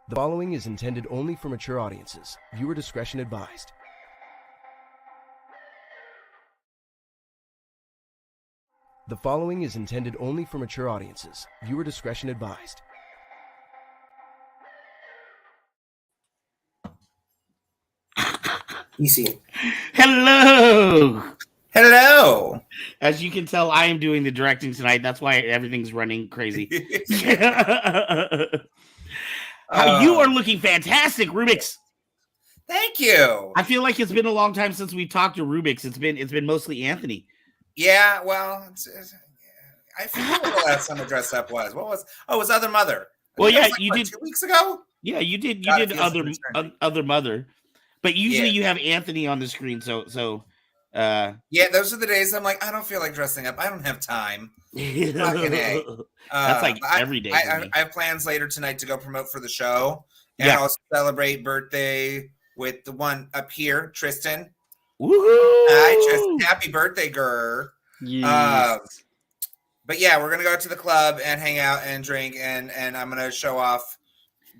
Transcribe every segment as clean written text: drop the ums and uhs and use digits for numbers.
The following is intended only for mature audiences. Viewer discretion advised. The following is intended only for mature audiences. Viewer discretion advised. Easy. Hello. Hello. As you can tell, I am doing the directing tonight. That's why everything's running crazy. How you are looking fantastic, Rubik's. Thank you. I feel like it's been a long time since we talked to Rubik's. It's been mostly Anthony. Yeah, well, I forget what the last time I dressed up was. What was? Oh, it was Other Mother. Well, yeah, you did 2 weeks ago. Yeah, you did. You did other Mother, but usually you have Anthony on the screen. So. Yeah, those are the days I'm like, I don't feel like dressing up. I don't have time. Fucking A. That's like every day. I have plans later tonight to go promote for the show, and also celebrate birthday with the one up here, Tristan. Woohoo! Hi, Tristan. Happy birthday, girl. Yes. But yeah, we're gonna go to the club and hang out and drink, and I'm gonna show off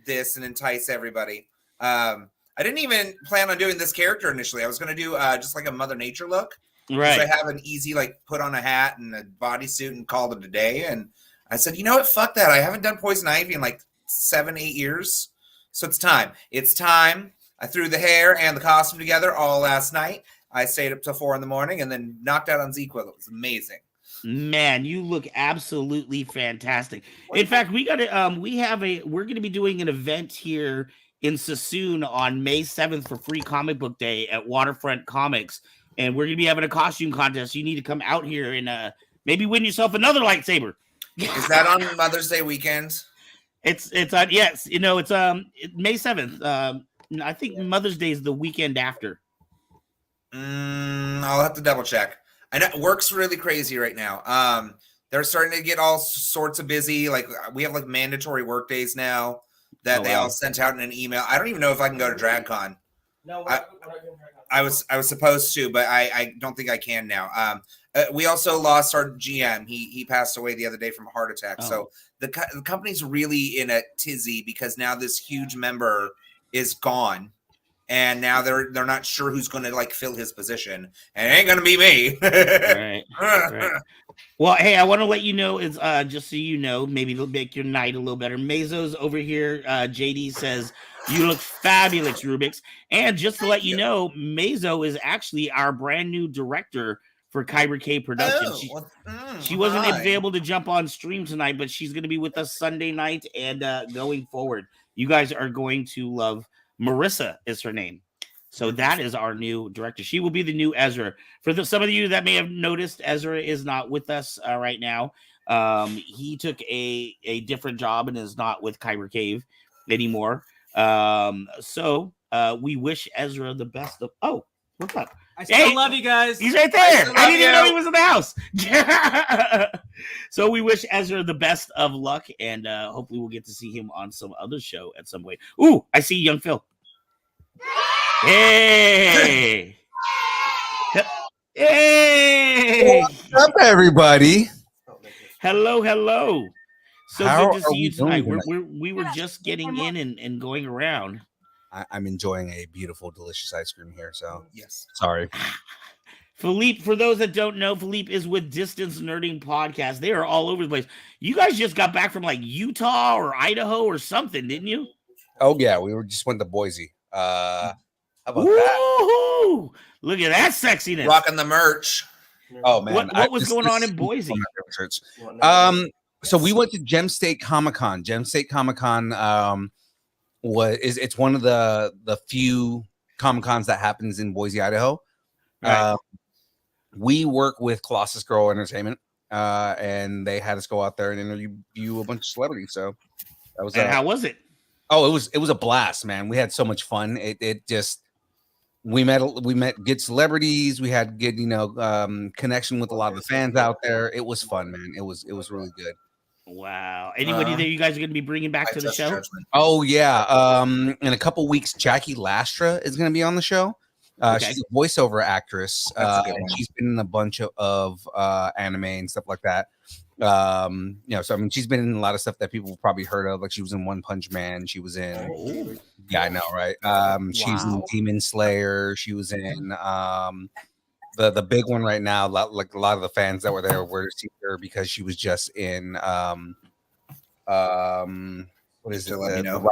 this and entice everybody. I didn't even plan on doing this character initially. I was going to do just like a Mother Nature look. Right. So I have an easy, like, put on a hat and a bodysuit and called it a day. And I said, you know what? Fuck that. I haven't done Poison Ivy in like 7-8 years. So it's time. It's time. I threw the hair and the costume together all last night. I stayed up till 4 a.m. and then knocked out on ZQL. It was amazing. Man, you look absolutely fantastic. In fact, we're going to be doing an event here in Sassoon on May 7th for Free Comic Book Day at Waterfront Comics, and we're gonna be having a costume contest. You need to come out here and maybe win yourself another lightsaber. Is that on Mother's Day weekend? It's on yes, it's May 7th. I think Mother's Day is the weekend after. I'll have to double check. I know work's really crazy right now. They're starting to get all sorts of busy. Like we have like mandatory work days now that they all sent out in an email. I don't even know if I can go to DragCon. No, I was supposed to, but I don't think I can now. We also lost our GM. He passed away the other day from a heart attack. Oh. So the company's really in a tizzy because now this huge member is gone. And now they're not sure who's going to like fill his position, and it ain't going to be me. Right. Well, hey, I want to let you know is just so you know, maybe it'll make your night a little better. Mezo's over here. JD says you look fabulous, Rubik's, and just to let you know, Mezo is actually our brand new director for Kyber K Productions. She wasn't able to jump on stream tonight, but she's going to be with us Sunday night and going forward. You guys are going to love. Marissa is her name. So that is our new director. She will be the new Ezra. For some of you that may have noticed, Ezra is not with us right now. He took a different job and is not with Kyber Cave anymore. So we wish Ezra the best of. Oh, what's up? I still love you guys. He's right there. I didn't even know he was in the house. So we wish Ezra the best of luck, and hopefully we'll get to see him on some other show at some way. Ooh, I see young Phil. Hey. Hey. What's up, everybody? Hello. So How good to see you tonight. tonight? We were just getting in and going around. I'm enjoying a beautiful, delicious ice cream here. So yes, sorry. Philippe, for those that don't know, Philippe is with Distance Nerding Podcast. They are all over the place. You guys just got back from like Utah or Idaho or something, didn't you? Oh yeah, we just went to Boise. How about that? Look at that sexiness. Rocking the merch. Oh man, what was going on in Boise? So we went to Gem State Comic Con. Gem State Comic Con it's one of the few Comic Cons that happens in Boise, Idaho. Right. We work with Colossus Girl Entertainment, and they had us go out there and interview a bunch of celebrities. So that was. And how was it? Oh, it was a blast, man. We had so much fun. We met good celebrities. We had good, connection with a lot of the fans out there. It was fun, man. It was really good. Wow. Anybody that you guys are going to be bringing back to the show? Judgment. Oh yeah. In a couple weeks, Jackie Lastra is going to be on the show. She's a voiceover actress. And she's been in a bunch of anime and stuff like that. So I mean, she's been in a lot of stuff that people have probably heard of. Like she was in One Punch Man. She was in, yeah, I know, right? She's in Demon Slayer. She was in the big one right now. Like a lot of the fans that were there were to see her because she was just in what is it? Let me know what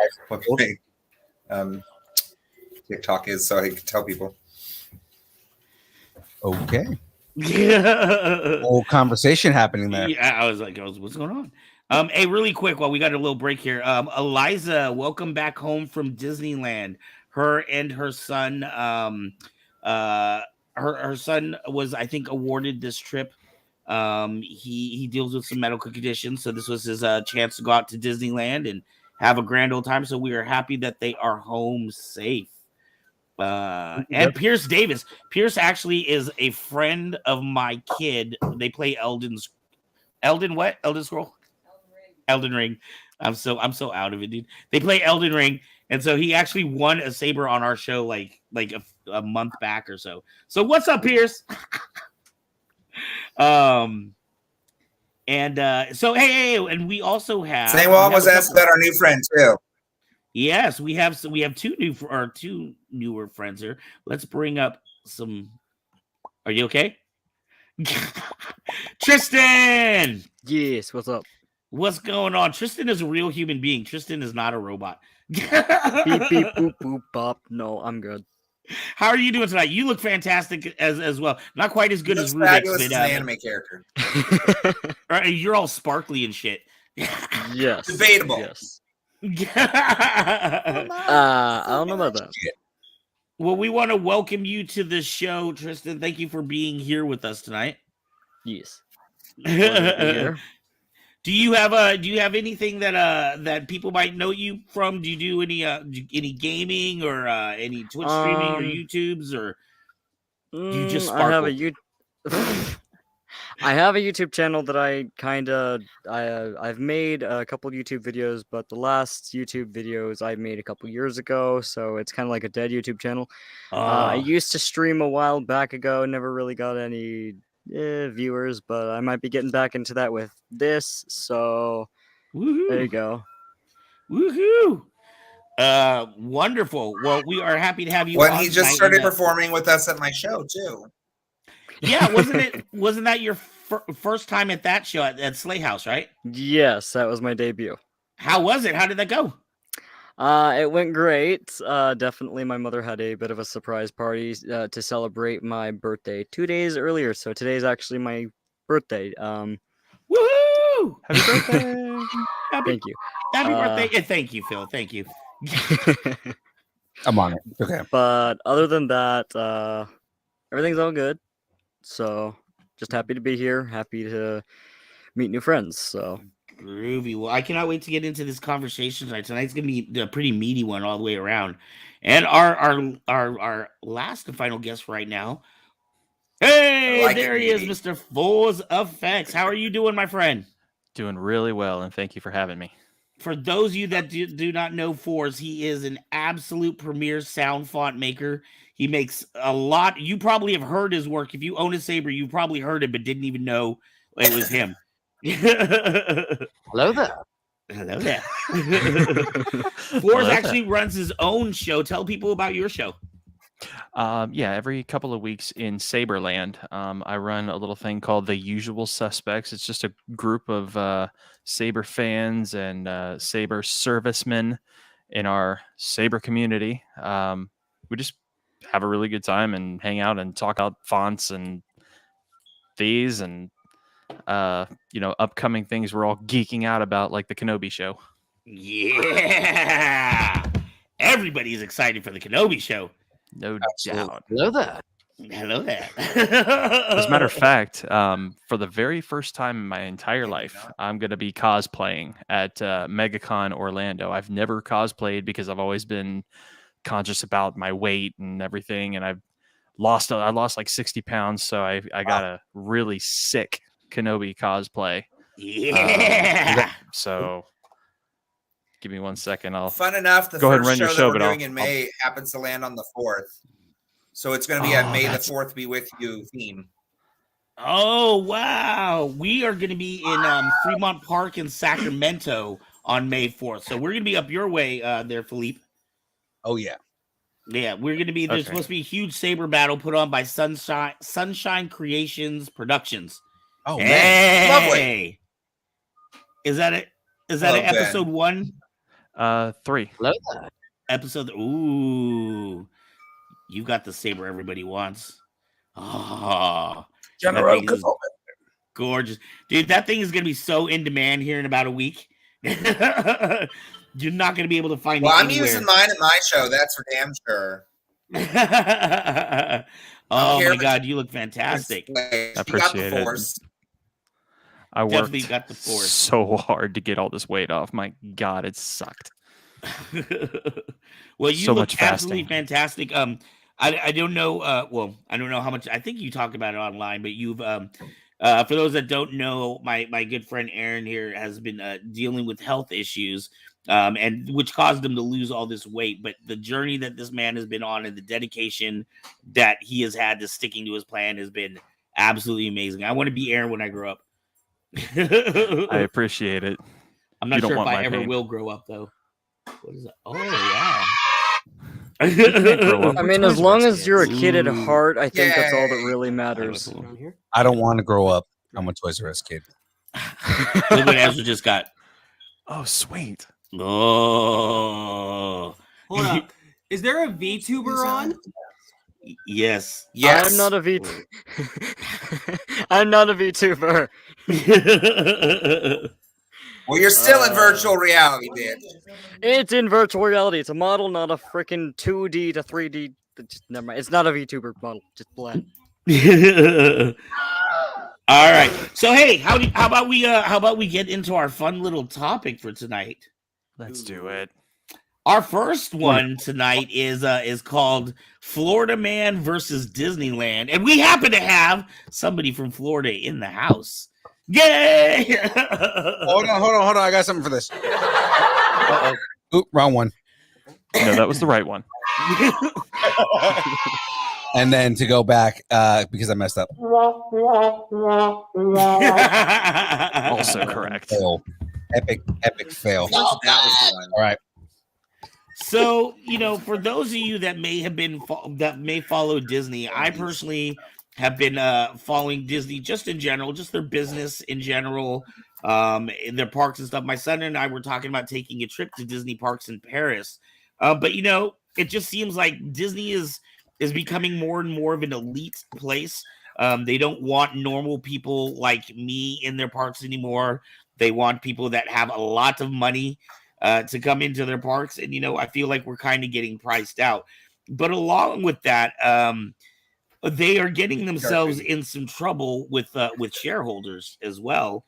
my TikTok is so I can tell people. Okay. Whole conversation happening there. Yeah, I was like, what's going on? Hey, really quick, while we got a little break here. Eliza, welcome back home from Disneyland. Her and her son, her son was, I think, awarded this trip. He deals with some medical conditions, so this was his chance to go out to Disneyland and have a grand old time. So we are happy that they are home safe. And Pierce Davis. Pierce actually is a friend of my kid. They play Elden Scroll? Elden Ring. I'm so out of it, dude. They play Elden Ring, and so he actually won a saber on our show like a month back or so. So what's up, Pierce? So hey, and we also have Same one was asked about our new friend too. Yes, we have two newer friends here. Let's bring up some. Are you okay? Tristan! Yes, what's up? What's going on? Tristan is a real human being. Tristan is not a robot. Beep, beep, boop, boop, bop. No, I'm good. How are you doing tonight? You look fantastic as well. Not quite as good as Rubik's, fabulous as an anime character. You're all sparkly and shit. Yes. Debatable. Yes. I don't know about that. Well, we want to welcome you to the show, Tristan. Thank you for being here with us tonight. Yes. Do you have anything that people might know you from? Do you do any gaming or any Twitch streaming or YouTubes, or do you just sparkle? I have a YouTube channel that I've made a couple YouTube videos, but the last YouTube videos I made a couple years ago, so it's kind of like a dead YouTube channel. I used to stream a while back ago, never really got any viewers, but I might be getting back into that with this, so Woo-hoo. There you go. Woohoo! Wonderful. Well, we are happy to have you. When he just started performing with us at my show too. Yeah, wasn't that your first time at that show at Slay House, right? Yes, that was my debut. How was it? How did that go? It went great. Definitely my mother had a bit of a surprise party to celebrate my birthday 2 days earlier. So today's actually my birthday. Woohoo! Happy birthday! Thank you. Happy birthday. And thank you, Phil. Thank you. I'm on it. Okay. But other than that, everything's all good. So just happy to be here. Happy to meet new friends. So groovy. Well, I cannot wait to get into this conversation tonight. Tonight's gonna be a pretty meaty one all the way around. And our last and final guest right now. Hey, there he is, Mr. Force Effects. How are you doing, my friend? Doing really well, and thank you for having me. For those of you that do not know Force, he is an absolute premier sound font maker. He makes a lot. You probably have heard his work. If you own a saber, you probably heard it, but didn't even know it was him. Hello there. Hello there. Force actually runs his own show. Tell people about your show. Yeah, every couple of weeks in Saberland, I run a little thing called The Usual Suspects. It's just a group of Saber fans and Saber servicemen in our Saber community. We just have a really good time and hang out and talk about fonts and these and upcoming things we're all geeking out about, like the Kenobi show. Yeah, everybody's excited for the Kenobi show. No doubt. Hello there. Hello there. As a matter of fact, for the very first time in my entire life, I'm going to be cosplaying at MegaCon Orlando. I've never cosplayed because I've always been conscious about my weight and everything, and I lost like 60 pounds, so I got a really sick Kenobi cosplay. Yeah. So give me 1 second. I'll fun enough. The go ahead and first run your show show, that but we're doing in May happens to land on the 4th, so it's going to be a May the 4th be with you theme. Oh wow, we are going to be in Fremont Park in Sacramento on May 4th. So we're going to be up your way there, Philippe. Oh yeah. Yeah, we're going to be. There's Okay. supposed to be a huge saber battle put on by Sunshine Creations Productions. Oh man. Hey, Lovely. Is that it? Is that Hello, it? Episode Ben. 1? 3. Episode. Ooh, you got the saber everybody wants. Oh, General that thing is gorgeous, dude. That thing is going to be so in demand here in about a week. You're not going to be able to find Well, it I'm anywhere. using mine at my show. That's for damn sure. Oh care my if god, you look fantastic. You got the Appreciate it. force. I Definitely worked got the force. so hard to get all this weight off. My God, it sucked. Well, you So look much absolutely fasting. fantastic. I don't know. Well, I don't know how much. I think you talked about it online, but you've for those that don't know, my good friend Aaron here has been dealing with health issues, and which caused him to lose all this weight. But the journey that this man has been on and the dedication that he has had to sticking to his plan has been absolutely amazing. I want to be Aaron when I grow up. I appreciate it. I'm You not don't sure if want I my ever pain. will grow up though. What is that? Oh wow. You can't grow up. I We're mean, as Toys long R Us as you're a kids. kid at Ooh. heart, I think that's all that Yay. really matters. Around here. I don't want to grow up. I'm a Toys R Us kid. Look what Ezra just got. Oh, sweet. Oh. Hold up. Is there a VTuber on? Yes. Yes. I'm not a V. I'm not a VTuber. Well, you're still in virtual reality, bitch. It's in virtual reality. It's a model, not a freaking 2D to 3D. Never mind. It's not a VTuber model. Just blah. All right. So hey, how about we get into our fun little topic for tonight? Let's do it. Our first one tonight is called Florida Man versus Disneyland, and we happen to have somebody from Florida in the house. Yay! Hold on. I got something for this. Uh-oh. Oop, wrong one. No, that was the right one. And then to go back because I messed up. Also correct. Fail. Epic fail. That was the one. All right. So, for those of you that may have been that may follow Disney, I personally have been following Disney just in general, just their business in general, in their parks and stuff. My son and I were talking about taking a trip to Disney parks in Paris, but it just seems like Disney is becoming more and more of an elite place. They don't want normal people like me in their parks anymore. They want people that have a lot of money to come into their parks. And, I feel like we're kind of getting priced out. But along with that, they are getting themselves in some trouble with shareholders as well.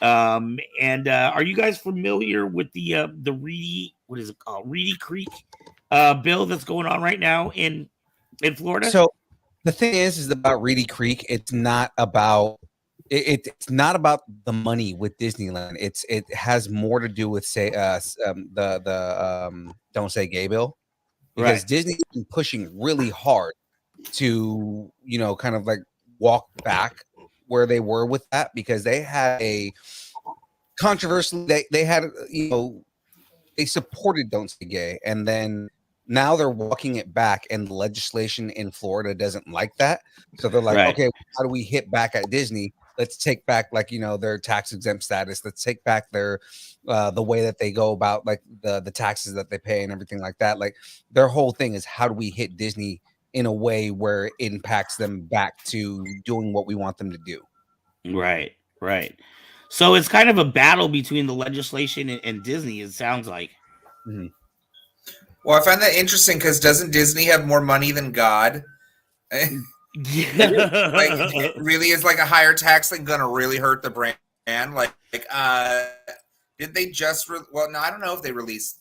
And are you guys familiar with the Reedy, what is it called? Reedy Creek bill that's going on right now in Florida? So the thing is about Reedy Creek. It's not about it's not about the money with Disneyland. It has more to do with the Don't Say Gay bill, because Right. Disney's been pushing really hard to kind of like walk back where they were with that, because they had a controversial. They had they supported Don't Say Gay, and then now they're walking it back, and the legislation in Florida doesn't like that. So they're like, Right. okay, how do we hit back at Disney? Let's take back their tax exempt status. Let's take back their the way that they go about the taxes that they pay and everything like that. Like their whole thing is, how do we hit Disney in a way where it impacts them back to doing what we want them to do? Right. So it's kind of a battle between the legislation and Disney, it sounds like. Mm-hmm. Well, I find that interesting because doesn't Disney have more money than God? It really is like a higher tax thing gonna really hurt the brand. Did they just well, no, I don't know if they released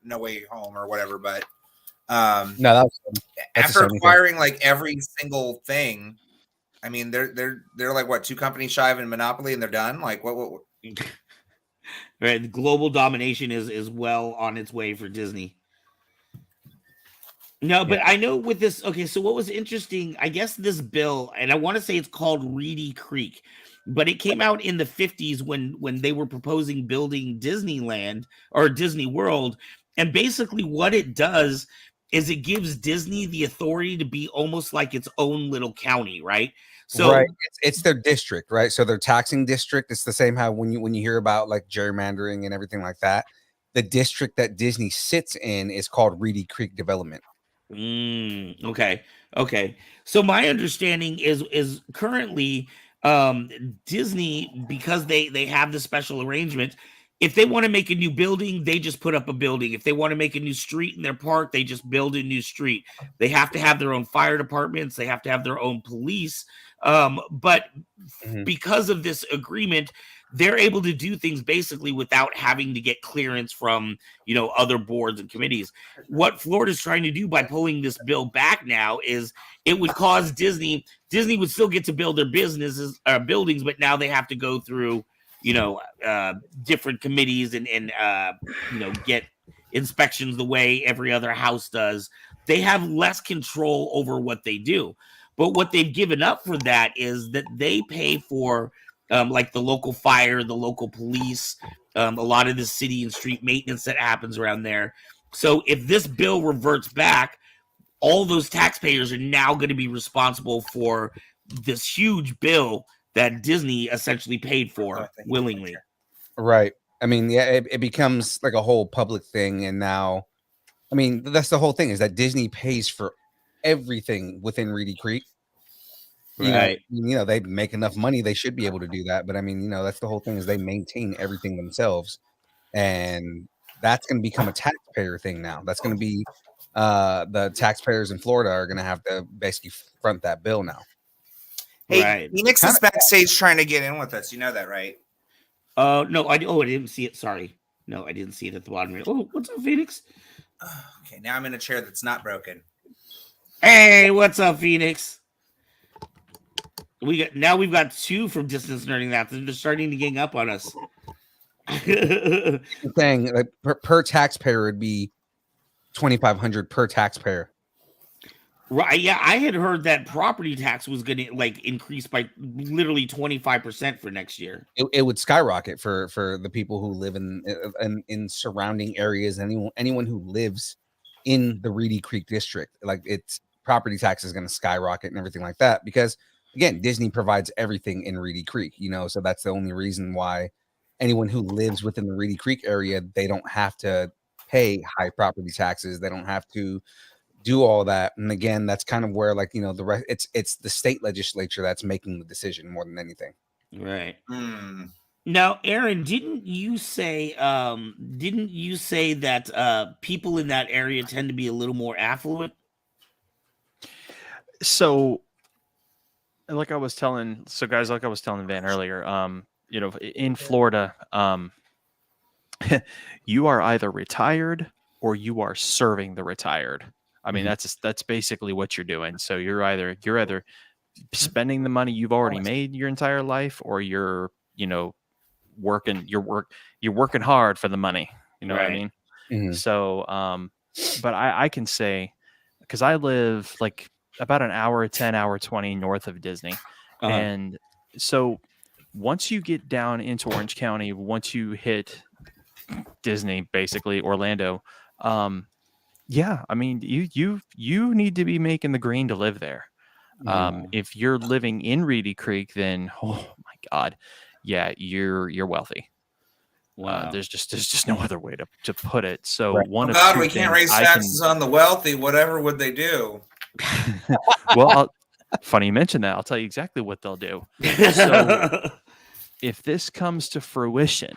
No Way Home or whatever, but No, that's after the Sony acquiring like every single thing, I mean they're like what, 2 companies shy of a monopoly and they're done? Like what? Right, the global domination is well on its way for Disney. No, but I know with this. Okay, so what was interesting? I guess this bill, and I want to say it's called Reedy Creek, but it came out in the 50s when they were proposing building Disneyland or Disney World, and basically what it does is it gives Disney the authority to be almost like its own little county, right? So right, it's their district, right? So their taxing district. It's the same how when you hear about like gerrymandering and everything like that, the district that Disney sits in is called Reedy Creek Development. Okay. Okay. So my understanding is currently Disney, because they have the special arrangement, if they want to make a new building, they just put up a building. If they want to make a new street in their park, they just build a new street. They have to have their own fire departments, they have to have their own police. But because of this agreement, they're able to do things basically without having to get clearance from, other boards and committees. What Florida's trying to do by pulling this bill back now is it would cause Disney would still get to build their buildings, but now they have to go through, different committees and get inspections the way every other house does. They have less control over what they do. But what they've given up for that is that they pay for like the local fire, the local police, a lot of the city and street maintenance that happens around there. So if this bill reverts back, all those taxpayers are now going to be responsible for this huge bill that Disney essentially paid for willingly. Right. I mean, yeah, it becomes like a whole public thing. And now, I mean, that's the whole thing, is that Disney pays for everything within Reedy Creek. Right. They make enough money, they should be able to do that. But I mean, that's the whole thing, is they maintain everything themselves. And that's going to become a taxpayer thing now. That's going to be the taxpayers in Florida are going to have to basically front that bill now. Hey, Right. Phoenix is backstage trying to get in with us. You know that, right? No, I didn't see it. Sorry. No, I didn't see it at the bottom. Oh, what's up, Phoenix? Okay, now I'm in a chair that's not broken. Hey, what's up, Phoenix? We've got two from Distance Nerding that they're starting to gang up on us. Thing like per taxpayer would be $2,500 per taxpayer. Right? Yeah, I had heard that property tax was going to increase by literally 25% for next year. It would skyrocket for the people who live in surrounding areas. Anyone who lives in the Reedy Creek district, like, its property tax is going to skyrocket and everything like that, because again, Disney provides everything in Reedy Creek, so that's the only reason why anyone who lives within the Reedy Creek area, they don't have to pay high property taxes. They don't have to do all that. And again, that's kind of where, the rest, it's the state legislature that's making the decision more than anything. Right. Now, Aaron, didn't you say that people in that area tend to be a little more affluent? So, like I was telling Van earlier, in Florida, you are either retired or you are serving the retired. I mean, that's basically what you're doing. So you're either spending the money you've already made your entire life, or you're working hard for the money. You know what I mean? Mm-hmm. So, but I can say, because I live like about an hour, 20 north of Disney. And so once you get down into Orange County, once you hit Disney, basically Orlando, yeah, I mean, you need to be making the green to live there. If you're living in Reedy Creek, then oh my God, yeah, you're wealthy. Wow. There's just no other way to put it. So we can't raise taxes on the wealthy. Whatever would they do? Well, funny you mention that. I'll tell you exactly what they'll do. So if this comes to fruition,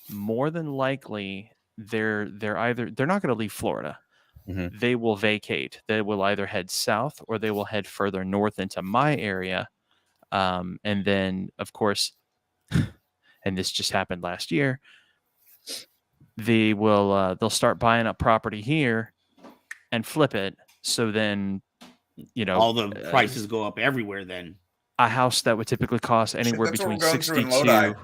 more than likely they're not going to leave Florida. Mm-hmm. They will vacate. They will either head south or they will head further north into my area. And then, of course, and this just happened last year, they'll start buying up property here and flip it. So then, all the prices go up everywhere. Then a house that would typically cost anywhere between 62.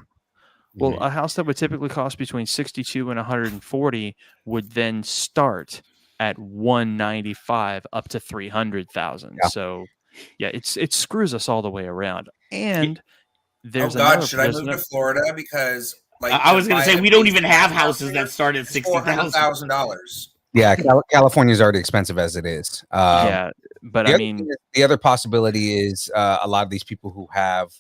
Well, a house that would typically cost between 62 and 140 would then start at 195 up to 300,000. Yeah. So yeah, it screws us all the way around. And there's oh God, another, should I move to Florida because like I was going to say we don't even have houses here, that start at $60,000. $400,000. Yeah, California is already expensive as it is. yeah, but I mean, the other possibility is a lot of these people who have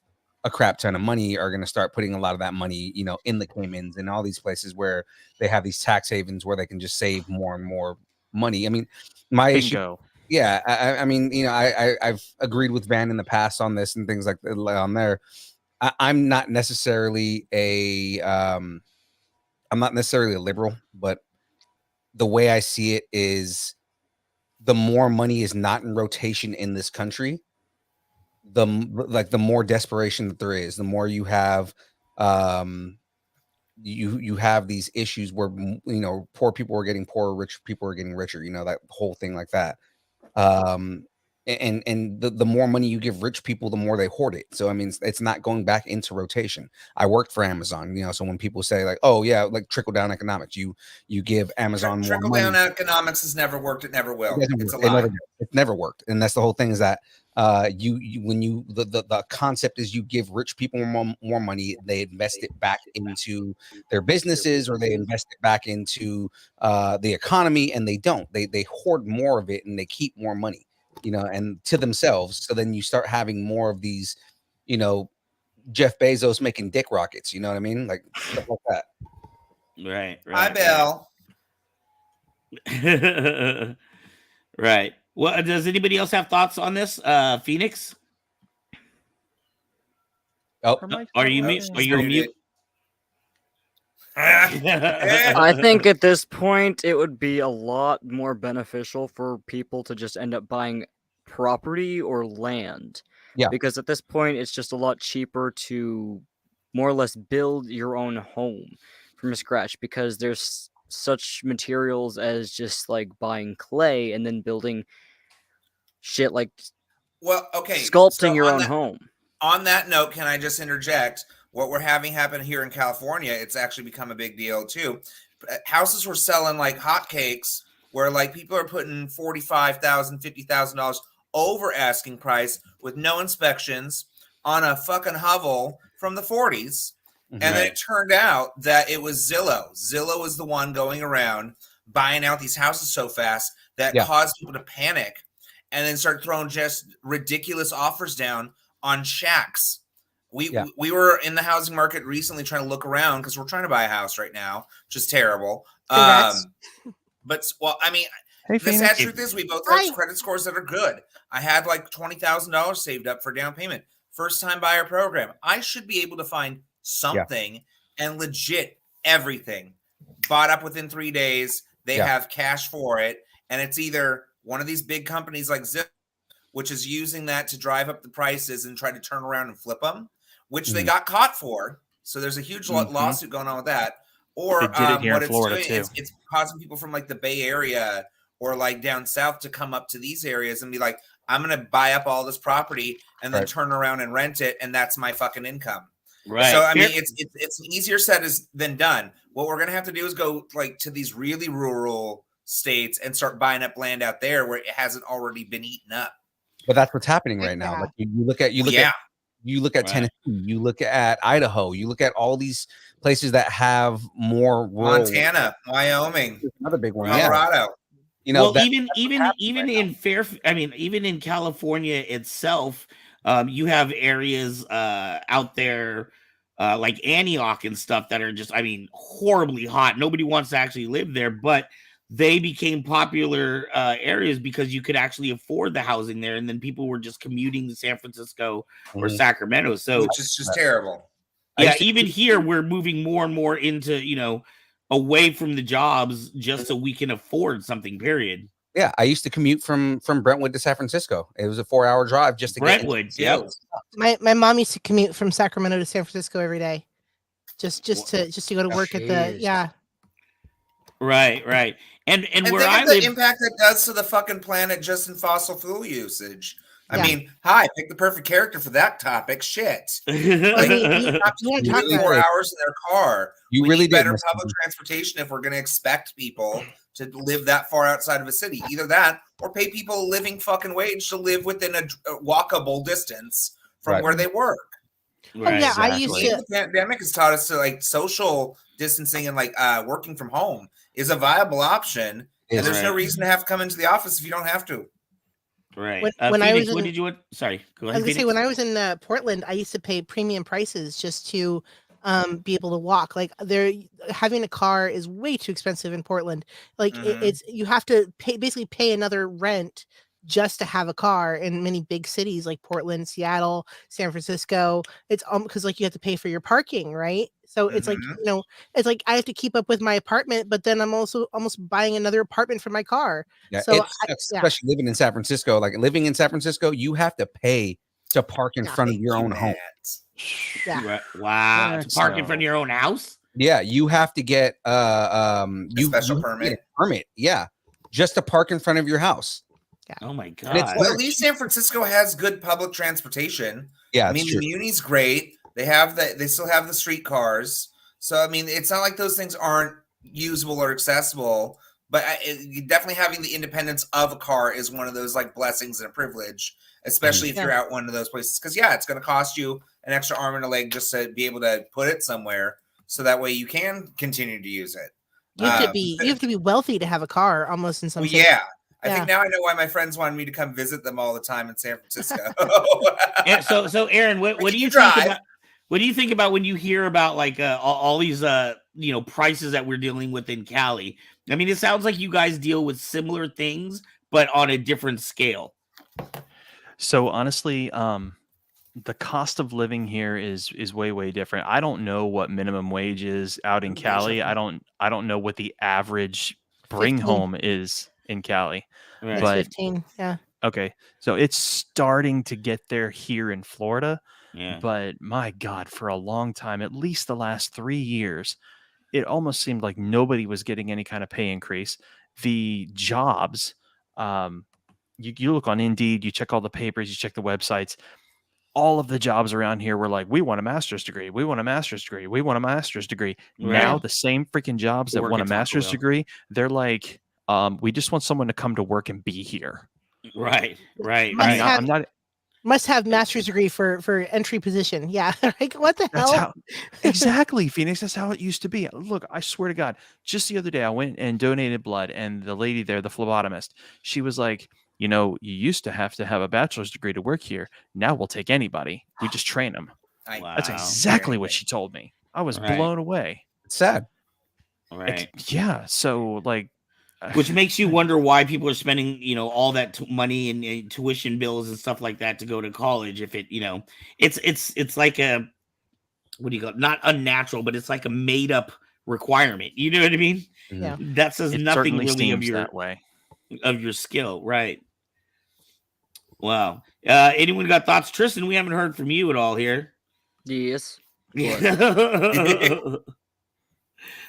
a crap ton of money are going to start putting a lot of that money, you know, in the Caymans and all these places where they have these tax havens where they can just save more and more money. I mean, my issue, bingo. yeah, I mean, you know, I've agreed with Van in the past on this and things like that on there. I'm not necessarily I'm not necessarily a liberal, but the way I see it is the more money is not in rotation in this country, the more desperation that there is, the more you have you have these issues where, you know, poor people are getting poorer, rich people are getting richer, you know, that whole thing like that. And the more money you give rich people, the more they hoard it. So I mean, it's not going back into rotation. I worked for Amazon, you know, so when people say like, oh yeah, like trickle down economics, you give Amazon more trickle money. down economics has never worked. It never will. It's a It lie. It's never worked, and that's the whole thing. Is that the concept is you give rich people more money, they invest it back into their businesses or they invest it back into the economy, and they don't. They hoard more of it and they keep more money, you know, and to themselves. So then you start having more of these, you know, Jeff Bezos making dick rockets. You know what I mean? Like stuff like that. Right. Hi, Bill. Right. Well, does anybody else have thoughts on this? Phoenix? Oh, Are you mute? Are you on mute? I think at this point it would be a lot more beneficial for people to just end up buying property or land. Yeah. Because at this point it's just a lot cheaper to more or less build your own home from scratch, because there's such materials as just like buying clay and then building shit like Well, okay. sculpting so your on own that- home. On that note, can I just interject? What we're having happen here in California, it's actually become a big deal too. Houses were selling like hotcakes, where like people are putting $45,000, $50,000 over asking price with no inspections on a fucking hovel from the 40s. And then it turned out that it was Zillow. Zillow was the one going around buying out these houses so fast that caused people to panic and then start throwing just ridiculous offers down on shacks. We were in the housing market recently trying to look around because we're trying to buy a house right now, which is terrible. But well, I mean, the sad truth is we both have credit scores that are good. I had like $20,000 saved up for down payment. First time buyer program. I should be able to find something and legit everything bought up within 3 days. They have cash for it. And it's either one of these big companies like Zip, which is using that to drive up the prices and try to turn around and flip them, which they got caught for. So there's a huge lawsuit going on with that. Or They did it here what in it's Florida doing too. is it's causing people from like the Bay Area or like down south to come up to these areas and be like, I'm going to buy up all this property and then turn around and rent it. And that's my fucking income. Right. So, I mean, it's easier said than done. What we're going to have to do is go like to these really rural states and start buying up land out there where it hasn't already been eaten up. But that's what's happening right now. Like you look at Tennessee, you look at Idaho, you look at all these places that have more rural, Montana, Wyoming, another big one, Colorado. You know, well, even in California itself, you have areas out there like Antioch and stuff that are just, I mean, horribly hot. Nobody wants to actually live there, but they became popular areas because you could actually afford the housing there, and then people were just commuting to San Francisco or Sacramento. So, which is just terrible. Yeah, even here we're moving more and more into, you know, away from the jobs just so we can afford something. Period. Yeah, I used to commute from Brentwood to San Francisco. It was a 4-hour drive just to Brentwood. get My mom used to commute from Sacramento to San Francisco every day, just to go to work at the Right. And where think I of the live, impact that does to the fucking planet just in fossil fuel usage. I mean, hi, pick the perfect character for that topic. Shit. I Like, mean, you have to want to spend talk about 4 it. hours in their car. You We really need did, better Mr. public transportation if we're going to expect people to live that far outside of a city. Either that or pay people a living fucking wage to live within a walkable distance from Right. where they work. Oh yeah, I used Exactly. to. The pandemic has taught us to like social distancing and like working from home is a viable option. And there's no Right. reason to have to come into the office if you don't have to. Right. When I Phoenix, was what in- did you want? Sorry, go I ahead. was gonna say Phoenix. when I was in Portland, I used to pay premium prices just to be able to walk. Like having a car is way too expensive in Portland. Like Mhm. it's you have to basically pay another rent just to have a car in many big cities like Portland, Seattle, San Francisco. It's because like you have to pay for your parking, right? So it's like Mhm. it's like I have to keep up with my apartment, but then I'm also almost buying another apartment for my car. Yeah, So it sucks, especially living in San Francisco. Like living in San Francisco, you have to pay to park in front of your own home. Yeah. Right. Wow. To park in front of your own house? Yeah, you have to get special you have to get permit. a permit. Yeah, just to park in front of your house. Oh my And god. it's Well, at least San Francisco has good public transportation. Yeah, I mean, the Muni's great. They still have the streetcars. So I mean, it's not like those things aren't usable or accessible. But definitely having the independence of a car is one of those like blessings and a privilege, especially if you're out one of those places. Because it's going to cost you an extra arm and a leg just to be able to put it somewhere, so that way you can continue to use it. You have to be wealthy to have a car, almost in some. Well, cities. yeah. I think now I know why my friends wanted me to come visit them all the time in San Francisco. So Aaron, what do you think about? What do you think about when you hear about like all these prices that we're dealing with in Cali? I mean, it sounds like you guys deal with similar things, but on a different scale. So honestly, the cost of living here is way different. I don't know what minimum wage is out in Cali. I don't know what the average bring 15. home is in Cali. It's But 15. Yeah. okay, so it's starting to get there here in Florida. Yeah. But my God, for a long time, at least the last 3 years, it almost seemed like nobody was getting any kind of pay increase. The jobs, you look on Indeed, you check all the papers, you check the websites. All of the jobs around here were like, we want a master's degree. We want a master's degree. We want a master's degree. Right. Now the same freaking jobs that Work want a at Taco master's Bell. degree, they're like, we just want someone to come to work and be here. Right. Must have master's degree for entry position. Yeah. Like what the hell? Exactly, Phoenix. That's how it used to be. Look, I swear to God, just the other day I went and donated blood, and the lady there, the phlebotomist, she was like, you used to have a bachelor's degree to work here. Now we'll take anybody. We just train them. That's exactly what she told me. I was blown away. It's sad. Right. Yeah. So like, which makes you wonder why people are spending, all that money in tuition bills and stuff like that to go to college. If it, it's like a, what do you call it? Not unnatural, but it's like a made up requirement. You know what I mean? Yeah. That says it nothing really seems that way. Of your skill, right? Wow. Anyone got thoughts, Tristan? We haven't heard from you at all here. Yes.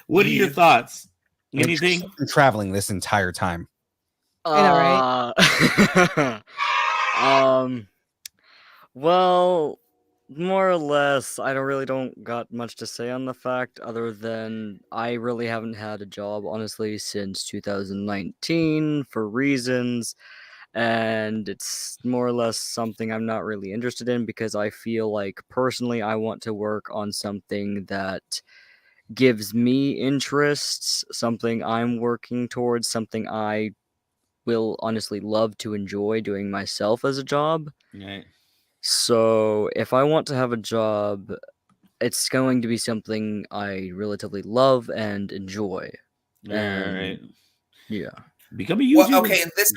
What are your thoughts? Anything? I've been traveling this entire time. I know, right? Well, more or less, I don't got much to say on the fact, other than I really haven't had a job, honestly, since 2019 for reasons, and it's more or less something I'm not really interested in, because I feel like personally I want to work on something that gives me interests, something I'm working towards, something I will honestly love to enjoy doing myself as a job. Right. So if I want to have a job, it's going to be something I relatively love and enjoy. Right. Yeah. Become a YouTuber. Well, okay, this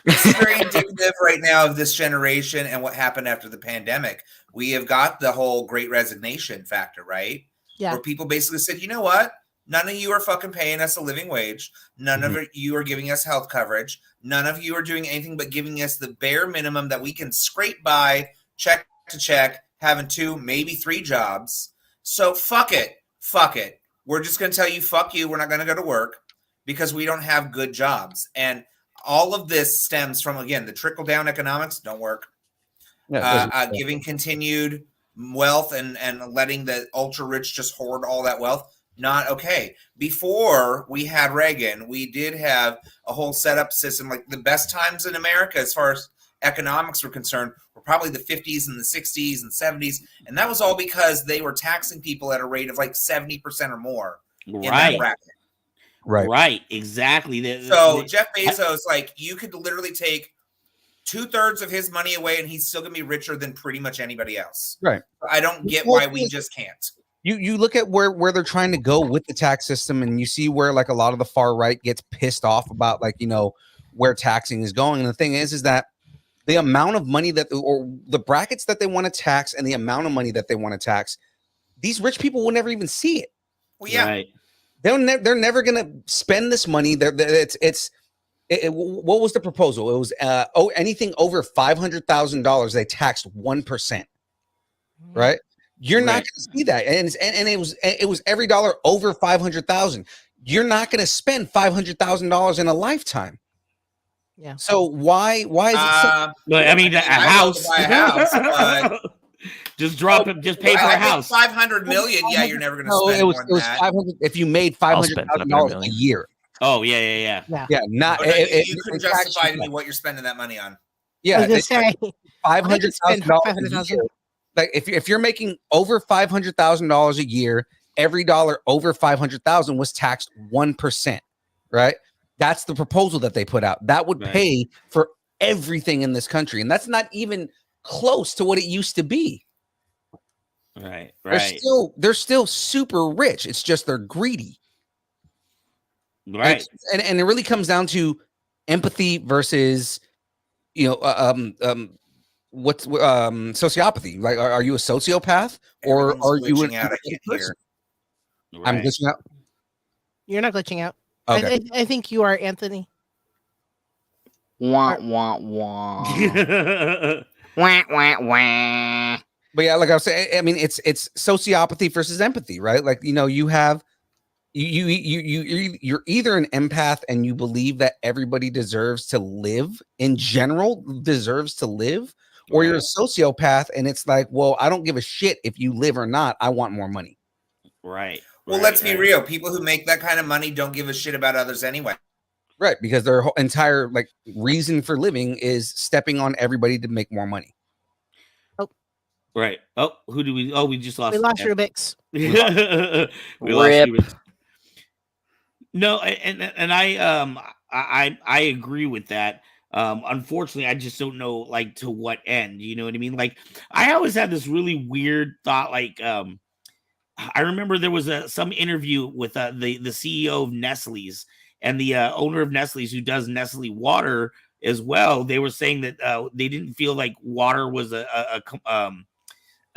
is very indicative right now of this generation and what happened after the pandemic. We have got the whole great resignation factor, right? Yeah. Where people basically said, you know what? None of you are fucking paying us a living wage. None of you are giving us health coverage. None of you are doing anything but giving us the bare minimum that we can scrape by, check to check, having 2, maybe 3 jobs. So fuck it. Fuck it. We're just going to tell you, fuck you. We're not going to go to work because we don't have good jobs. And all of this stems from, again, the trickle-down economics don't work. giving continued wealth and letting the ultra rich just hoard all that wealth. Not okay. Before we had Reagan, we did have a whole setup system. Like the best times in America as far as economics were concerned were probably the 50s and the 60s and 70s. And that was all because they were taxing people at a rate of like 70% or more in that bracket. Right. Exactly. Jeff Bezos, like you could literally take 2/3 of his money away and he's still gonna be richer than pretty much anybody else. Right. I don't get why we just can't. You look at where they're trying to go with the tax system, and you see where like a lot of the far right gets pissed off about like, you know, where taxing is going. And the thing is that the amount of money or the brackets that they want to tax and the amount of money that they want to tax, these rich people will never even see it. Well, yeah. Right. They're never going to spend this money. What was the proposal? It was anything over $500,000 they taxed 1%. Right? You're not going to see that, and it was every dollar over 500,000. You're not going to spend $500,000 in a lifetime. Yeah. So why is it? But I mean, a house. Buy a house, but just drop it. Just pay for a house. 500 million. Yeah, you're never going to No, spend it was more than that. 500. If you made $500,000 a year. Oh yeah. Not. You couldn't justify to me what you're spending that money on. Yeah, I was gonna say $500,000 a year. Like if you're making over $500,000 a year, every dollar over 500,000 was taxed 1%, right? That's the proposal that they put out. That would pay for everything in this country, and that's not even close to what it used to be. Right. They're still super rich. It's just they're greedy. Right. And it really comes down to empathy versus, you know, what's sociopathy? Like, are you a sociopath or are you an empathetic person? I'm glitching out. You're not glitching out. Okay. I think you are, Anthony. Wah wah wah. Wah wah wah. But yeah, like I was saying, I mean, it's sociopathy versus empathy, right? Like, you know, you have you're either an empath and you believe that everybody deserves to live in general, or you're a sociopath and it's like, well, I don't give a shit if you live or not. I want more money. Right. Well, let's be real. People who make that kind of money don't give a shit about others anyway. Right, because their whole entire like reason for living is stepping on everybody to make more money. Right. Oh, who do we? Oh, we just lost. We lost Rubik's. we lost Rubik's. No, and I agree with that. Unfortunately, I just don't know like to what end. You know what I mean? Like I always had this really weird thought. Like I remember there was some interview with the CEO of Nestle's and the owner of Nestle's who does Nestle water as well. They were saying that they didn't feel like water was a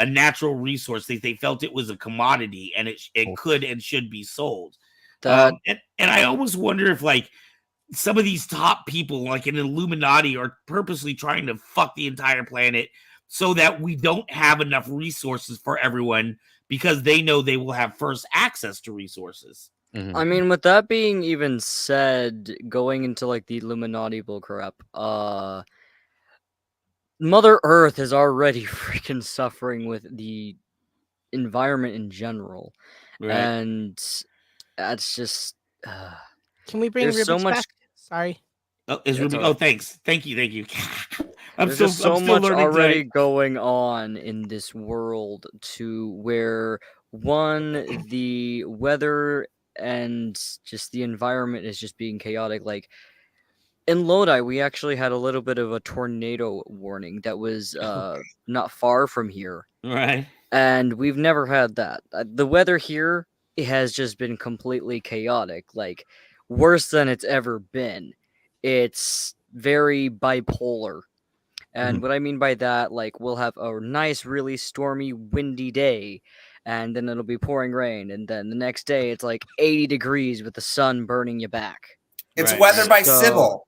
natural resource. They felt it was a commodity and it could and should be sold. And I almost wonder if like some of these top people like an Illuminati are purposely trying to fuck the entire planet so that we don't have enough resources for everyone because they know they will have first access to resources. Mm-hmm. I mean, with that being even said, going into like the Illuminati bullcrap, Mother Earth is already freaking suffering with the environment in general, and that's just. Can we bring Rubik's so much back? Sorry. Oh, is Rubik? Oh, thanks. Thank you. There's so much already going on in this world to where the weather and just the environment is just being chaotic. Like in Lodi, we actually had a little bit of a tornado warning that was not far from here. Right. And we've never had that. The weather here has just been completely chaotic, like worse than it's ever been. It's very bipolar. And what I mean by that, like we'll have a nice, really stormy, windy day, and then it'll be pouring rain, and then the next day it's like 80 degrees with the sun burning you back. It's weather by Sybil.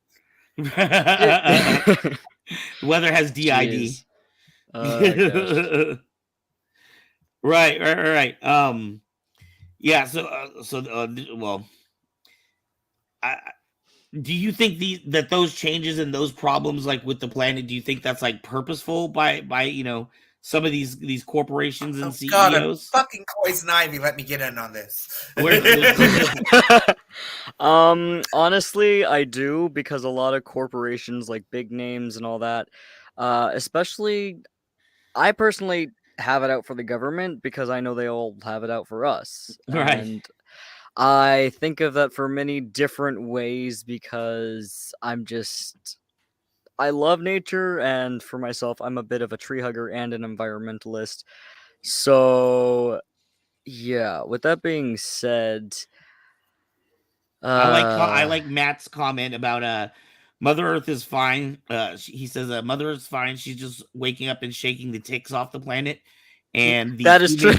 Weather has DID. Right. Yeah. Well, Do you think that those changes and those problems, like with the planet, do you think that's like purposeful by some of these corporations and Oh God, a CEOs? fucking Poison Ivy. Let me get in on this. Honestly, I do, because a lot of corporations, like big names and all that, especially, I personally have it out for the government because I know they all have it out for us. Right. And I think of that for many different ways because I love nature, and for myself, I'm a bit of a tree hugger and an environmentalist. So, yeah, with that being said, I like Matt's comment about Mother Earth is fine. He says Mother Earth's fine. She's just waking up and shaking the ticks off the planet, and that is true.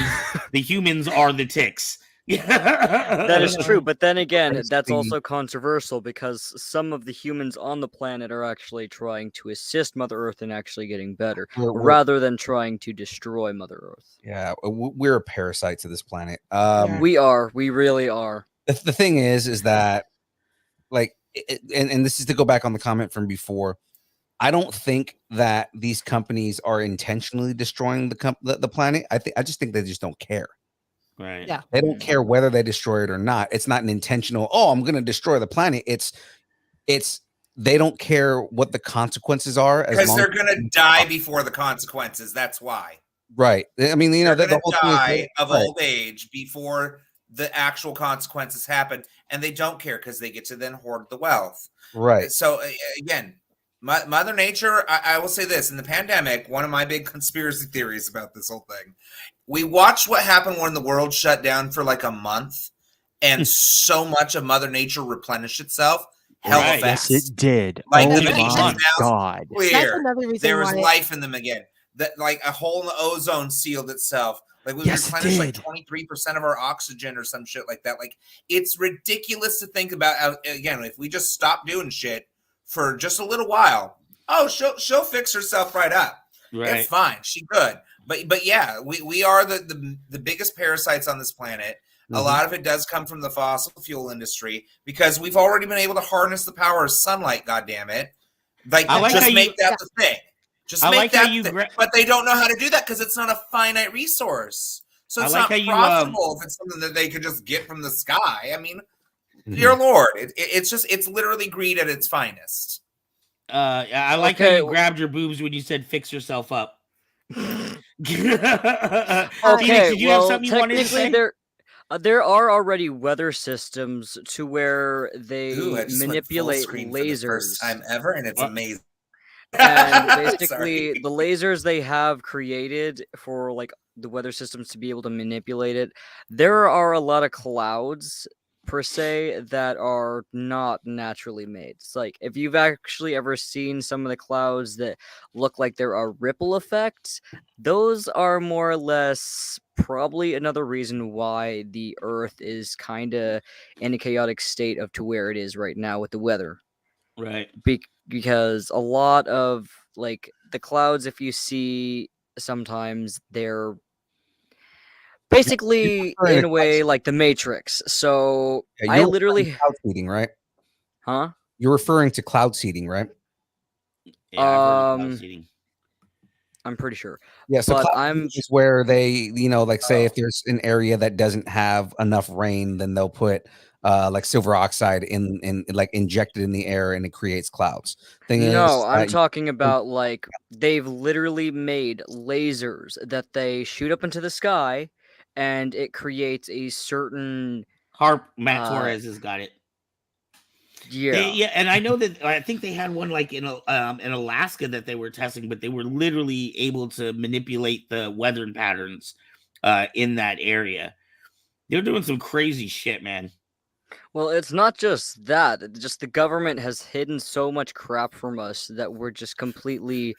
The humans are the ticks. That is true, but then again, that's Basically- also controversial because some of the humans on the planet are actually trying to assist Mother Earth in actually getting better, We're- rather than trying to destroy Mother Earth. Yeah, we're a parasite to this planet. Yeah. We really are. The thing is that, like, and this is to go back on the comment from before. I don't think that these companies are intentionally destroying the planet. I just think they just don't care. Right. Yeah. They don't care whether they destroy it or not. It's not an intentional, oh, I'm going to destroy the planet. It's they don't care what the consequences are, Because they're going to die before the consequences. That's why. Right. I mean, They're the going whole to thing is die of right. old age before the actual consequences happen, and they don't care because they get to then hoard the wealth. Right. So again, Mother Nature. I will say this: in the pandemic, one of my big conspiracy theories about this whole thing, we watched what happened when the world shut down for like a month, and so much of Mother Nature replenished itself. Hella Right. fast. Yes, it did. Like Oh the my Venetians now God. That's clear. another reason There was why life in them again. That like a hole in the ozone sealed itself. Like we Yes, it replenished like did. 23% of our oxygen or some shit like that. Like it's ridiculous to think about. Again, if we just stop doing shit for just a little while, oh, she'll fix herself right up. Right. It's fine. She good. But yeah, we are the biggest parasites on this planet. A lot of it does come from the fossil fuel industry because we've already been able to harness the power of sunlight. God damn it! Like, I like just how make you- that the thing. Just I make like how that. you But they don't know how to do that because it's not a finite resource. So I it's like not how you, profitable if it's something that they could just get from the sky. I mean, Mhm. dear Lord, it's literally greed at its finest. I like how you grabbed your boobs when you said "fix yourself up." Okay, Phoenix, did you have well, something you wanted to technically say? there are already weather systems to where they Ooh, I just went full manipulate screen for the first lasers. time ever, and it's amazing. And basically, Sorry. the lasers they have created for like the weather systems to be able to manipulate it, there are a lot of clouds per se that are not naturally made. It's like if you've actually ever seen some of the clouds that look like there are ripple effects, those are more or less probably another reason why the Earth is kind of in a chaotic state of to where it is right now with the weather. Right. Because a lot of like the clouds, if you see sometimes they're basically referring in to a way like the Matrix. So Yeah, I you're literally, referring to cloud seeding, right? huh? You're referring to cloud seeding, right? Yeah, I've heard of cloud Um, seeding. I'm pretty sure. Yeah, so But cloud I'm seeding is where they, like say if there's an area that doesn't have enough rain, then they'll put like silver oxide in like injected in the air and it creates clouds. Thing is, no, I'm talking about like they've literally made lasers that they shoot up into the sky, and it creates a certain Matt Torres has got it. yeah. Yeah, and I know that I think they had one like in Alaska that they were testing, but they were literally able to manipulate the weather patterns in that area. They're doing some crazy shit, man. Well, it's not just that. It's just the government has hidden so much crap from us that we're just completely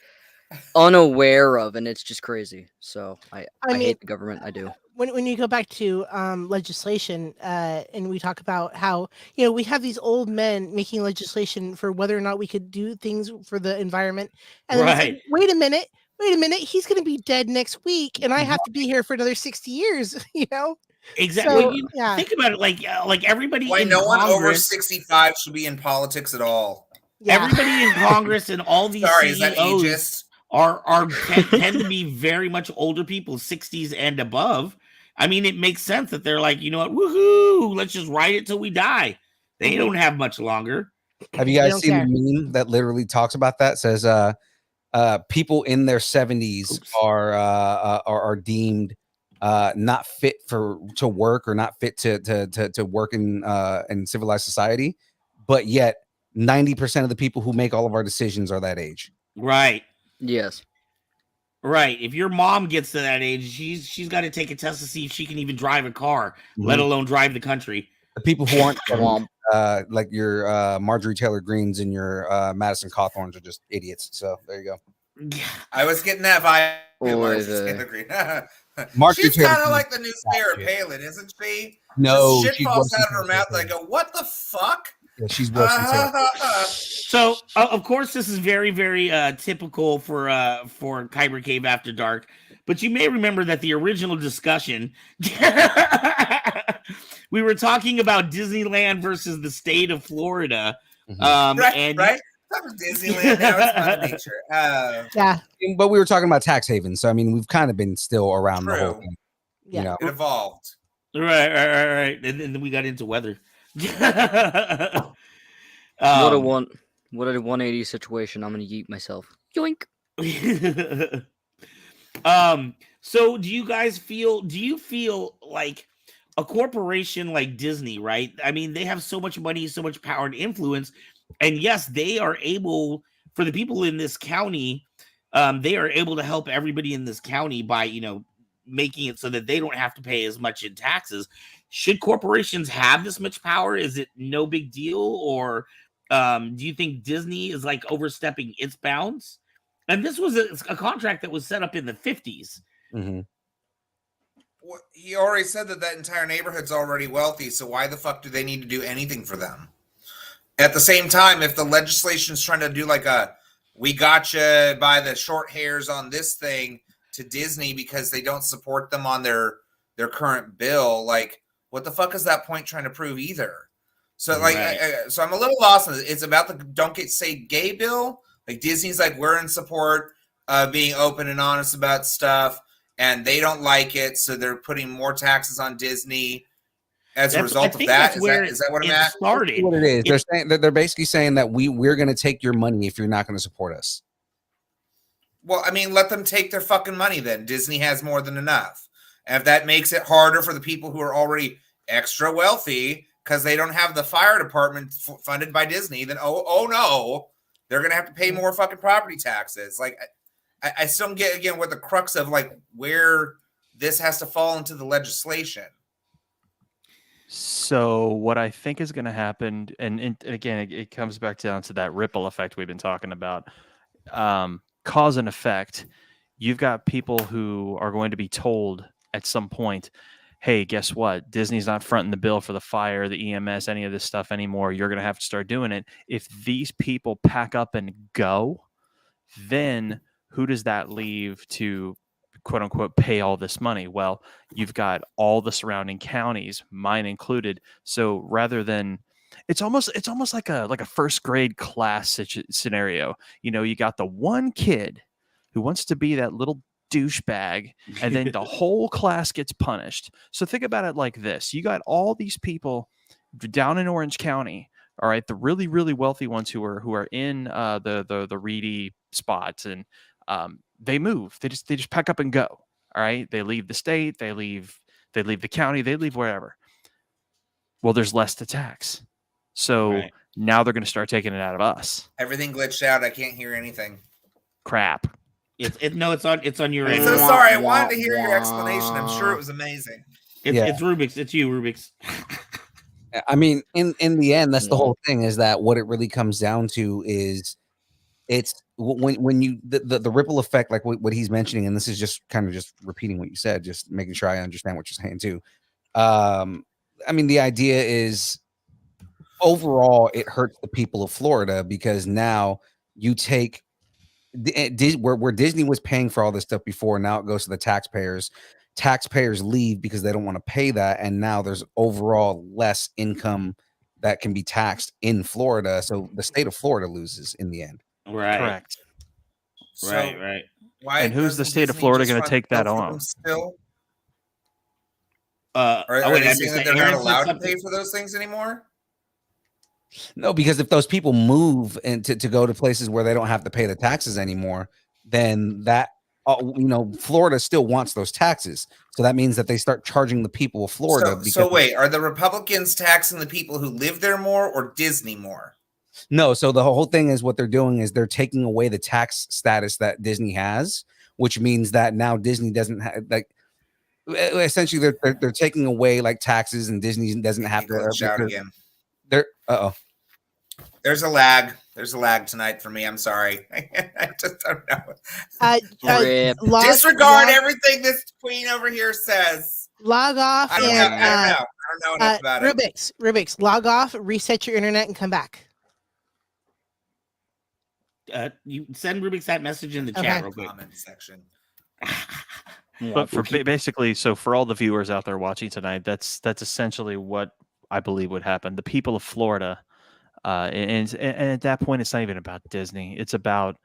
unaware of, and it's just crazy. So I mean, hate the government. I do. when you go back to legislation and we talk about how we have these old men making legislation for whether or not we could do things for the environment, and then it's like, wait a minute, he's going to be dead next week, and I have to be here for another 60 years. Exactly. So, Well, you yeah. think about it, like everybody Why in no one over Congress, 65 should be in politics at all? Yeah. everybody in Congress and all these Sorry, is that CEOs ageist? tend to be very much older people, 60s and above. I mean, it makes sense that they're like, you know what, woohoo, let's just ride it till we die. They don't have much longer. Have you They guys don't seen care. the meme that literally talks about that? Says people in their 70s Oops. are deemed not fit to work or not fit to work in civilized society, but yet 90% of the people who make all of our decisions are that age. Right. Yes. Right. If your mom gets to that age, she's got to take a test to see if she can even drive a car, let alone drive the country. The people who aren't Womp. like your Marjorie Taylor Greens and your Madison Cawthorns are just idiots. So there you go. I was getting that vibe. Boy, Marjorie Taylor Greene. Marjorie She's Taylor kind of Greene like the new Sarah shit. Palin, isn't she? No, Just shit she's falls worse out of than her mouth. Sarah I go, what the fuck? Yeah, she's worse than Sarah. So, of course, this is very, very typical for Kyber Cave After Dark. But you may remember that the original discussion, we were talking about Disneyland versus the state of Florida. Right. That was Disneyland. Now it's Mother Nature. Yeah. But we were talking about tax havens, so I mean, we've kind of been still around the whole True. thing. Yeah. You know, It evolved. Right. And then we got into weather. What a 180 situation. I'm gonna yeet myself. Yoink. So do you feel like a corporation like Disney, right? I mean, they have so much money, so much power and influence, and yes, they are able, for the people in this county, they are able to help everybody in this county by, making it so that they don't have to pay as much in taxes. Should corporations have this much power? Is it no big deal? Or do you think Disney is like overstepping its bounds? And this was a contract that was set up in the 50s. mm-hmm. Well, he already said that entire neighborhood's already wealthy, so why the fuck do they need to do anything for them? At the same time, if the legislation's trying to do like we gotcha by the short hairs on this thing to Disney because they don't support them on their current bill, like what the fuck is that point trying to prove either? So like, so I'm a little lost on it. It's about the don't say gay bill. Like Disney's like, we're in support of being open and honest about stuff, and they don't like it, so they're putting more taxes on Disney as a result of that. Is that what I'm at? Started. What it is. They're saying that they're basically saying that we're going to take your money if you're not going to support us. Well, I mean, let them take their fucking money then. Disney has more than enough. And if that makes it harder for the people who are already extra wealthy because they don't have the fire department funded by Disney, then oh no, they're going to have to pay more fucking property taxes. Like, I still don't get, again, what the crux of, like, where this has to fall into the legislation. So what I think is going to happen, and again, it comes back down to that ripple effect we've been talking about, cause and effect. You've got people who are going to be told at some point, hey, guess what? Disney's not fronting the bill for the fire, the EMS, any of this stuff anymore. You're going to have to start doing it. If these people pack up and go, then who does that leave to, quote unquote, pay all this money? Well, you've got all the surrounding counties, mine included. So rather than, it's almost like a first grade class scenario. You got the one kid who wants to be that little douchebag, and then the whole class gets punished. So think about it like this: you got all these people down in Orange County, all right, the really, really wealthy ones who are in the reedy spots, and they move. They just pack up and go. All right, they leave the state, they leave the county, they leave wherever. Well, there's less to tax, so now they're going to start taking it out of us. Everything glitched out. I can't hear anything. Crap. It's on your I'm end. so sorry. I wanted to hear your explanation. I'm sure it was amazing. It's Rubik's. It's you, Rubik's. I mean, in the end, that's the whole thing, is that what it really comes down to is it's when you the ripple effect, like what he's mentioning, and this is just kind of just repeating what you said, just making sure I understand what you're saying too. I mean, the idea is overall it hurts the people of Florida because now you take where Disney was paying for all this stuff before, now it goes to the taxpayers. taxpayers leave because they don't want to pay that, and now there's overall less income that can be taxed in Florida. So the state of Florida loses in the end. Right. Correct. So Right. why And who's the doesn't state of Disney Florida just gonna run take that both of on? them still? Are Are they saying that they're not allowed to pay for those things anymore? No, because if those people move and to go to places where they don't have to pay the taxes anymore, then that Florida still wants those taxes. So that means that they start charging the people of Florida. So wait, are the Republicans taxing the people who live there more or Disney more? No, so the whole thing is what they're doing is they're taking away the tax status that Disney has, which means that now Disney doesn't have essentially they're taking away like taxes, and Disney doesn't have to shout again. There's a lag. There's a lag tonight for me. I'm sorry. I just don't know. Disregard everything this queen over here says. Log off. I don't know enough about it. Rubik's, log off, reset your internet, and come back. You send Rubik's that message in the chat real quick. Comment section. But for basically, so for all the viewers out there watching tonight, that's essentially what I believe would happen. The people of Florida. And at that point, it's not even about Disney. It's about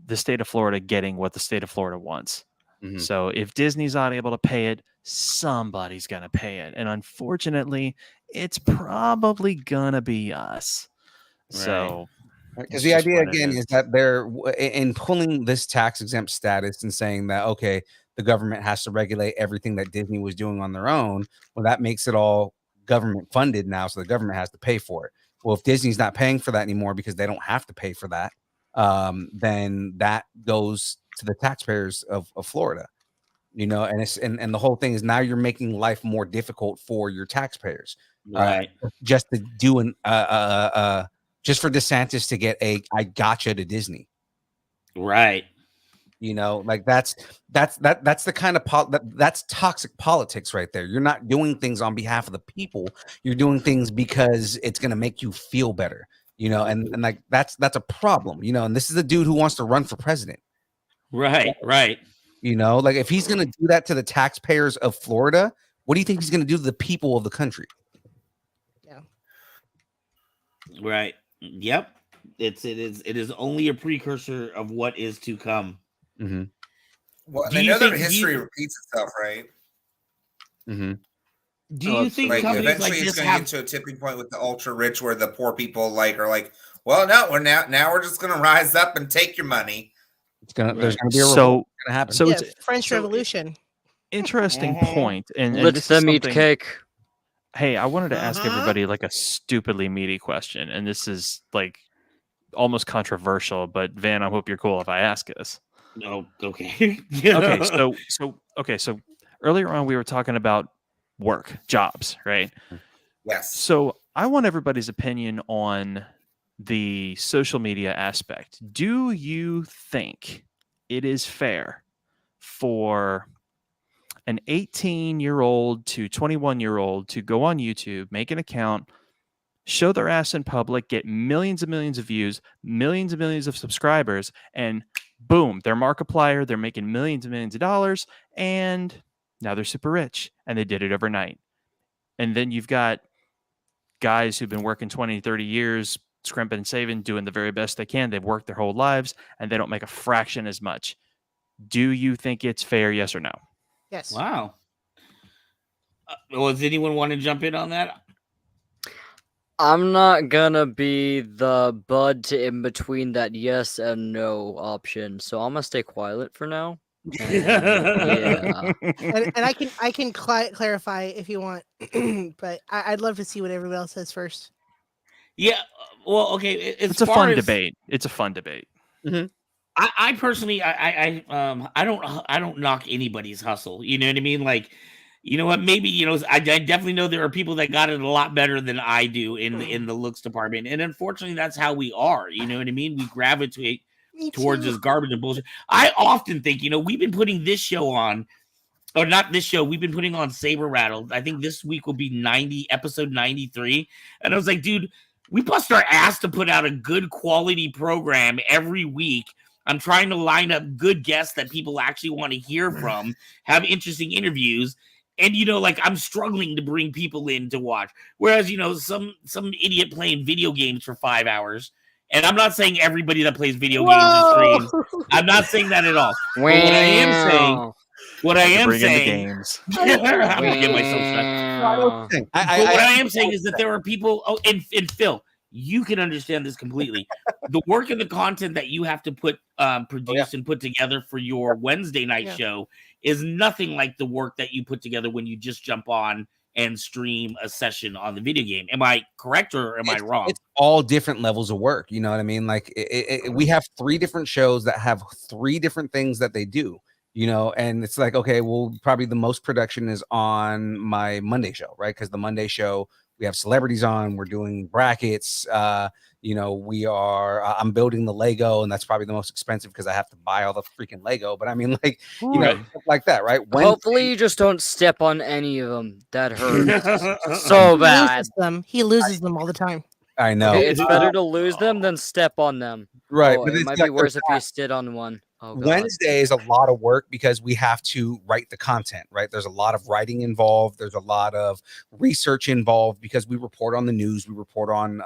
the state of Florida getting what the state of Florida wants. Mm-hmm. So if Disney's not able to pay it, somebody's going to pay it. And unfortunately, it's probably going to be us. Right. So because the idea again is that they're in pulling this tax exempt status and saying that, okay, the government has to regulate everything that Disney was doing on their own. Well, that makes it all government funded now. So the government has to pay for it. Well, if Disney's not paying for that anymore because they don't have to pay for that, then that goes to the taxpayers of Florida, and it's and the whole thing is now you're making life more difficult for your taxpayers, right? Just to do just for DeSantis to get I gotcha to Disney, right? Like that's the kind of that's toxic politics right there. You're not doing things on behalf of the people. You're doing things because it's going to make you feel better, and like that's a problem, and this is a dude who wants to run for president. Right. Like if he's going to do that to the taxpayers of Florida, what do you think he's going to do to the people of the country? Yeah. Right. Yep. It is only a precursor of what is to come. Mm-hmm. Well, I know that history repeats itself, right? Mm-hmm. Do you think companies eventually like it's this going to get to a tipping point with the ultra rich, where the poor people are like, well, no, we're just going to rise up and take your money. There's going to be a revolt going to happen. So it's French Revolution. Interesting point. And let them eat cake. Hey, I wanted to ask everybody like a stupidly meaty question, and this is like almost controversial. But Van, I hope you're cool if I ask this. No, okay. Okay, so earlier on we were talking about work, jobs, right? Yes. So I want everybody's opinion on the social media aspect. Do you think it is fair for an 18-year-old to 21-year-old to go on YouTube, make an account, show their ass in public, get millions and millions of views, millions and millions of subscribers, and boom, they're Markiplier, they're making millions and millions of dollars, and now they're super rich, and they did it overnight. And then you've got guys who've been working 20, 30 years, scrimping and saving, doing the very best they can. They've worked their whole lives, and they don't make a fraction as much. Do you think it's fair, yes or no? Yes. Wow. Does anyone want to jump in on that? I'm not gonna be the bud to in between that yes and no option, so I'm gonna stay quiet for now. Yeah. and I can clarify if you want, but I'd love to see what everyone else says first. Yeah. Well, okay. It's a fun debate. It's a fun debate. Mm-hmm. I personally, I don't knock anybody's hustle. You know what I mean? Like, you know what? Maybe, I definitely know there are people that got it a lot better than I do in the looks department. And unfortunately, that's how we are. You know what I mean? We gravitate towards this garbage and bullshit. I often think, we've been putting this show on, or not this show, we've been putting on Saber Rattle. I think this week will be episode 93. And I was like, dude, we bust our ass to put out a good quality program every week. I'm trying to line up good guests that people actually want to hear from, have interesting interviews. And, you know, like I'm struggling to bring people in to watch. Whereas, you know, some idiot playing video games for 5 hours. And I'm not saying everybody that plays video games and streams. I'm not saying that at all. But what I am saying, what I am Bring in the saying, games. I'm gonna get myself shut. But what I am saying is that there are people. Oh, and Phil, you can understand this completely. The work and the content that you have to put, produce and put together for your Wednesday night show is nothing like the work that you put together when you just jump on and stream a session on the video game. Am I correct or am I wrong? It's all different levels of work. You know what I mean? Like we have 3 different shows that have 3 different things that they do. You know, and it's like, okay, well, probably the most production is on my Monday show, right? Because the Monday show, we have celebrities on, we're doing brackets, you know, we are, I'm building the Lego, and that's probably the most expensive because I have to buy all the freaking Lego. But I mean, like, you know, stuff like that, right? Hopefully you just don't step on any of them. That hurts so bad. He loses them all the time. I know. Okay, it's better to lose them than step on them. Right. Oh, But it might be worse if you stood on one. Oh, Wednesday is a lot of work because we have to write the content, right? There's a lot of writing involved. There's a lot of research involved because we report on the news, we report on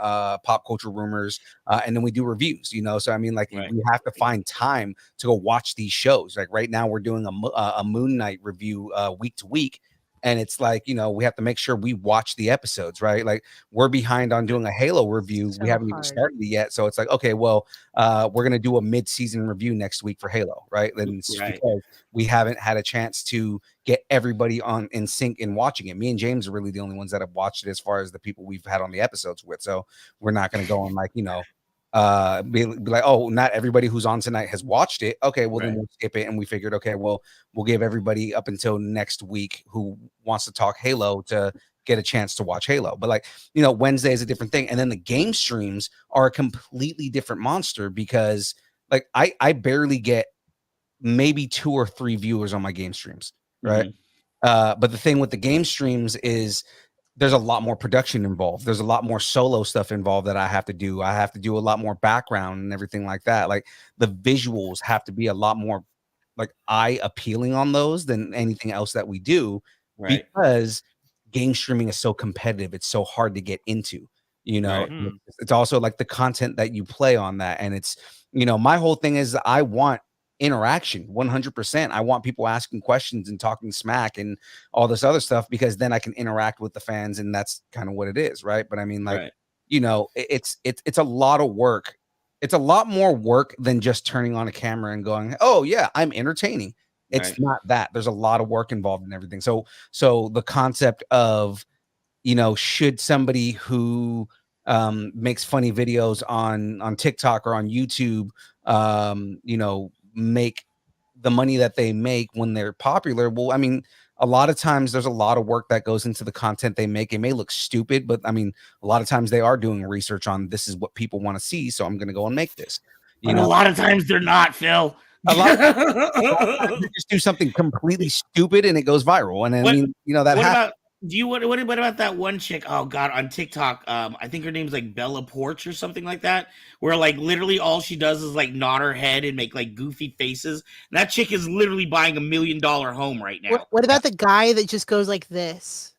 pop culture rumors, and then we do reviews, you know? So, I mean, like, we have to find time to go watch these shows. Like right now we're doing a Moon Knight review week to week. And it's like, you know, we have to make sure we watch the episodes, right? Like we're behind on doing a Halo review. We haven't even started it yet. So it's like, okay, well, we're going to do a mid-season review next week for Halo, right? And because we haven't had a chance to get everybody on in sync in watching it. Me and James are really the only ones that have watched it as far as the people we've had on the episodes with. So we're not going to go on like, you know, be like, oh, not everybody who's on tonight has watched it. Okay, well then we'll skip it. And we figured, okay, well, we'll give everybody up until next week who wants to talk Halo to get a chance to watch Halo. But like, you know, Wednesday is a different thing. And then the game streams are a completely different monster because like I barely get maybe 2 or 3 viewers on my game streams, right? But the thing with the game streams is there's a lot more production involved. There's a lot more solo stuff involved that I have to do. I have to do a lot more background and everything like that. Like the visuals have to be a lot more like eye appealing on those than anything else that we do, because game streaming is so competitive. It's so hard to get into, you know. It's also like the content that you play on that. And it's, you know, my whole thing is I want interaction 100%. I want people asking questions and talking smack and all this other stuff because then I can interact with the fans, and that's kind of what it is, right? But I mean, like, you know, it's a lot of work. It's a lot more work than just turning on a camera and going, oh yeah, I'm entertaining. It's not that. There's a lot of work involved in everything. So the concept of, you know, should somebody who makes funny videos on TikTok or on YouTube, you know, make the money that they make when they're popular? Well, I mean, a lot of times there's a lot of work that goes into the content they make. It may look stupid, but I mean, a lot of times they are doing research on this is what people want to see, so I'm going to go and make this. You know, a lot of times they're not, Phil. A lot of times they just do something completely stupid and it goes viral. And I mean, you know, that happens. What about that one chick? Oh God, on TikTok, I think her name's like Bella Porch or something like that, where like literally all she does is like nod her head and make like goofy faces. And that chick is literally buying $1 million home right now. What about the guy that just goes like this?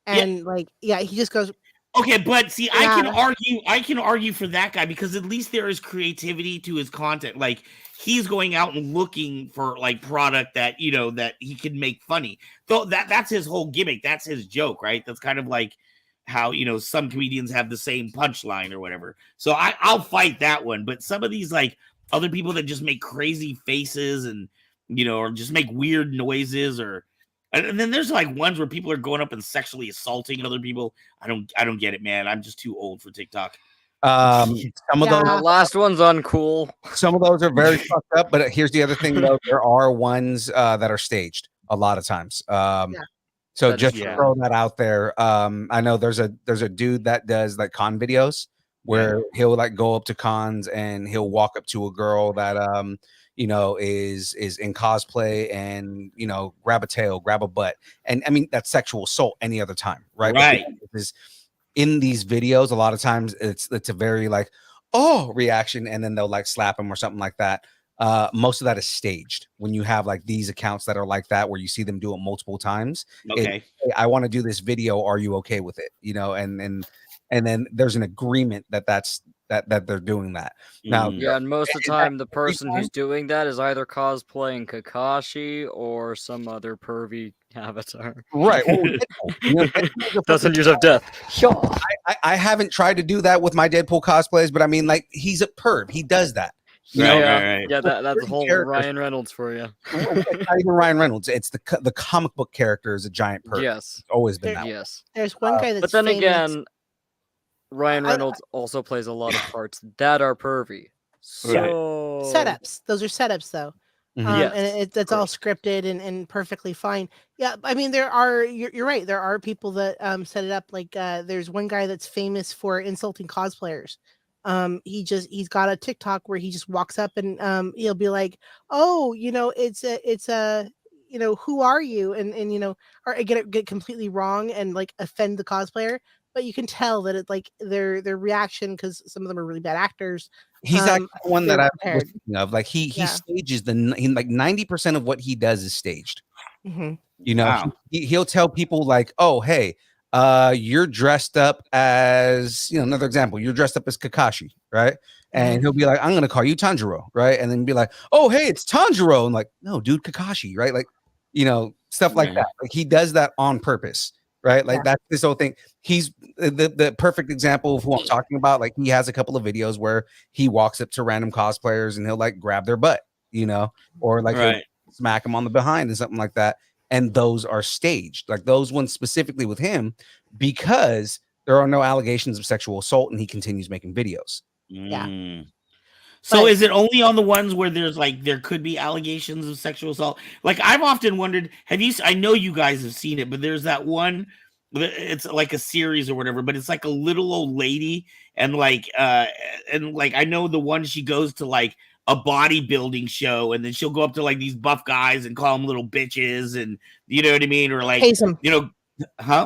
And he just goes. Okay, but see, I can argue for that guy because at least there is creativity to his content. Like he's going out and looking for like product that, you know, that he can make funny. So that's his whole gimmick. That's his joke, right? That's kind of like how, you know, some comedians have the same punchline or whatever. So I'll fight that one. But some of these like other people that just make crazy faces and, you know, or just make weird noises and then there's like ones where people are going up and sexually assaulting other people. I don't get it, man. I'm just too old for TikTok. Some of those last one's uncool. Some of those are very fucked up, but here's the other thing though. There are ones that are staged a lot of times. So just throw that out there. I know there's a dude that does like con videos where he'll like go up to cons and he'll walk up to a girl that you know, is in cosplay and, you know, grab a tail, grab a butt. And I mean, that's sexual assault any other time, right? Right. Because in these videos, a lot of times it's a very like, oh, reaction. And then they'll like slap him or something like that. most of that is staged. When you have like these accounts that are like that, where you see them do it multiple times. Okay. Hey, I want to do this video. Are you okay with it? You know, and then there's an agreement that they're doing that. Now, Yeah, and most of the time, the person who's doing that is either cosplaying Kakashi or some other pervy avatar. Right. Well, Deadpool, you know, Doesn't use of death. I haven't tried to do that with my Deadpool cosplays, but I mean, like, he's a perv. He does that. You know? Right. Yeah, that's the whole Ryan Reynolds for you. It's not even Ryan Reynolds. It's the comic book character is a giant perv. Yes. It's always been that way. Yes. There's one guy that's But then famous. again, Ryan Reynolds also plays a lot of parts that are pervy. So setups. Those are setups, though. Mhm. Yes, And that's all scripted and perfectly fine. Yeah, I mean, you're right. There are people that set it up. Like there's one guy that's famous for insulting cosplayers. He's got a TikTok where he just walks up and he'll be like, "Oh, it's a who are you?" and or I get it completely wrong and like offend the cosplayer. But you can tell that it's like their reaction, because some of them are really bad actors. He's actually the one that they're I was prepared. thinking of. Like he Yeah. stages like 90% of what he does is staged. Hmm. You know, Wow. he'll tell people like, "Oh, hey, you're dressed up as," another example, you're dressed up as Kakashi, right? And he'll be like, "I'm gonna call you Tanjiro," right? And then be like, "Oh, hey, it's Tanjiro," and like, "No, dude, Kakashi," right? Like, stuff like that. Like he does that on purpose, right? Like that's this whole thing. He's the perfect example of who I'm talking about. Like he has a couple of videos where he walks up to random cosplayers and he'll like grab their butt, or like he'll smack them on the behind and something like that. And those are staged, like those ones specifically with him, because there are no allegations of sexual assault and he continues making videos. Yeah. So But- is it only on the ones where there could be allegations of sexual assault? Like I've often wondered, I know you guys have seen it, but there's that one, it's like a series or whatever, but it's like a little old lady and I know the one, she goes to like a bodybuilding show and then she'll go up to like these buff guys and call them little bitches, and you know what I mean? Or like, Pays him.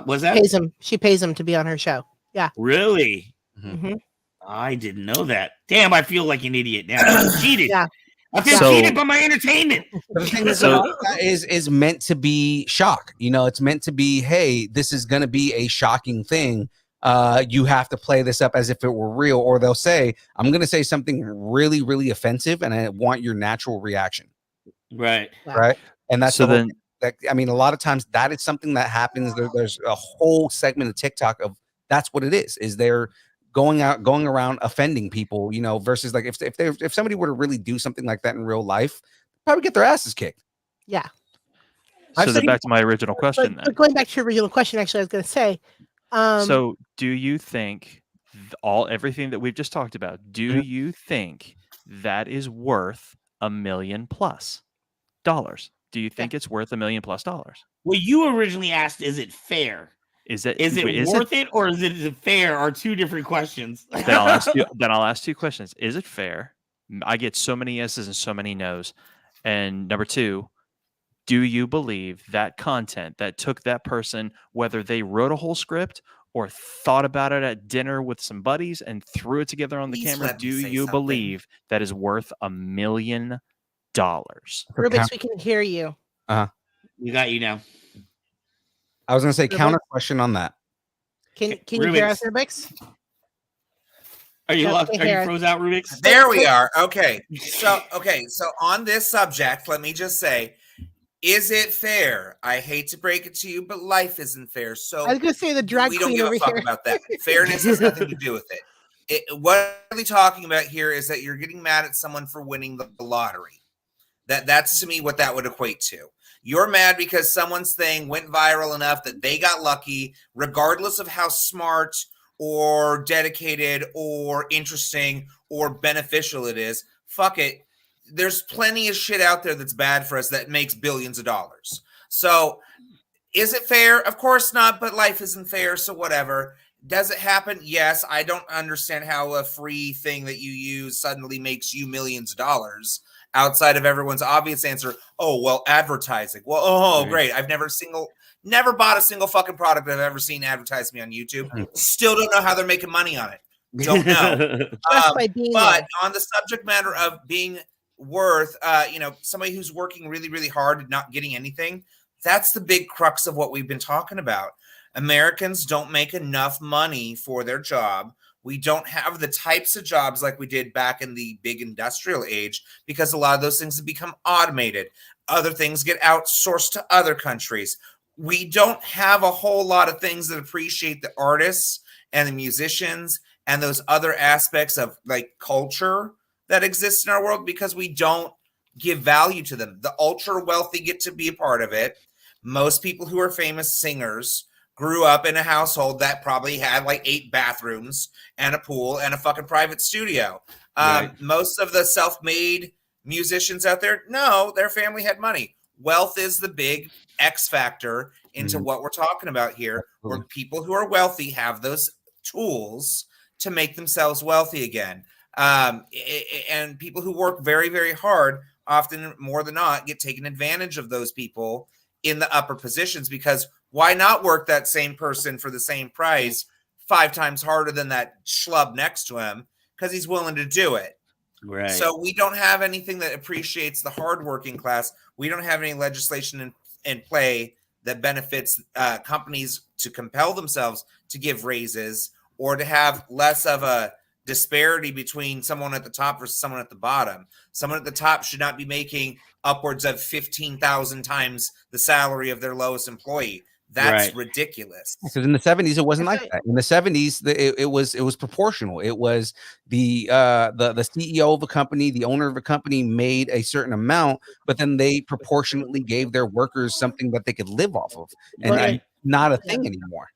What's that? Pays him. She pays him to be on her show. Yeah. Really? Mhm. I didn't know that. Damn, I feel like an idiot now. I cheated. Yeah. I feel So- cheated by my entertainment. But the thing is, So- that is meant to be shock. It's meant to be, hey, this is going to be a shocking thing. You have to play this up as if it were real, or they'll say, I'm going to say something really, really offensive, and I want your natural reaction. Right. Right. And that's So the whole then- thing. I mean, a lot of times that is something that happens. There's a whole segment of TikTok of that's what it is they're going around offending people, versus like if somebody were to really do something like that in real life, probably get their asses kicked. Yeah. So I've then seen- back to my original question But then. going back to your original question, actually, I was going to say, So do you think everything that we've just talked about, do you think that is worth $1 million+ dollars? Do you think it's worth $1 million+ dollars? Well, you originally asked, is it fair? Is it Worth it, or is it fair? Are two different questions. Then I'll ask two questions. Is it fair? I get so many yeses and so many nos. And number two, do you believe that content that took that person, whether they wrote a whole script or thought about it at dinner with some buddies and threw it together on the Please camera, let me do say you something. believe that is worth $1 million? Rubik's, we can hear you. We got you now. I was going to say Rubik? counter question on that. Can you hear us, Rubik's? Are you Yeah, locked? we Are hear you it. froze out, Rubik's? There we are. Okay. So on this subject, let me just say, is it fair? I hate to break it to you, but life isn't fair. So I was going to say the drag we don't queen give over a fuck here. about that. Fairness has nothing to do with it. What I'm really talking about here is that you're getting mad at someone for winning the lottery. That's to me what that would equate to. You're mad because someone's thing went viral enough that they got lucky, regardless of how smart or dedicated or interesting or beneficial it is. Fuck it. There's plenty of shit out there that's bad for us that makes billions of dollars. So is it fair? Of course not, but life isn't fair, so whatever. Does it happen? Yes. I don't understand how a free thing that you use suddenly makes you millions of dollars outside of everyone's obvious answer. Oh, well, advertising. Well, great. I've never bought a single fucking product I've ever seen advertise me on YouTube. Still don't know how they're making money on it. Don't know. Just by being But there. on the subject matter of being worth, somebody who's working really, really hard and not getting anything. That's the big crux of what we've been talking about. Americans don't make enough money for their job. We don't have the types of jobs like we did back in the big industrial age, because a lot of those things have become automated. Other things get outsourced to other countries. We don't have a whole lot of things that appreciate the artists and the musicians and those other aspects of like culture that exists in our world, because we don't give value to them. The ultra wealthy get to be a part of it. Most people who are famous singers grew up in a household that probably had like 8 bathrooms and a pool and a fucking private studio. Right. Most of the self-made musicians out there, no, their family had money. Wealth is the big X factor into what we're talking about here, where people who are wealthy have those tools to make themselves wealthy again. And people who work very, very hard, often more than not, get taken advantage of those people in the upper positions, because why not work that same person for the same price 5 times harder than that schlub next to him, because he's willing to do it. Right. So we don't have anything that appreciates the hardworking class. We don't have any legislation in play that benefits companies to compel themselves to give raises, or to have less of a disparity between someone at the top versus someone at the bottom. Someone at the top should not be making upwards of 15,000 times the salary of their lowest employee. That's ridiculous. Because in the 70s, it wasn't like that. In the 70s, it was proportional. It was the CEO of a company, the owner of a company made a certain amount, but then they proportionately gave their workers something that they could live off of, and not a thing anymore.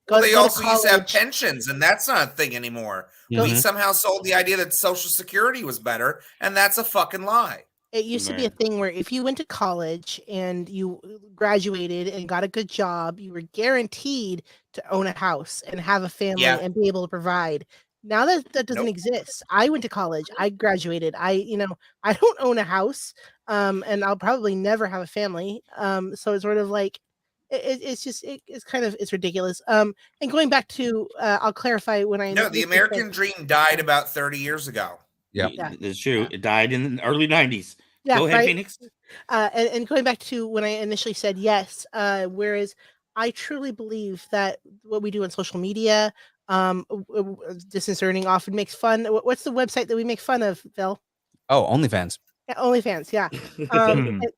Well, they also used to have pensions, and that's not a thing anymore. We somehow sold the idea that Social Security was better, and that's a fucking lie. It used to be a thing where if you went to college and you graduated and got a good job, you were guaranteed to own a house and have a family and be able to provide. Now that doesn't exist. I went to college. I graduated. I don't own a house, and I'll probably never have a family. So it's sort of like it's ridiculous. And going back to, I'll clarify when I the American dream died about 30 years ago. Yeah, it's true. It died in the early 90s. Yeah, go ahead, Phoenix. And going back to when I initially said yes, whereas I truly believe that what we do on social media, distance learning often makes fun. What's the website that we make fun of, Phil? Oh, OnlyFans. Yeah, OnlyFans. Yeah.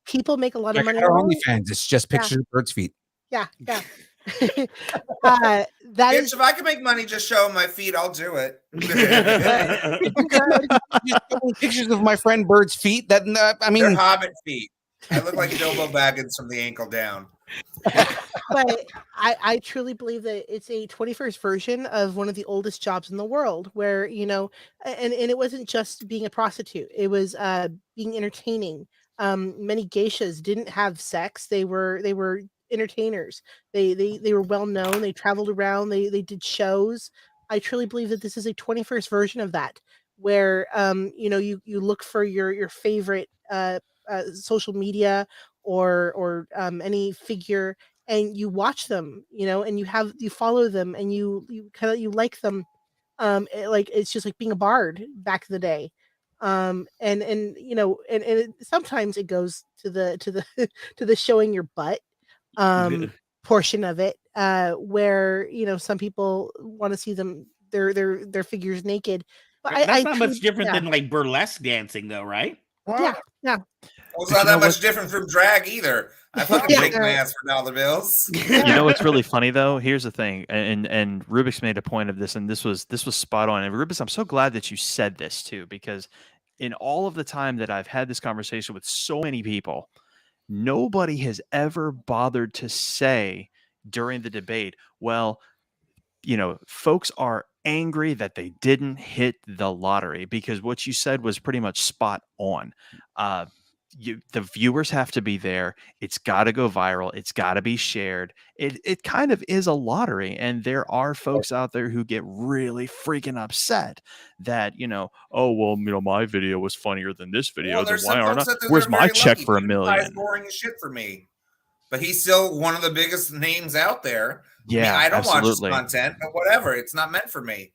People make a lot of money on OnlyFans. It's just pictures of birds' feet. Yeah. If I can make money just showing my feet, I'll do it. Pictures of my friend Bird's feet. They're Hobbit feet. I look like Bilbo Baggins from the ankle down. But I truly believe that it's a 21st version of one of the oldest jobs in the world, where and it wasn't just being a prostitute; it was being entertaining. Many geishas didn't have sex; they were entertainers. They were well known. They traveled around. They did shows. I truly believe that this is a 21st version of that, where you look for your favorite social media or any figure, and you watch them, and you follow them, and you like them. Like it's just like being a bard back in the day. And sometimes it goes to the showing your butt portion of it, where some people want to see their figures naked, but that's not much different than like burlesque dancing, though, right? Yeah. Well, it's not that much different from drag either. I fucking shake my ass for dollar bills. You know what's really funny though? Here's the thing, and Rubik's made a point of this, and this was spot on. And Rubik's, I'm so glad that you said this too, because in all of the time that I've had this conversation with so many people, nobody has ever bothered to say during the debate, well, folks are angry that they didn't hit the lottery, because what you said was pretty much spot on. The viewers have to be there. It's got to go viral. It's got to be shared. It kind of is a lottery. And there are folks out there who get really freaking upset that, my video was funnier than this video. Well, then why aren't I? Where's my check for $1 million? He's boring as shit for me. But he's still one of the biggest names out there. Yeah, I don't absolutely. watch his content, but whatever. It's not meant for me.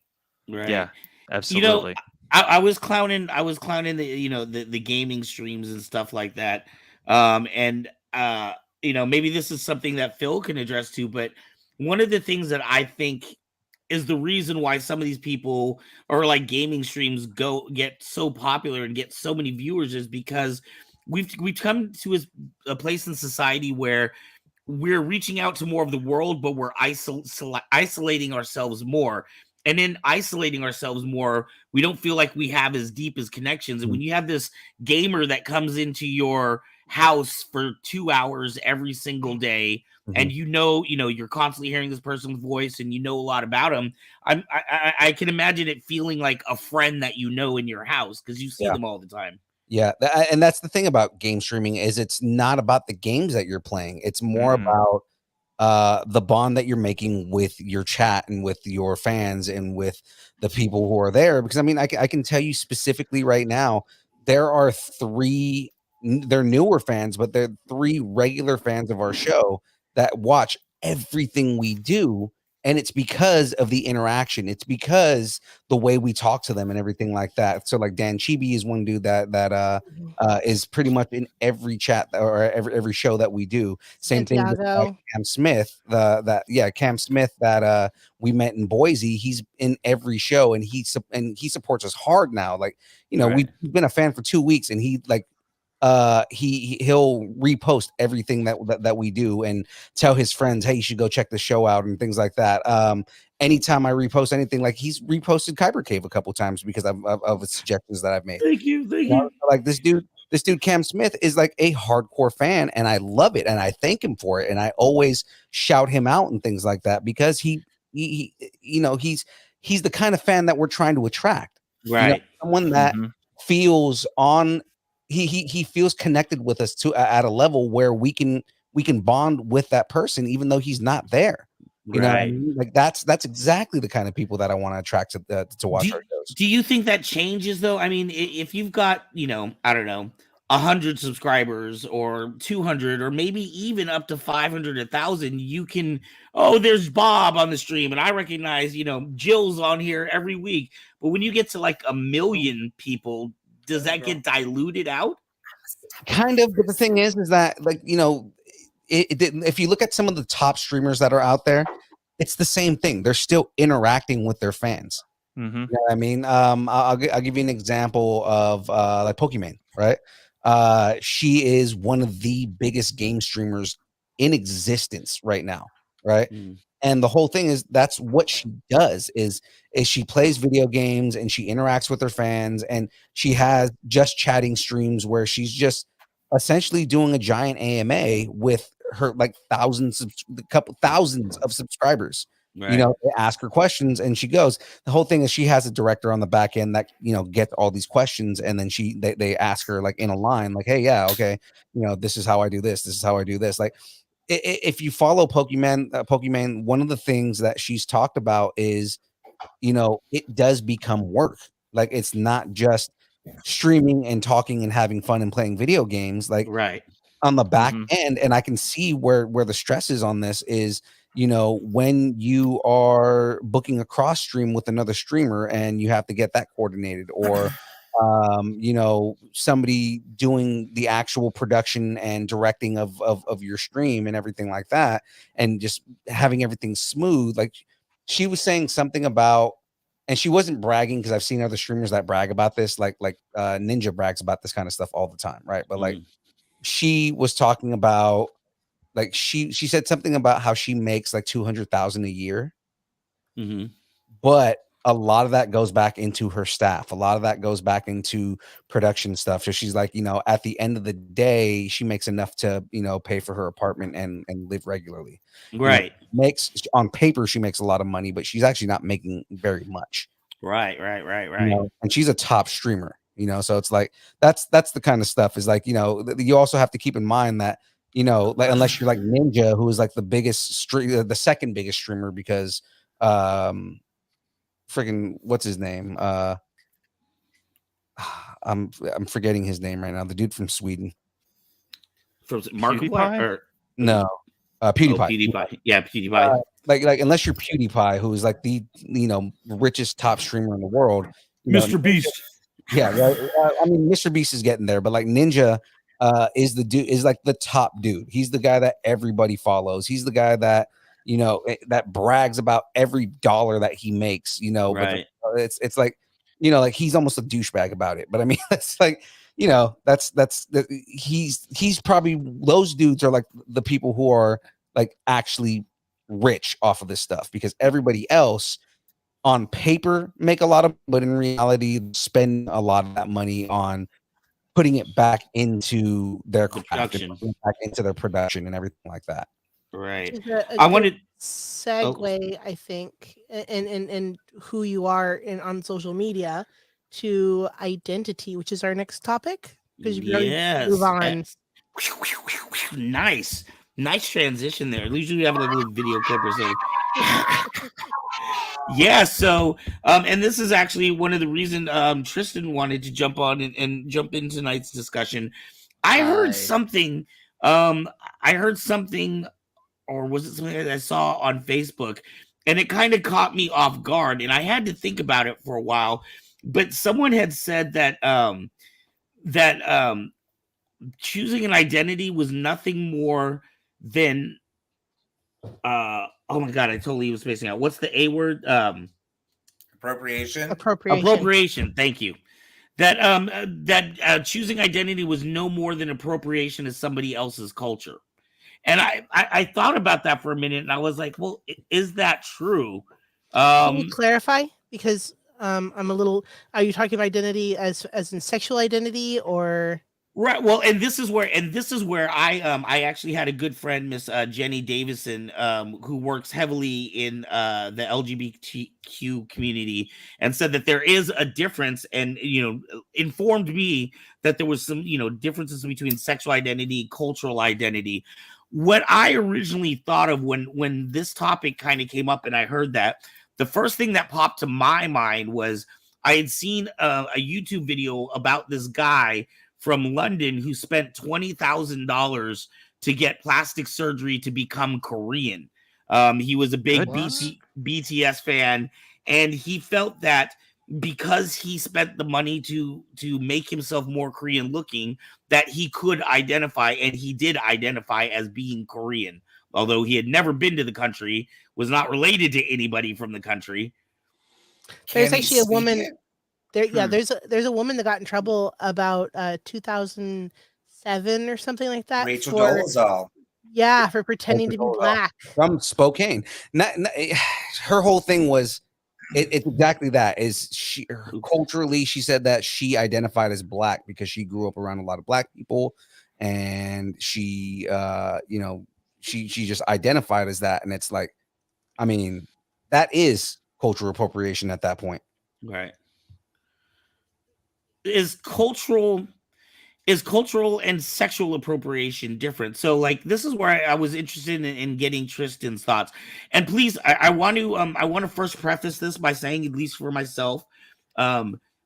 Right. Yeah, absolutely. I was clowning the the gaming streams and stuff like that. And maybe this is something that Phil can address too, but one of the things that I think is the reason why some of these people or like gaming streams get so popular and get so many viewers is because we've come to a place in society where we're reaching out to more of the world, but we're isolating ourselves more. And in isolating ourselves more, we don't feel like we have as deep as connections. And when you have this gamer that comes into your house for 2 hours every single day, and you're constantly hearing this person's voice, and you know a lot about them, I can imagine it feeling like a friend that you know in your house because you see them all the time. Yeah, and that's the thing about game streaming is it's not about the games that you're playing. It's more about the bond that you're making with your chat and with your fans and with the people who are there. Because I mean, I can tell you specifically right now, there are they're newer fans, but they're 3 regular fans of our show that watch everything we do. And it's because of the interaction. It's because the way we talk to them and everything like that. So like Dan Chibi is one dude that is pretty much in every chat or every show that we do. Same thing with Cam Smith, Cam Smith that we met in Boise. He's in every show and he supports us hard now. Like, we've been a fan for 2 weeks and he'll repost everything that we do and tell his friends, hey, you should go check the show out and things like that. Anytime I repost anything, like he's reposted Kyber Cave a couple times because of the suggestions that I've made. Thank you. Like this dude Cam Smith is like a hardcore fan and I love it and I thank him for it and I always shout him out and things like that because he's the kind of fan that we're trying to attract. Right. Someone that feels on he feels connected with us at a level where we can bond with that person even though he's not there. You know what I mean? Like that's exactly the kind of people that I want to attract to watch our shows. Do you think that changes though? I mean, if you've got, I don't know, 100 subscribers or 200 or maybe even up to 500, 1,000, you can, there's Bob on the stream and I recognize, Jill's on here every week. But when you get to like 1 million people, does that get diluted out? Kind of, but the thing is that like, if you look at some of the top streamers that are out there, it's the same thing. They're still interacting with their fans. You know what I mean? I'll give you an example of like Pokimane, right? She is one of the biggest game streamers in existence right now, right? And the whole thing is that's what she does is she plays video games and she interacts with her fans and she has just chatting streams where she's just essentially doing a giant AMA with her like thousands of subscribers. They ask her questions and she goes. The whole thing is she has a director on the back end that gets all these questions and then they ask her like in a line like, hey, yeah, okay, this is how I do this is how I do this. Like if you follow Pokimane, one of the things that she's talked about is it does become work. Like it's not just streaming and talking and having fun and playing video games like on the back end. And I can see where the stress is on this is when you are booking a cross stream with another streamer and you have to get that coordinated or somebody doing the actual production and directing of your stream and everything like that and just having everything smooth. Like she was saying something about, and she wasn't bragging because I've seen other streamers that brag about this, like Ninja brags about this kind of stuff all the time, right? But like she was talking about, like she said something about how she makes like 200,000 a year, but a lot of that goes back into her staff. A lot of that goes back into production stuff. So she's like, at the end of the day, she makes enough to, pay for her apartment and live regularly. Right. Makes on paper, she makes a lot of money, but she's actually not making very much. Right. And she's a top streamer, so it's like, that's the kind of stuff is like, you also have to keep in mind that, like, unless you're like Ninja, who is like the biggest the second biggest streamer because, freaking what's his name? I'm forgetting his name right now. The dude from Sweden. From Markiplier? Or no, PewDiePie. PewDiePie. Yeah, PewDiePie. Like unless you're PewDiePie, who is like the richest top streamer in the world, Mr. Beast. Yeah, right. I mean, Mr. Beast is getting there, but like Ninja is the dude, is like the top dude. He's the guy that everybody follows. He's the guy that that brags about every dollar that he makes. Right. But it's like like he's almost a douchebag about it. But I mean, it's like he's probably, those dudes are like the people who are like actually rich off of this stuff, because everybody else on paper make a lot of, but in reality spend a lot of that money on putting it back into their production, back into their production and everything like that. Right. I wanted segue, I think, and who you are on social media to identity, which is our next topic. Because you can move on. Nice transition there. At least you have like a little video clip or something. Yeah, so and this is actually one of the reasons Tristan wanted to jump on and jump into tonight's discussion. I heard something, or was it something that I saw on Facebook, and it kind of caught me off guard, and I had to think about it for a while. But someone had said that choosing an identity was nothing more than oh my god, I totally was spacing out. What's the A word? Appropriation. Thank you. That choosing identity was no more than appropriation of somebody else's culture. And I thought about that for a minute, and I was like, well, is that true? Can you clarify? Because I'm a little. Are you talking about identity as in sexual identity, or? Right. Well, and this is where I actually had a good friend, Miss Jenny Davison, who works heavily in the LGBTQ community, and said that there is a difference, and informed me that there was some differences between sexual identity, cultural identity. What I originally thought of when this topic kind of came up and I heard that, the first thing that popped to my mind was I had seen a YouTube video about this guy from London who spent $20,000 to get plastic surgery to become Korean. He was a big BTS fan, and he felt that because he spent the money to make himself more Korean looking, that he could identify, and he did identify as being Korean, although he had never been to the country, was not related to anybody from the country. There's actually a woman. There's a woman that got in trouble about 2007 or something like that. Rachel Dolezal. Yeah, for pretending to be black. From Spokane. Her whole thing was it's exactly that. Is she culturally? She said that she identified as black because she grew up around a lot of black people, and she, she just identified as that. And it's like, I mean, that is cultural appropriation at that point, right? Is cultural and sexual appropriation different? So like this is where I was interested in getting Tristan's thoughts. And please, I want to first preface this by saying, at least for myself,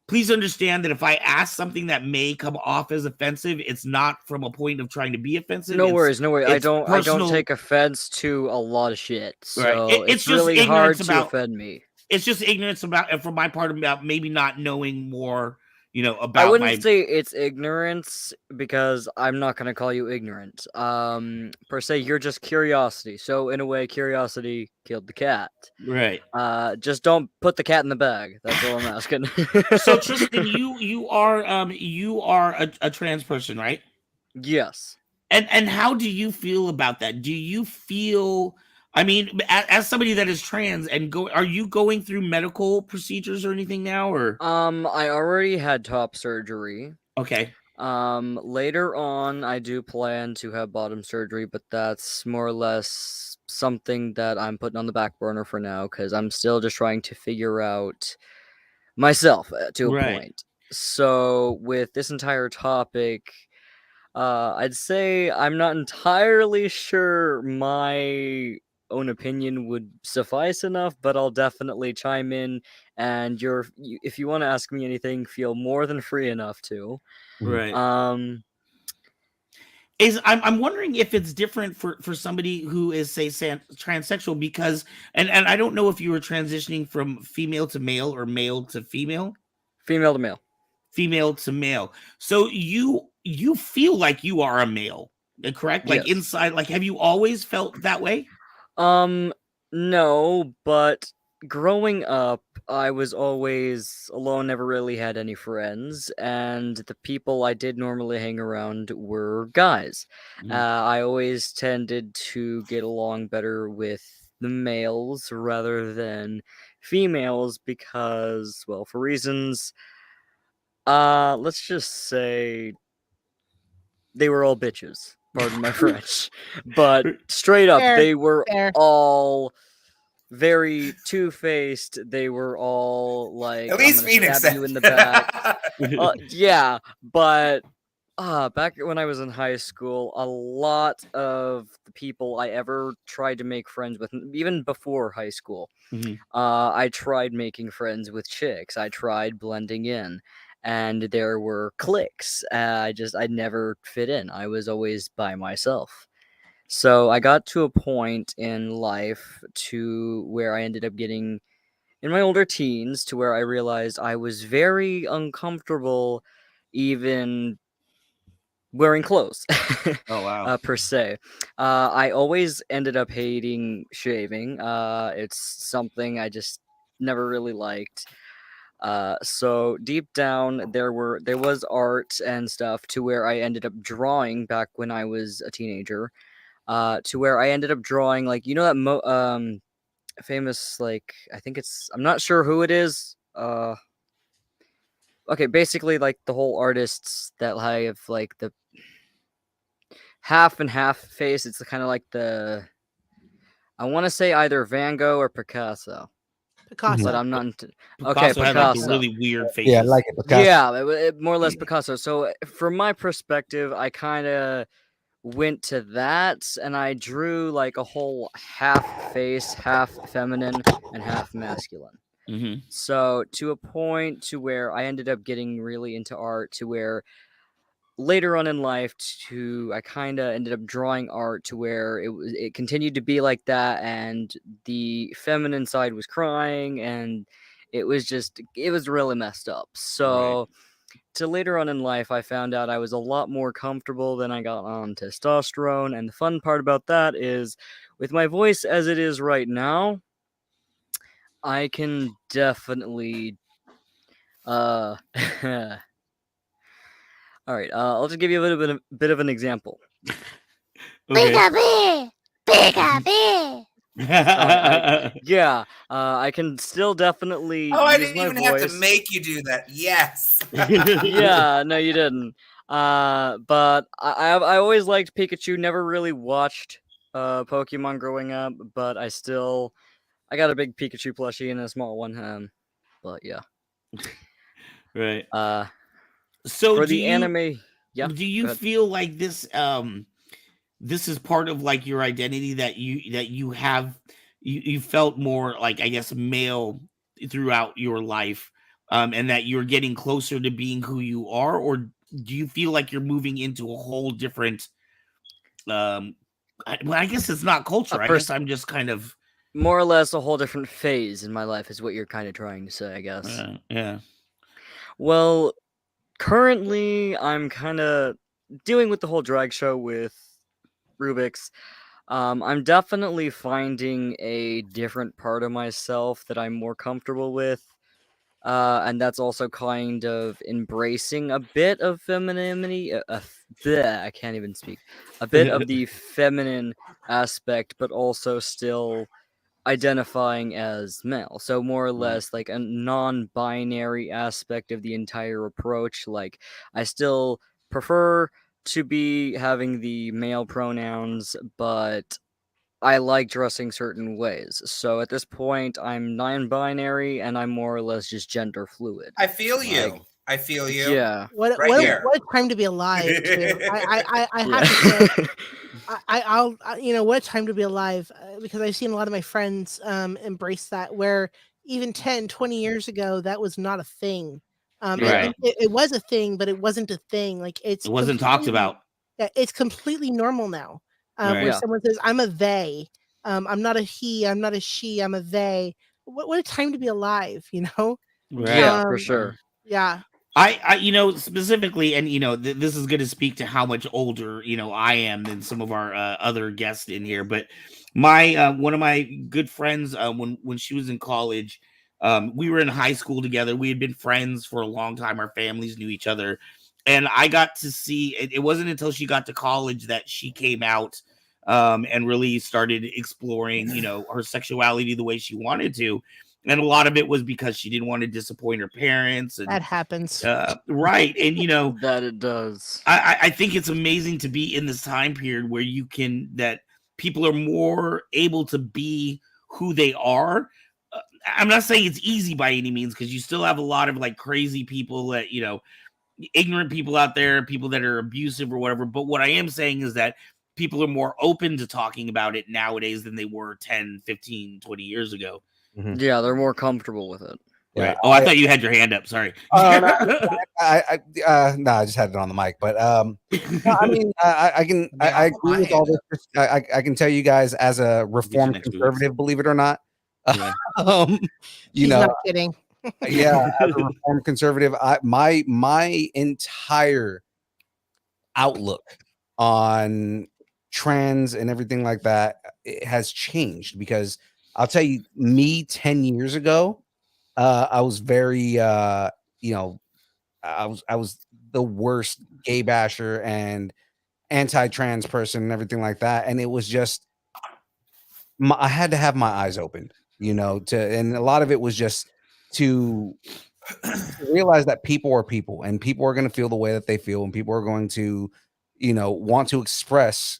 please understand that if I ask something that may come off as offensive, it's not from a point of trying to be offensive. No worries. I don't take offense to a lot of shit. So right. It's really hard to offend me. It's just ignorance about, and from my part, about maybe not knowing more. About I wouldn't say it's ignorance, because I'm not going to call you ignorant. Per se, you're just curiosity. So in a way, curiosity killed the cat. Right. Just don't put the cat in the bag. That's all I'm asking. So Tristan, you are a trans person, right? Yes. And how do you feel about that? Do you feel? I mean, as somebody that is trans are you going through medical procedures or anything now, or? I already had top surgery. Okay. Later on, I do plan to have bottom surgery, but that's more or less something that I'm putting on the back burner for now, because I'm still just trying to figure out myself to a point. So with this entire topic, I'd say I'm not entirely sure my own opinion would suffice enough, but I'll definitely chime in, and if you want to ask me anything, feel more than free enough to. Right. I'm wondering if it's different for somebody who is, say, transsexual, because and I don't know if you were transitioning from female to male or male to female. Female to male. Female to male. So you feel like you are a male, correct? Like Yes. inside, like have you always felt that way? No, but growing up, I was always alone, never really had any friends, and the people I did normally hang around were guys. I always tended to get along better with the males rather than females because, well, for reasons, let's just say they were all bitches. Pardon my French. But straight up, Fair, they were fair. all very two-faced. They were all like, At least I'm gonna Phoenix stab you in the back. Yeah, but back when I was in high school, a lot of the people I ever tried to make friends with, even before high school, I tried making friends with chicks. I tried blending in, and there were cliques. I never fit in. I was always by myself. So I got to a point in life to where I ended up getting in my older teens to where I realized I was very uncomfortable even wearing clothes. Oh wow. Per se. I always ended up hating shaving. It's something I just never really liked. So deep down there was art and stuff to where I ended up drawing back when I was a teenager. To where I ended up drawing like that famous, like, I think I'm not sure who it is. Okay, basically like the whole artists that have like the half and half face. It's kind of like I want to say either Van Gogh or Picasso. Picasso. But I'm not Picasso had like the Picasso. really weird faces. Yeah, I like it. Picasso. Yeah, it more or less Picasso. So from my perspective, I kind of went to that and I drew like a whole half face, half feminine, and half masculine. So to a point to where I ended up getting really into art, to where later on in life I kind of ended up drawing art to where it continued to be like that, and the feminine side was crying, and it was really messed up. So to later on in life, I found out I was a lot more comfortable than I got on testosterone, and the fun part about that is, with my voice as it is right now, I can definitely all right, I'll just give you a bit of an example. Okay. Yeah, I can still definitely I use didn't my even voice. have to make you do that. Yes. Yeah, no, you didn't. But I always liked Pikachu. Never really watched Pokemon growing up, but I got a big Pikachu plushie and a small one. But yeah. Right. So So for the anime, yeah. Do you feel like this is part of like your identity, that you have you felt more like, I guess, male throughout your life, and that you're getting closer to being who you are, or do you feel like you're moving into a whole different I guess it's not culture. I guess I'm just kind of more or less a whole different phase in my life is what you're kind of trying to say, I guess. Yeah. Well, currently I'm kind of dealing with the whole drag show with Rubik's. I'm definitely finding a different part of myself that I'm more comfortable with. And that's also kind of embracing a bit of femininity. I can't even speak. A bit of the feminine aspect, but also still identifying as male. So more or less like a non-binary aspect of the entire approach. Like, I still prefer to be having the male pronouns, but I like dressing certain ways. So at this point, I'm non-binary and I'm more or less just gender fluid. I feel you. I feel you. Yeah. What here. a time to be alive, too. I have to say, I'll what a time to be alive, because I've seen a lot of my friends embrace that, where even 10, 20 years ago, that was not a thing. It was a thing, but it wasn't a thing. Like, it wasn't talked about. Yeah, it's completely normal now. Where someone says, I'm a they. I'm not a he, I'm not a she, I'm a they. What a time to be alive, Yeah, for sure. Yeah. I specifically, and this is going to speak to how much older I am than some of our other guests in here. But my one of my good friends, when she was in college, we were in high school together. We had been friends for a long time. Our families knew each other, and I got to see. It wasn't until she got to college that she came out and really started exploring, her sexuality the way she wanted to. And a lot of it was because she didn't want to disappoint her parents, and That happens. right. And That it does. I think it's amazing to be in this time period where that people are more able to be who they are. I'm not saying it's easy by any means, because you still have a lot of like crazy people that ignorant people out there, people that are abusive or whatever. But what I am saying is that people are more open to talking about it nowadays than they were 10, 15, 20 years ago. Yeah, they're more comfortable with it. Yeah, right. Oh, I thought you had your hand up. Sorry. No, I just had it on the mic, but no, I mean, I agree with all this. I can tell you guys, as a reformed conservative, believe it or not, Yeah. He's not kidding. Yeah, as a reformed conservative, my entire outlook on trans and everything like that, it has changed, because I'll tell you, me 10 years ago, I was very I was the worst gay basher and anti-trans person and everything like that, and it was just I had to have my eyes open, and a lot of it was just to realize that people are people, and people are going to feel the way that they feel, and people are going to want to express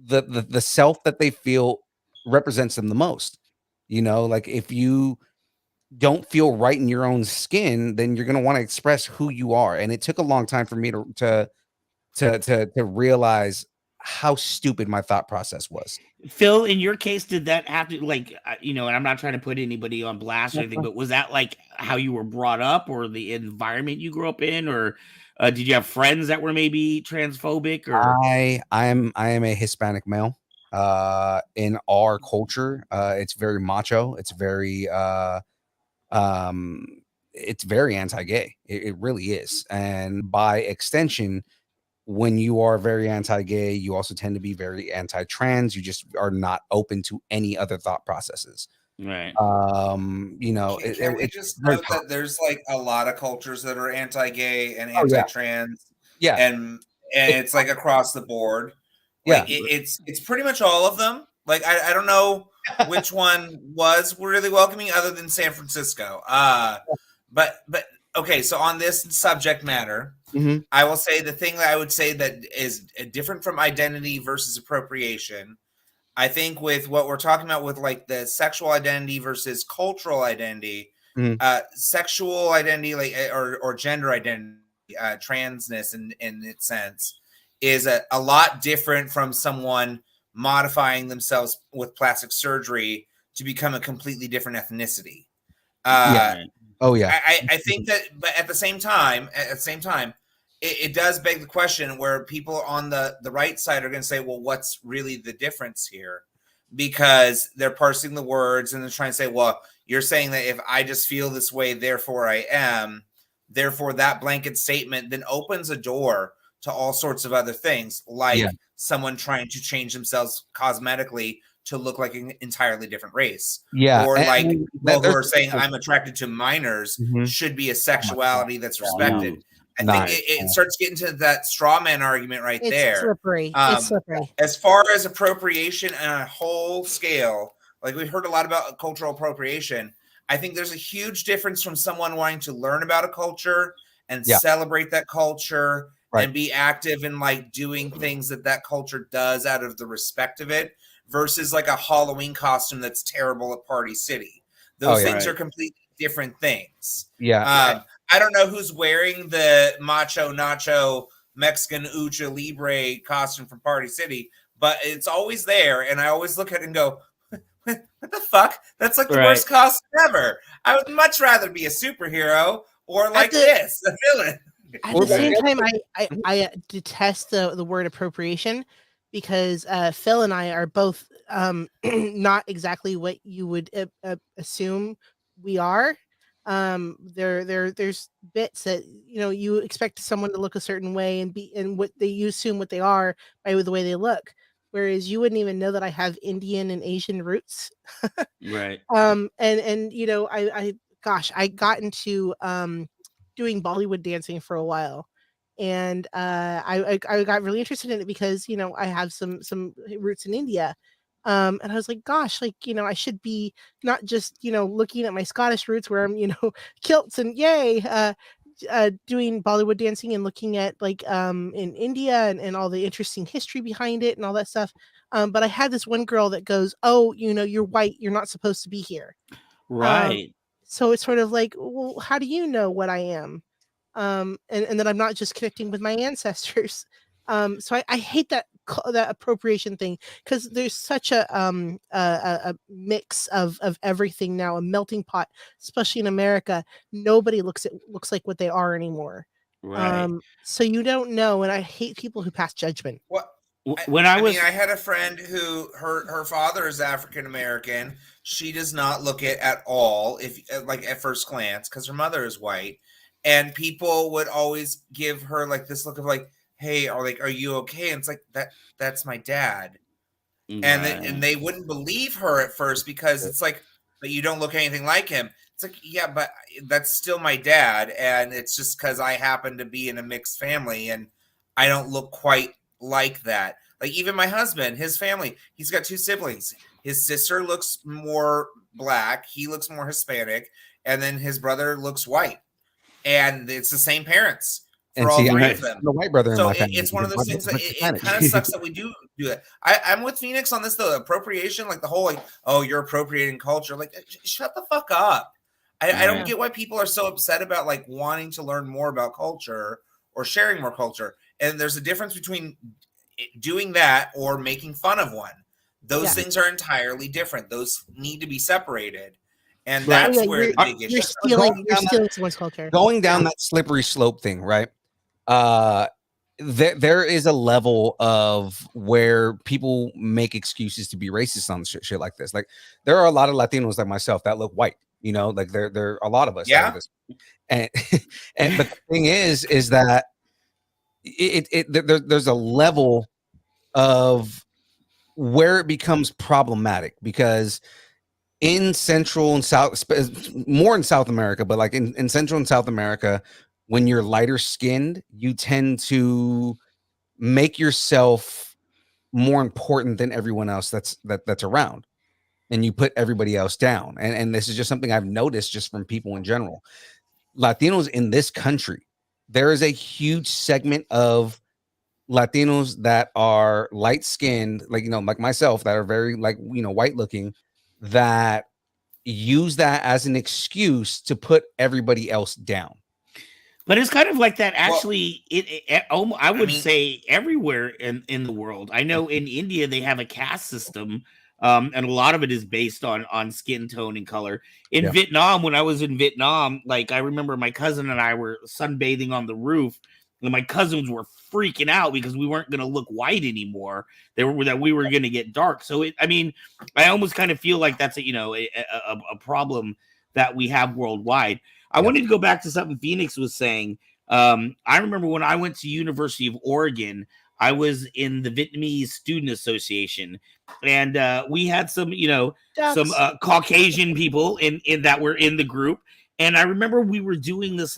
the self that they feel represents them the most. Like, if you don't feel right in your own skin, then you're going to want to express who you are. And it took a long time for me to realize how stupid my thought process was. Phil, in your case, did that have to, and I'm not trying to put anybody on blast or anything, but was that like how you were brought up, or the environment you grew up in, or did you have friends that were maybe transphobic? Or I am a Hispanic male. In our culture, it's very macho. It's very anti-gay. It really is. And by extension, when you are very anti-gay, you also tend to be very anti-trans. You just are not open to any other thought processes. right. Can we just note that there's like a lot of cultures that are anti-gay and anti-trans? Yeah. And it's like across the board. Like, it's pretty much all of them. Like, I don't know which one was really welcoming other than San Francisco. But okay, so on this subject matter, I will say the thing that I would say that is different from identity versus appropriation. I think with what we're talking about with like the sexual identity versus cultural identity, sexual identity, like or gender identity, transness in its sense, is a lot different from someone modifying themselves with plastic surgery to become a completely different ethnicity. Oh yeah. I think that, but at the same time, it does beg the question where people on the right side are going to say, well, what's really the difference here? Because they're parsing the words and they're trying to say, well, you're saying that if I just feel this way, therefore I am, therefore that blanket statement then opens a door to all sorts of other things, like someone trying to change themselves cosmetically to look like an entirely different race. Or like people who are saying I'm attracted to minors should be a sexuality that's respected. I think it starts getting to that straw man argument there. It's slippery. It's slippery. As far as appropriation on a whole scale, like we've heard a lot about cultural appropriation, I think there's a huge difference from someone wanting to learn about a culture and celebrate that culture and be active in like doing things that culture does out of the respect of it, versus like a Halloween costume that's terrible at Party City. Those things are completely different things. I don't know who's wearing the macho nacho Mexican Ucha Libre costume from Party City, but it's always there. And I always look at it and go, what the fuck? That's like the worst costume ever. I would much rather be a superhero or like a villain. At the same time, I detest the word appropriation, because Phil and I are both not exactly what you would assume we are. there's bits that you expect someone to look a certain way and what you assume what they are by the way they look, whereas you wouldn't even know that I have Indian and Asian roots. Right. And I gosh, I got into doing Bollywood dancing for a while, and I got really interested in it because I have some roots in India. And I was like, gosh, like, I should be not just, looking at my Scottish roots where I'm, kilts and yay, doing Bollywood dancing and looking at like in India and all the interesting history behind it and all that stuff. But I had this one girl that goes, oh, you're white, you're not supposed to be here. Right. So it's sort of like, well, how do you know what I am? And that I'm not just connecting with my ancestors. So I hate that appropriation thing because there's such a mix of everything now, a melting pot, especially in America. Nobody looks like what they are anymore. Right. So you don't know, and I hate people who pass judgment. What? When I was, I had a friend who her father is African American. She does not look it at all, if like at first glance, because her mother is white, and people would always give her like this look of like, "Hey, or like, are you okay?" And it's like that's my dad, and they wouldn't believe her at first because it's like, but you don't look anything like him. It's like, yeah, but that's still my dad, and it's just because I happen to be in a mixed family and I don't look quite like that. Like even my husband, his family, he's got 2 siblings. His sister looks more black, he looks more Hispanic, and then his brother looks white. And it's the same parents for all 3 of them. The white brother in So my family. it's one of those things that it kind of sucks that we do that. I'm with Phoenix on this, the appropriation, like the whole like, oh, you're appropriating culture. Like, shut the fuck up. I don't get why people are so upset about like wanting to learn more about culture or sharing more culture. And there's a difference between doing that or making fun of one. Those things are entirely different. Those need to be separated. And that's where the big issue is. You're stealing someone's culture. Going down that slippery slope thing, right? There is a level of where people make excuses to be racist on shit like this. Like there are a lot of Latinos like myself that look white. Like there are a lot of us. Yeah. And but the thing is that there's a level of where it becomes problematic because in Central and South, more in South America, but like in Central and South America, when you're lighter skinned, you tend to make yourself more important than everyone else that's around, and you put everybody else down. And this is just something I've noticed just from people in general. Latinos in this country, there is a huge segment of Latinos that are light skinned, like like myself, that are very like white looking, that use that as an excuse to put everybody else down. But it's kind of like that. Actually, I would say everywhere in the world. I know in India they have a caste system, and a lot of it is based on skin tone and color. In Vietnam, when I was in Vietnam, like I remember my cousin and I were sunbathing on the roof, and my cousins were freaking out because we weren't going to look white anymore. We were going to get dark. So I almost kind of feel like that's a problem that we have worldwide. I wanted to go back to something Phoenix was saying. I remember when I went to University of Oregon, I was in the Vietnamese Student Association, and we had some Caucasian people in that were in the group. And I remember we were doing this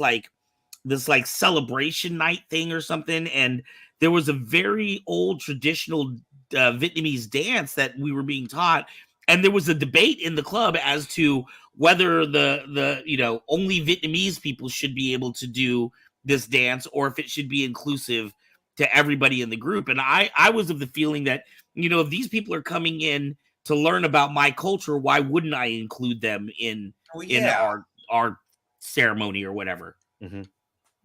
celebration night thing or something, and there was a very old traditional Vietnamese dance that we were being taught, and there was a debate in the club as to whether the only Vietnamese people should be able to do this dance or if it should be inclusive to everybody in the group. And I was of the feeling that if these people are coming in to learn about my culture, why wouldn't I include them in our ceremony or whatever? Mm-hmm.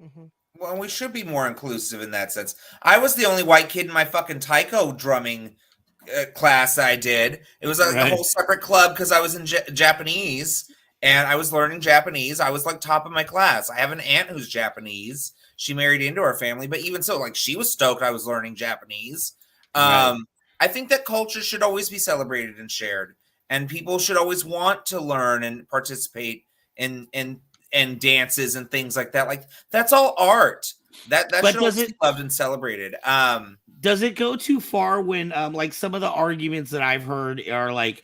Mm-hmm. Well, we should be more inclusive in that sense. I was the only white kid in my fucking taiko drumming class I did. It was like a whole separate club because I was in Japanese and I was learning Japanese. I was like top of my class. I have an aunt who's Japanese. She married into our family, but even so, like she was stoked I was learning Japanese. I think that culture should always be celebrated and shared, and people should always want to learn and participate in and dances and things like that. Like that's all art. That But should always be loved and celebrated. Does it go too far when like some of the arguments that I've heard are like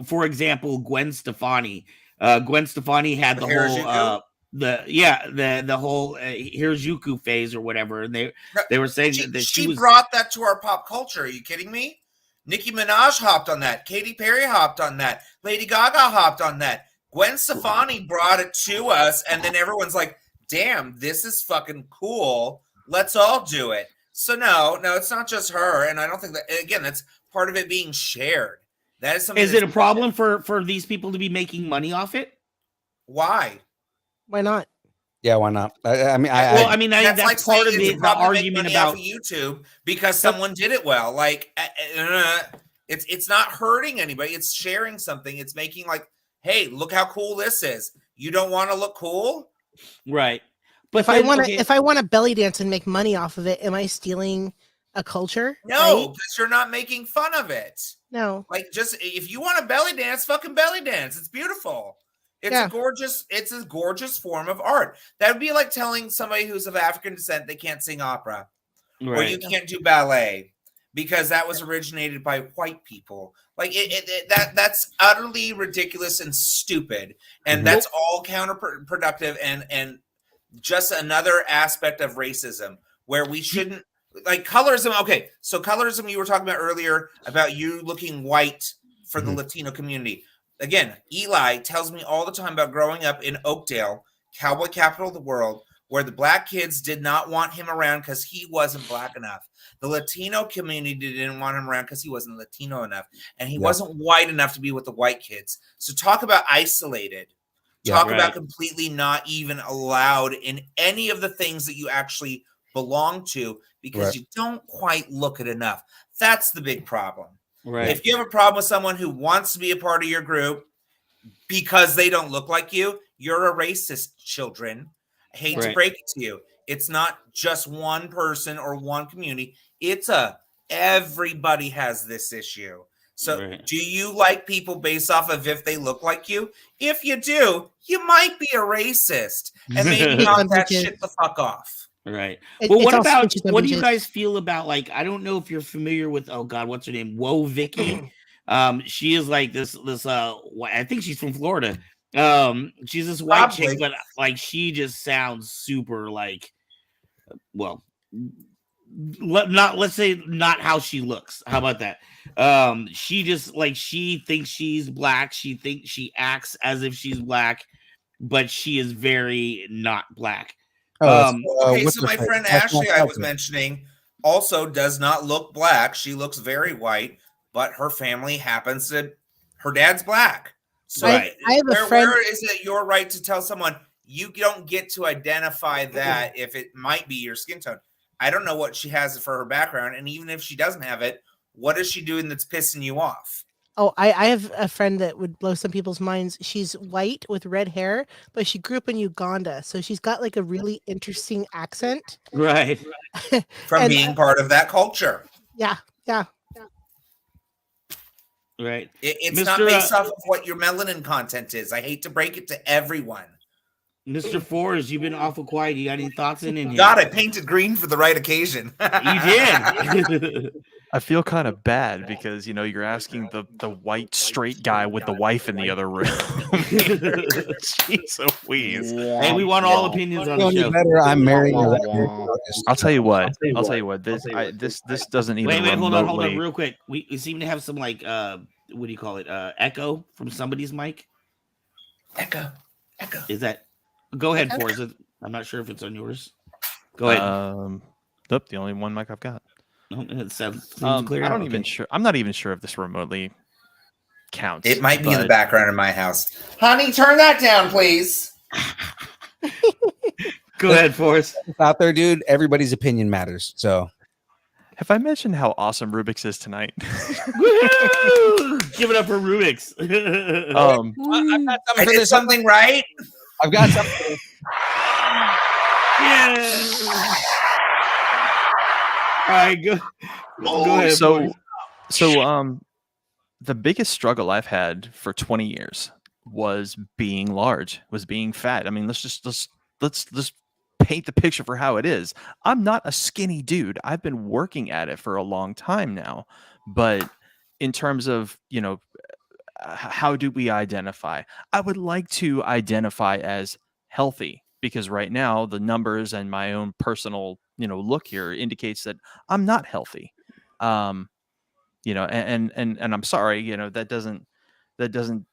for example, Gwen Stefani. Gwen Stefani had the whole the whole Hirajuku phase or whatever, and they were saying that she brought that to our pop culture. Are you kidding me? Nicki Minaj hopped on that. Katy Perry hopped on that. Lady Gaga hopped on that. Gwen Stefani brought it to us, and then everyone's like, damn, this is fucking cool. Let's all do it. So no, it's not just her, and I don't think that, again, that's part of it being shared. That is something. Is it a problem for these people to be making money off it? Why? Why not? Yeah, why not? I mean, that's like part of the argument about YouTube because someone did it well. Like, it's not hurting anybody. It's sharing something. It's making like, hey, look how cool this is. You don't want to look cool, right? But if I want to belly dance and make money off of it, am I stealing a culture? No, because you're not making fun of it. No, like just if you want to belly dance, fucking belly dance. It's beautiful. It's a gorgeous form of art. That would be like telling somebody who's of African descent they can't sing opera, or you can't do ballet because that was originated by white people. Like that's utterly ridiculous and stupid, and that's all counterproductive and just another aspect of racism where we shouldn't like colorism. Okay, so colorism you were talking about earlier about you looking white for the Latino community. Again, Eli tells me all the time about growing up in Oakdale, cowboy capital of the world, where the black kids did not want him around because he wasn't black enough. The Latino community didn't want him around because he wasn't Latino enough. And he wasn't white enough to be with the white kids. So talk about isolated. Talk about completely not even allowed in any of the things that you actually belong to because you don't quite look it enough. That's the big problem. Right. If you have a problem with someone who wants to be a part of your group because they don't look like you, you're a racist, children. I hate to break it to you. It's not just one person or one community. It's everybody has this issue. So do you like people based off of if they look like you? If you do, you might be a racist. And maybe knock that shit the fuck off. Right. Well, what do you guys feel about, like, I don't know if you're familiar with, oh God, what's her name? Whoa, Vicky. She is like this, I think she's from Florida. She's this white chick, but like, she just sounds super like, well, let's say not how she looks. How about that? She just like, she thinks she's black. She thinks she acts as if she's black, but she is very not black. Okay, so my friend Ashley, I was mentioning, also does not look black. She looks very white, but her family happens to, her dad's black. So I have a friend. Where is it your right to tell someone you don't get to identify that if it might be your skin tone? I don't know what she has for her background, and even if she doesn't have it, what is she doing that's pissing you off? Oh, I have a friend that would blow some people's minds. She's white with red hair, but she grew up in Uganda. So she's got like a really interesting accent. Right. From being part of that culture. Yeah. Right. It's not based off of what your melanin content is. I hate to break it to everyone. Mr. Forrest, you've been awful quiet. You got any thoughts in here? God, I painted green for the right occasion. You did. I feel kind of bad because, you know, you're asking the white straight guy with the wife in the other room. Jeez Louise. Hey, we want all opinions on the show. Better, I'm marrying a I'll tell you what. This doesn't even. Wait, hold on, real quick. We seem to have some like what do you call it? Echo from somebody's mic. Echo. Is that? Go ahead, Forrest. I'm not sure if it's on yours. Go ahead. Nope, the only one mic I've got. It sounds clear. I'm not even sure if this remotely counts. It might be in the background in my house. Honey, turn that down, please. Go ahead, Forrest. Out there, dude. Everybody's opinion matters. So, have I mentioned how awesome Rubik's is tonight? Woo! Give it up for Rubik's. I did something right. I've got something. Yeah. All right, go ahead. So the biggest struggle I've had for 20 years was being large, was being fat. I mean, let's paint the picture for how it is. I'm not a skinny dude. I've been working at it for a long time now, but in terms of, how do we identify? I would like to identify as healthy, because right now the numbers and my own personal, look here indicates that I'm not healthy. And I'm sorry, that doesn't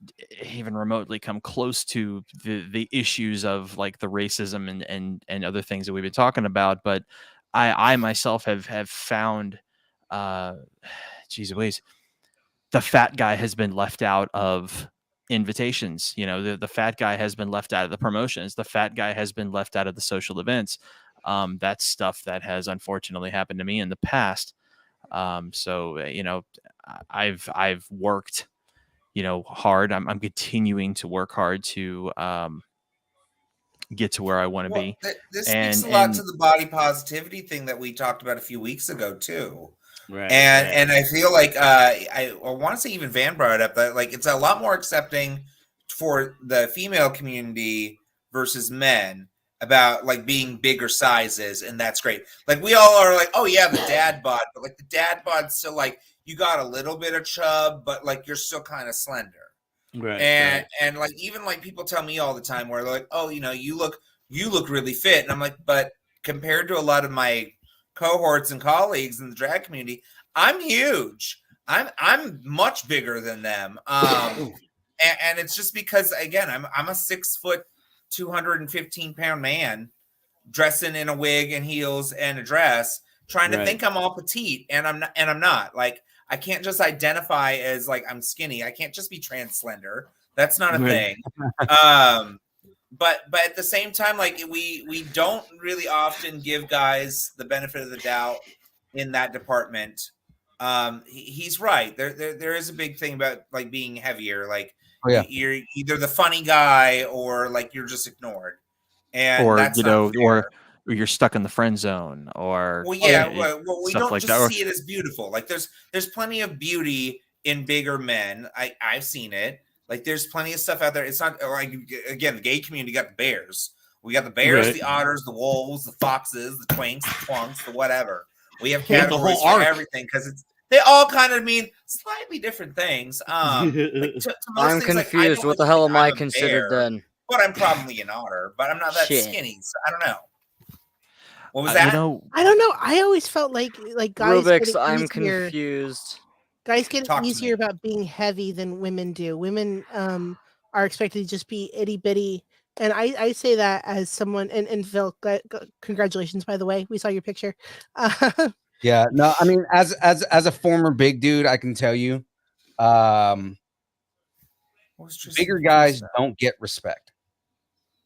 even remotely come close to the issues of like the racism and other things that we've been talking about. But I myself have found, geez Louise, the fat guy has been left out of invitations. The fat guy has been left out of the promotions. The fat guy has been left out of the social events. That's stuff that has unfortunately happened to me in the past. So I've worked, hard. I'm continuing to work hard to get to where I want to be. This speaks a lot to the body positivity thing that we talked about a few weeks ago too. Right. And I feel like I want to say even Van brought it up that like it's a lot more accepting for the female community versus men about like being bigger sizes, and that's great. Like we all are like, oh yeah, the dad bod, but like the dad bod's still like you got a little bit of chub, but like you're still kind of slender. Right. And like even like people tell me all the time where they're like, oh, you look really fit, and I'm like, but compared to a lot of my cohorts and colleagues in the drag community, I'm huge. I'm much bigger than them. And it's just because again, I'm a 6 foot, 215 pound man dressing in a wig and heels and a dress, trying to think I'm all petite, and I'm not. Like I can't just identify as like I'm skinny. I can't just be trans slender. That's not a thing. But at the same time, like we don't really often give guys the benefit of the doubt in that department. He's right. There is a big thing about like being heavier. Like you're either the funny guy or like you're just ignored, and or that's or you're stuck in the friend zone, or we don't like just see it as beautiful. Like there's plenty of beauty in bigger men. I've seen it. Like there's plenty of stuff out there. It's not like, again, the gay community got the bears. We got the bears, the otters, the wolves, the foxes, the twinks, the twunks, the whatever. We have categories for everything because they all kind of mean slightly different things. I'm confused. What the hell am I considered then? But I'm probably an otter, but I'm not that skinny. So I don't know. What was that? I don't know. I always felt like guys. Rubik's, I'm confused. Guys get easier about being heavy than women do. Women are expected to just be itty bitty, and I say that as someone. And Phil, congratulations, by the way. We saw your picture. Yeah, no, I mean, as a former big dude, I can tell you, bigger guys don't get respect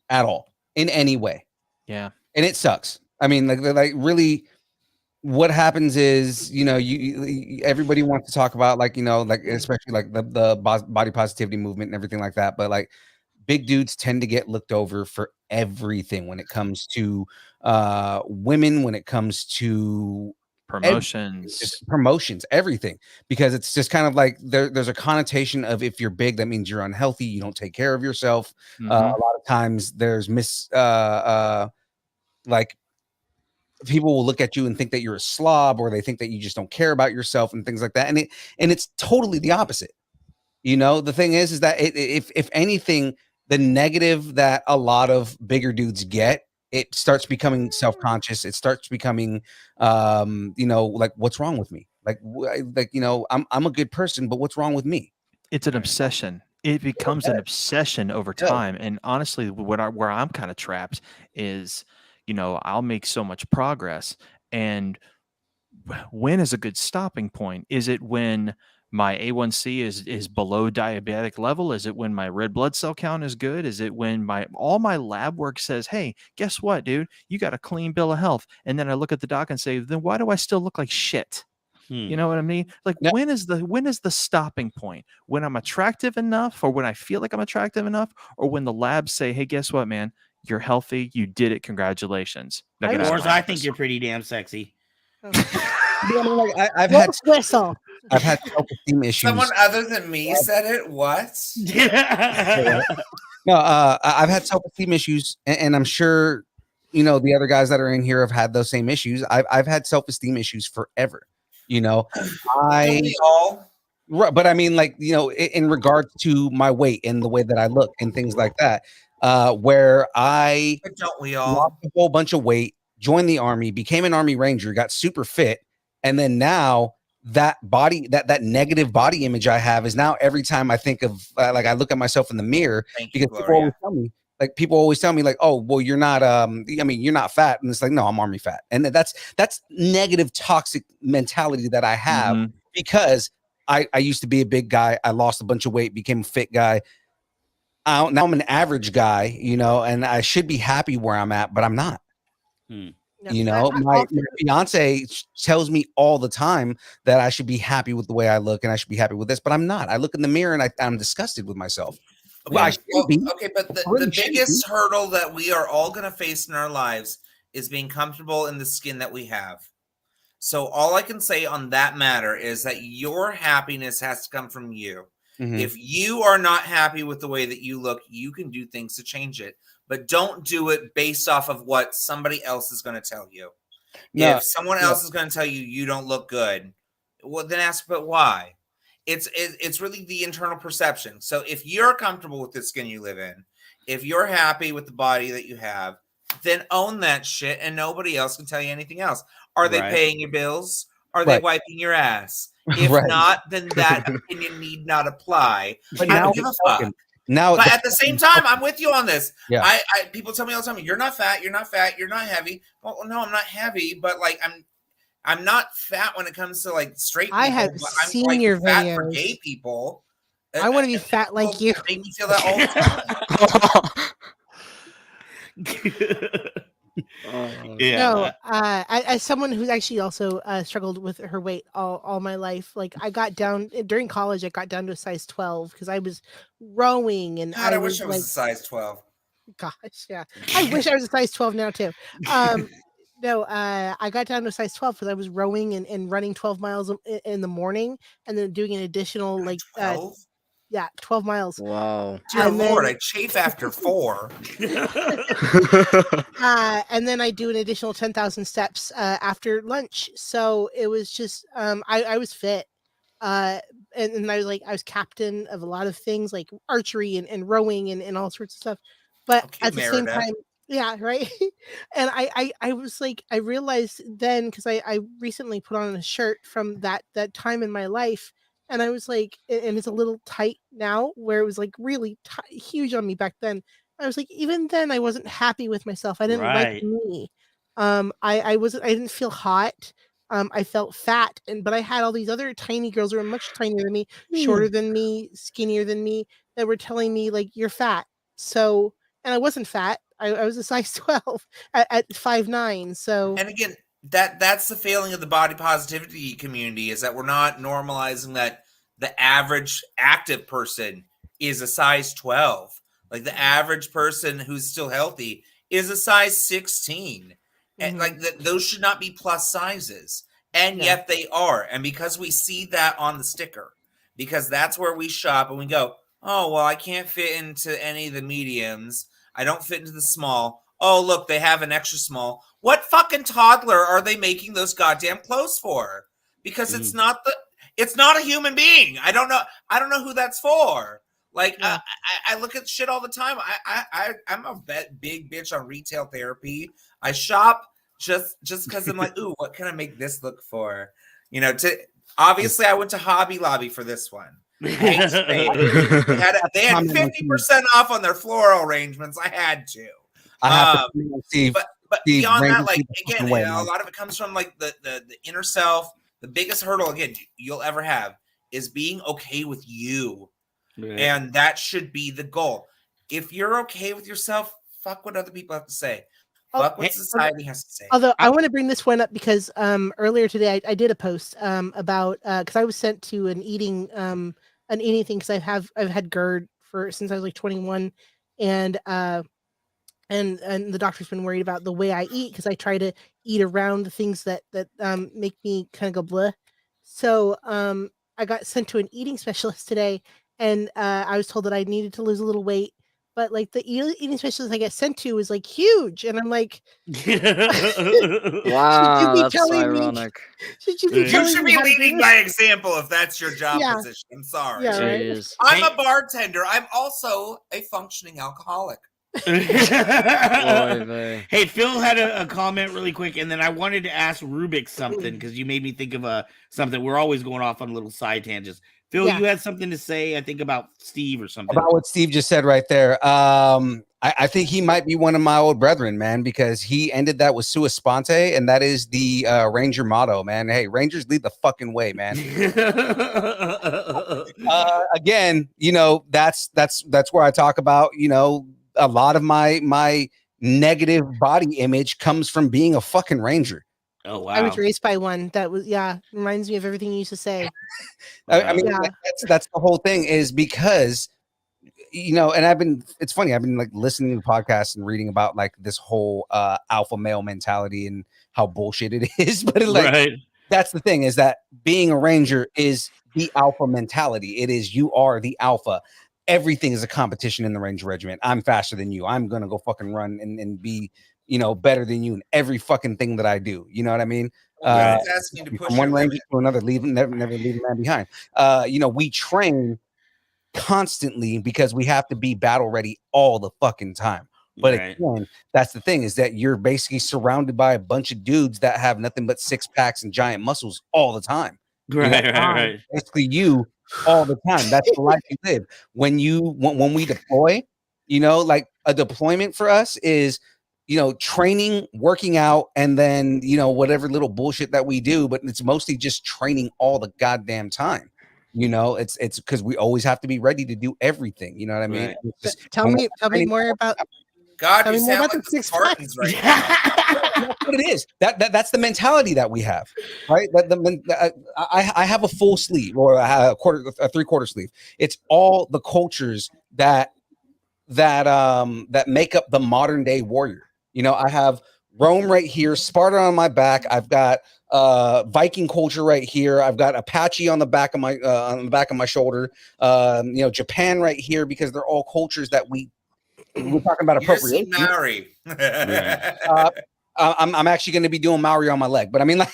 at all in any way. Yeah, and it sucks. I mean, like really. What happens is, everybody wants to talk about like, especially like the body positivity movement and everything like that. But like big dudes tend to get looked over for everything when it comes to women, when it comes to promotions, everything, because it's just kind of like there's a connotation of if you're big, that means you're unhealthy. You don't take care of yourself. A lot of times there's like, people will look at you and think that you're a slob, or they think that you just don't care about yourself and things like that. And it's totally the opposite. The thing is that if anything, the negative that a lot of bigger dudes get, it starts becoming self-conscious. It starts becoming, like, what's wrong with me? I'm a good person, but what's wrong with me? It's an obsession. It becomes an obsession over time. And honestly, where I'm kind of trapped is, I'll make so much progress. And when is a good stopping point? Is it when my A1C is below diabetic level? Is it when my red blood cell count is good? Is it when all my lab work says, hey, guess what, dude? You got a clean bill of health. And then I look at the doc and say, then why do I still look like shit? You know what I mean? Like, when is the stopping point? When I'm attractive enough, or when I feel like I'm attractive enough, or when the labs say, hey, guess what, man? You're healthy. You did it. Congratulations. I think you're pretty damn sexy. I've had whistle. I've had self-esteem issues. Someone other than me said it. What? No, I've had self-esteem issues, and I'm sure the other guys that are in here have had those same issues. I've had self-esteem issues forever. Don't we all? Right, but I mean, like, in regards to my weight and the way that I look and things like that, where I But don't we all? lost a whole bunch of weight, joined the army, became an army ranger, got super fit, and then now that body, that negative body image I have is now every time I think of like I look at myself in the mirror, because people always tell me like, oh, well, you're not you're not fat, and it's like, no, I'm army fat, and that's negative toxic mentality that I have because I used to be a big guy, I lost a bunch of weight, became a fit guy. Now I'm an average guy, and I should be happy where I'm at, but I'm not. My fiance tells me all the time that I should be happy with the way I look and I should be happy with this, but I'm not. I look in the mirror and I'm disgusted with myself. Well, okay, but the biggest hurdle that we are all going to face in our lives is being comfortable in the skin that we have. So all I can say on that matter is that your happiness has to come from you. If you are not happy with the way that you look, you can do things to change it, but don't do it based off of what somebody else is going to tell you. If someone else is going to tell you you don't look good, well, then ask, but why? It's really the internal perception. So if you're comfortable with the skin you live in, if you're happy with the body that you have, then own that shit, and nobody else can tell you anything else. Are they paying your bills? Are they wiping your ass? If not, then that opinion need not apply. But I don't give a fuck. But at the same time, I'm with you on this. Yeah. I people tell me all the time, you're not fat, you're not heavy. Well, no, I'm not heavy, but like I'm not fat when it comes to like straight people. I have seen I'm, like, your fat videos for gay people. I want to be fat like you. Make me feel that all the time. No, as someone who's actually also struggled with her weight all my life, like I got down during college, I got down to a size 12 because I was rowing, and God, I wish I was a size 12. Gosh, yeah, I wish I was a size 12 now too. No, I got down to a size 12 because I was rowing and running 12 miles in the morning, and then doing an additional 12 miles. Wow. Dear Lord, I chafe after 4. And then I do an additional 10,000 steps after lunch. So it was just I was fit. And I was captain of a lot of things like archery and rowing and all sorts of stuff. But at the same time, yeah, right. And I was like, I realized then, because I recently put on a shirt from that time in my life. And I was like, and it's a little tight now, where it was like really huge on me back then. I was like, even then, I wasn't happy with myself. I didn't like me. I didn't feel hot. I felt fat, but I had all these other tiny girls who were much tinier than me, shorter than me, skinnier than me, that were telling me like, you're fat. So, and I wasn't fat. I was a size 12 at 5'9". So, and again, that's the failing of the body positivity community, is that we're not normalizing that the average active person is a size 12. Like the average person who's still healthy is a size 16. And like those should not be plus sizes. And yet they are. And because we see that on the sticker, because that's where we shop and we go, oh, well, I can't fit into any of the mediums. I don't fit into the small. Oh, look, they have an extra small. What fucking toddler are they making those goddamn clothes for? Because it's not a human being. I don't know who that's for. Like, I look at shit all the time. I'm a big bitch on retail therapy. I shop just because I'm like, ooh, what can I make this look for? Obviously I went to Hobby Lobby for this one. They had 50% off on their floral arrangements. I had to. But beyond that, like, again, a lot of it comes from like the inner self. The biggest hurdle, again, you'll ever have is being okay with you. Right. And that should be the goal. If you're okay with yourself, fuck what other people have to say. Fuck what society has to say. Although I want to bring this one up because earlier today I did a post about because I was sent to an eating thing, because I've had GERD since I was like 21, and the doctor's been worried about the way I eat, because I try to eat around the things that make me kind of go bleh. So I got sent to an eating specialist today, and I was told that I needed to lose a little weight. But like the eating specialist I got sent to was like huge, and I'm like, should you Wow, be that's telling me? ironic. Should you be You You telling should me be how to do leading this? by example if that's your job Yeah. position. I'm sorry. Yeah, right. Jeez. I'm a bartender. I'm also a functioning alcoholic. Oy vey. Hey, Phil had a comment really quick, and then I wanted to ask Rubik something because you made me think of something. We're always going off on little side tangents. Phil, Yeah. you had something to say, I think, about Steve or something. About what Steve just said right there. I think he might be one of my old brethren, man, because he ended that with sua sponte, and that is the Ranger motto, man. Hey, Rangers lead the fucking way, man. Again, you know, that's where I talk about, you know, a lot of my negative body image comes from being a fucking Ranger. Oh wow! I was raised by one. That was reminds me of everything you used to say. I mean, Yeah. that's the whole thing, is because, you know, and it's funny, I've been like listening to podcasts and reading about like this whole alpha male mentality and how bullshit it is. But that's the thing, is that being a Ranger is the alpha mentality. It is, you are the alpha. Everything is a competition in the Ranger Regiment. I'm faster than you. I'm gonna go fucking run and be, you know, better than you in every fucking thing that I do. You know what I mean? It's asking you to push From one your Ranger limit. to another, never leave a man behind. You know, we train constantly because we have to be battle ready all the fucking time. But again, that's the thing, is that you're basically surrounded by a bunch of dudes that have nothing but six packs and giant muscles all the time. Right. Basically, you all the time. That's the life you live. When we deploy, you know, like a deployment for us is, you know, training, working out, and then, you know, whatever little bullshit that we do, but it's mostly just training all the goddamn time. You know, it's because we always have to be ready to do everything. You know what I mean? Right. Just, Tell me more about. God, Tell you me more sound about like the the 6 Spartans packs. right now. that's what it is. That's the mentality that we have, right? I have a full sleeve, or I have a 3/4 sleeve. It's all the cultures that make up the modern day warrior. You know, I have Rome right here, Sparta on my back. I've got Viking culture right here. I've got Apache on the back of my shoulder. You know, Japan right here, because they're all cultures that we're talking about You just see appropriation. Maori. I'm actually going to be doing Maori on my leg, but I mean, like,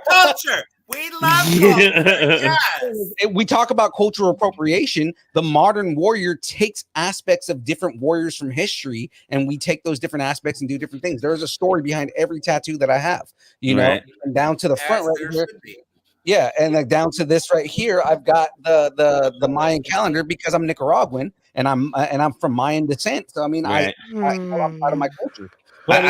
Culture. We love culture. Yes. we talk about cultural appropriation. The modern warrior takes aspects of different warriors from history, and we take those different aspects and do different things. There's a story behind every tattoo that I have, you know, and down to the front right here. Yeah, and like down to this right here, I've got the Mayan calendar, because I'm Nicaraguan and I'm from Mayan descent. So I mean, I'm part of my culture. But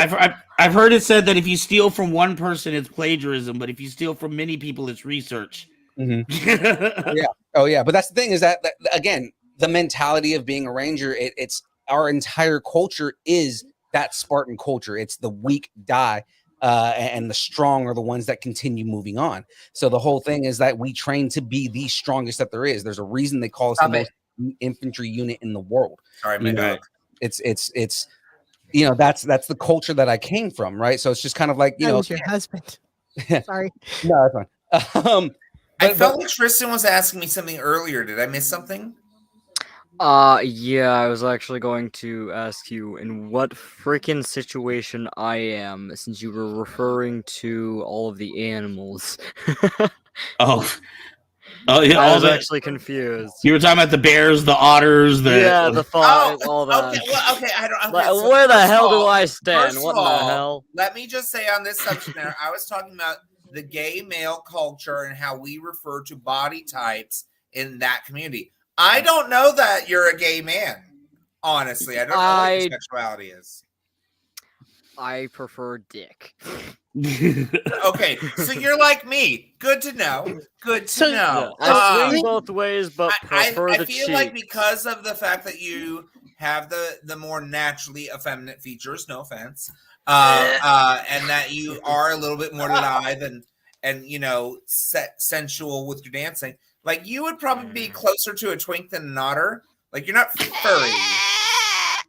I've heard it said that if you steal from one person, it's plagiarism, but if you steal from many people, it's research. Yeah. Oh yeah. But that's the thing, is that again, the mentality of being a Ranger, it's our entire culture is that Spartan culture. It's the weak die. And the strong are the ones that continue moving on. So the whole thing is that we train to be the strongest that there is. There's a reason they call us the most infantry unit in the world. Sorry, my dog. It's you know, that's the culture that I came from, right? So it's just kind of like, you That know, was your husband. Sorry. No, that's fine. I felt like Tristan was asking me something earlier. Did I miss something? Yeah, I was actually going to ask you in what freaking situation I am, since you were referring to all of the animals. Oh yeah, I was actually confused. You were talking about the bears, the otters, the fox, all that. Okay, well, okay, I don't. Okay, Like, so where the first hell of do all- I stand? first What of the all, hell? Let me just say on this subject matter, I was talking about the gay male culture and how we refer to body types in that community. I don't know that you're a gay man. Honestly, I don't know what your sexuality is. I prefer dick. Okay, so you're like me. Good to know. Good to know. I swing both ways, but prefer I the feel cheek. like because of the fact that you have the more naturally effeminate features, no offense, and that you are a little bit more lithe and you know sensual with your dancing, like you would probably be closer to a twink than an otter. Like you're not furry.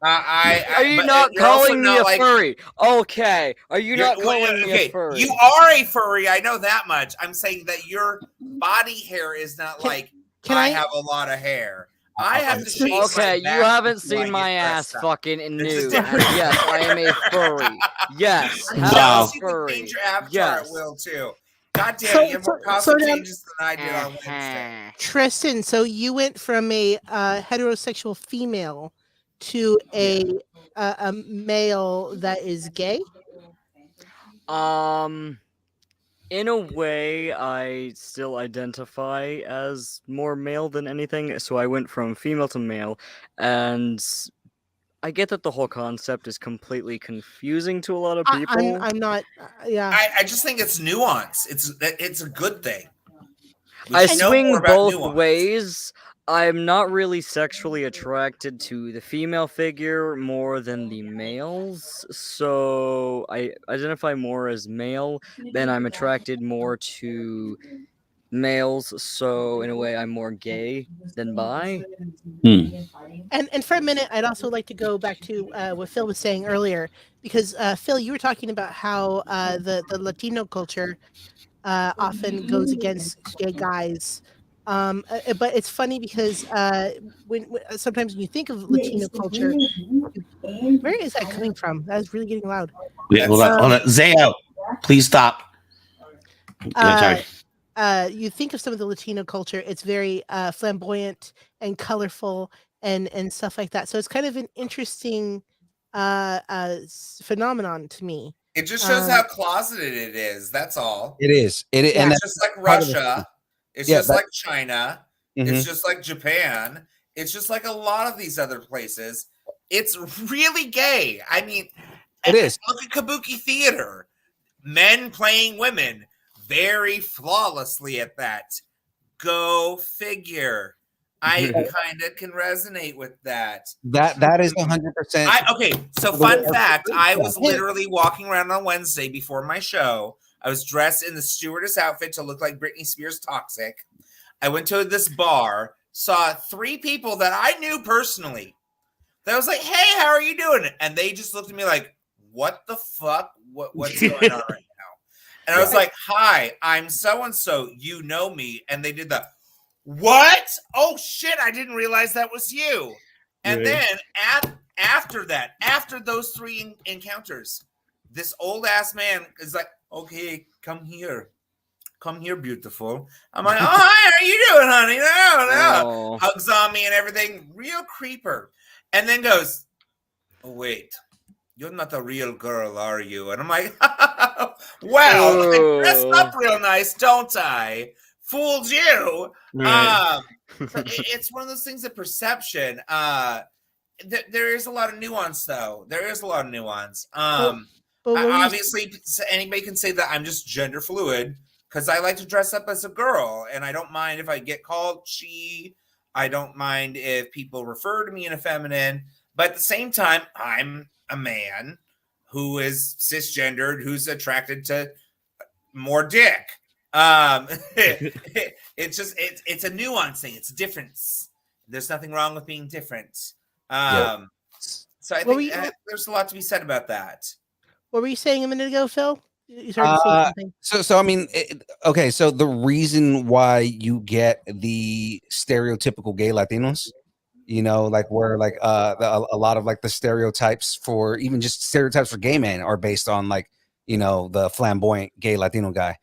Are you but not you're also calling me not a like- furry? Okay. Are you not calling me okay, a furry? you are a furry. I know that much. I'm saying that your body hair is not like can I I- have a lot of hair. I have to shave my Okay, you back haven't before I seen my get ass dressed up. fucking in It's a nude. difference. And yes, I am a furry. Yes. I'm Wow. jealous you can Furry. change your avatar Yes. at will too. God damn it, you have more costume changes than I did on Wednesday. Tristan, so you went from a heterosexual female to a male that is gay. In a way, I still identify as more male than anything, so I went from female to male, and I get that the whole concept is completely confusing to a lot of people. I'm not. Yeah. I just think it's nuance. It's a good thing. We I should know swing more about both nuance. ways. I'm not really sexually attracted to the female figure more than the males, so I identify more as male. Then I'm attracted more to males, so in a way I'm more gay than bi. And for a minute, I'd also like to go back to what Phil was saying earlier, because Phil, you were talking about how the Latino culture often goes against gay guys. But it's funny because when sometimes when you think of Latino culture, where is that coming from? That is really getting loud. Wait, hold on. Zayo, please stop. You think of some of the Latino culture, it's very flamboyant and colorful and stuff like that. So it's kind of an interesting phenomenon to me. It just shows how closeted it is. That's all. It is. And It's that's just like part of the Russia. thing. It's Yeah, just that- like China. Mhm. It's just like Japan. It's just like a lot of these other places. It's really gay. I mean, It is. Look at Kabuki theater. Men playing women very flawlessly at that. Go figure. I kind of can resonate with that. That is 100%. Okay, so fun fact, I was literally walking around on Wednesday before my show. I was dressed in the stewardess outfit to look like Britney Spears Toxic. I went to this bar, saw 3 people that I knew personally. That was like, hey, how are you doing? And they just looked at me like, what the fuck? What's going on right now? And I was like, hi, I'm so-and-so. You know me. And they did the, what? Oh, shit, I didn't realize that was you. And then after that, after those 3 encounters, this old-ass man is like, okay, come here. Come here, beautiful. I'm like, oh, hi, how are you doing, honey? No. Hugs on me and everything. Real creeper. And then goes, oh, wait. You're not a real girl, are you? And I'm like, well, I dressed up real nice, don't I? Fooled you. Right. It's one of those things of perception. There is a lot of nuance, though. There is a lot of nuance. Obviously, anybody can say that I'm just gender fluid because I like to dress up as a girl, and I don't mind if I get called she. I don't mind if people refer to me in a feminine, but at the same time, I'm a man who is cisgendered, who's attracted to more dick. It's just it's a nuance thing. It's a difference. There's nothing wrong with being different. So I think there's a lot to be said about that. What were you saying a minute ago, Phil? You started to say something. So I mean, okay. So the reason why you get the stereotypical gay Latinos, you know, like where like a lot of like the stereotypes for even just stereotypes for gay men are based on like, you know, the flamboyant gay Latino guy,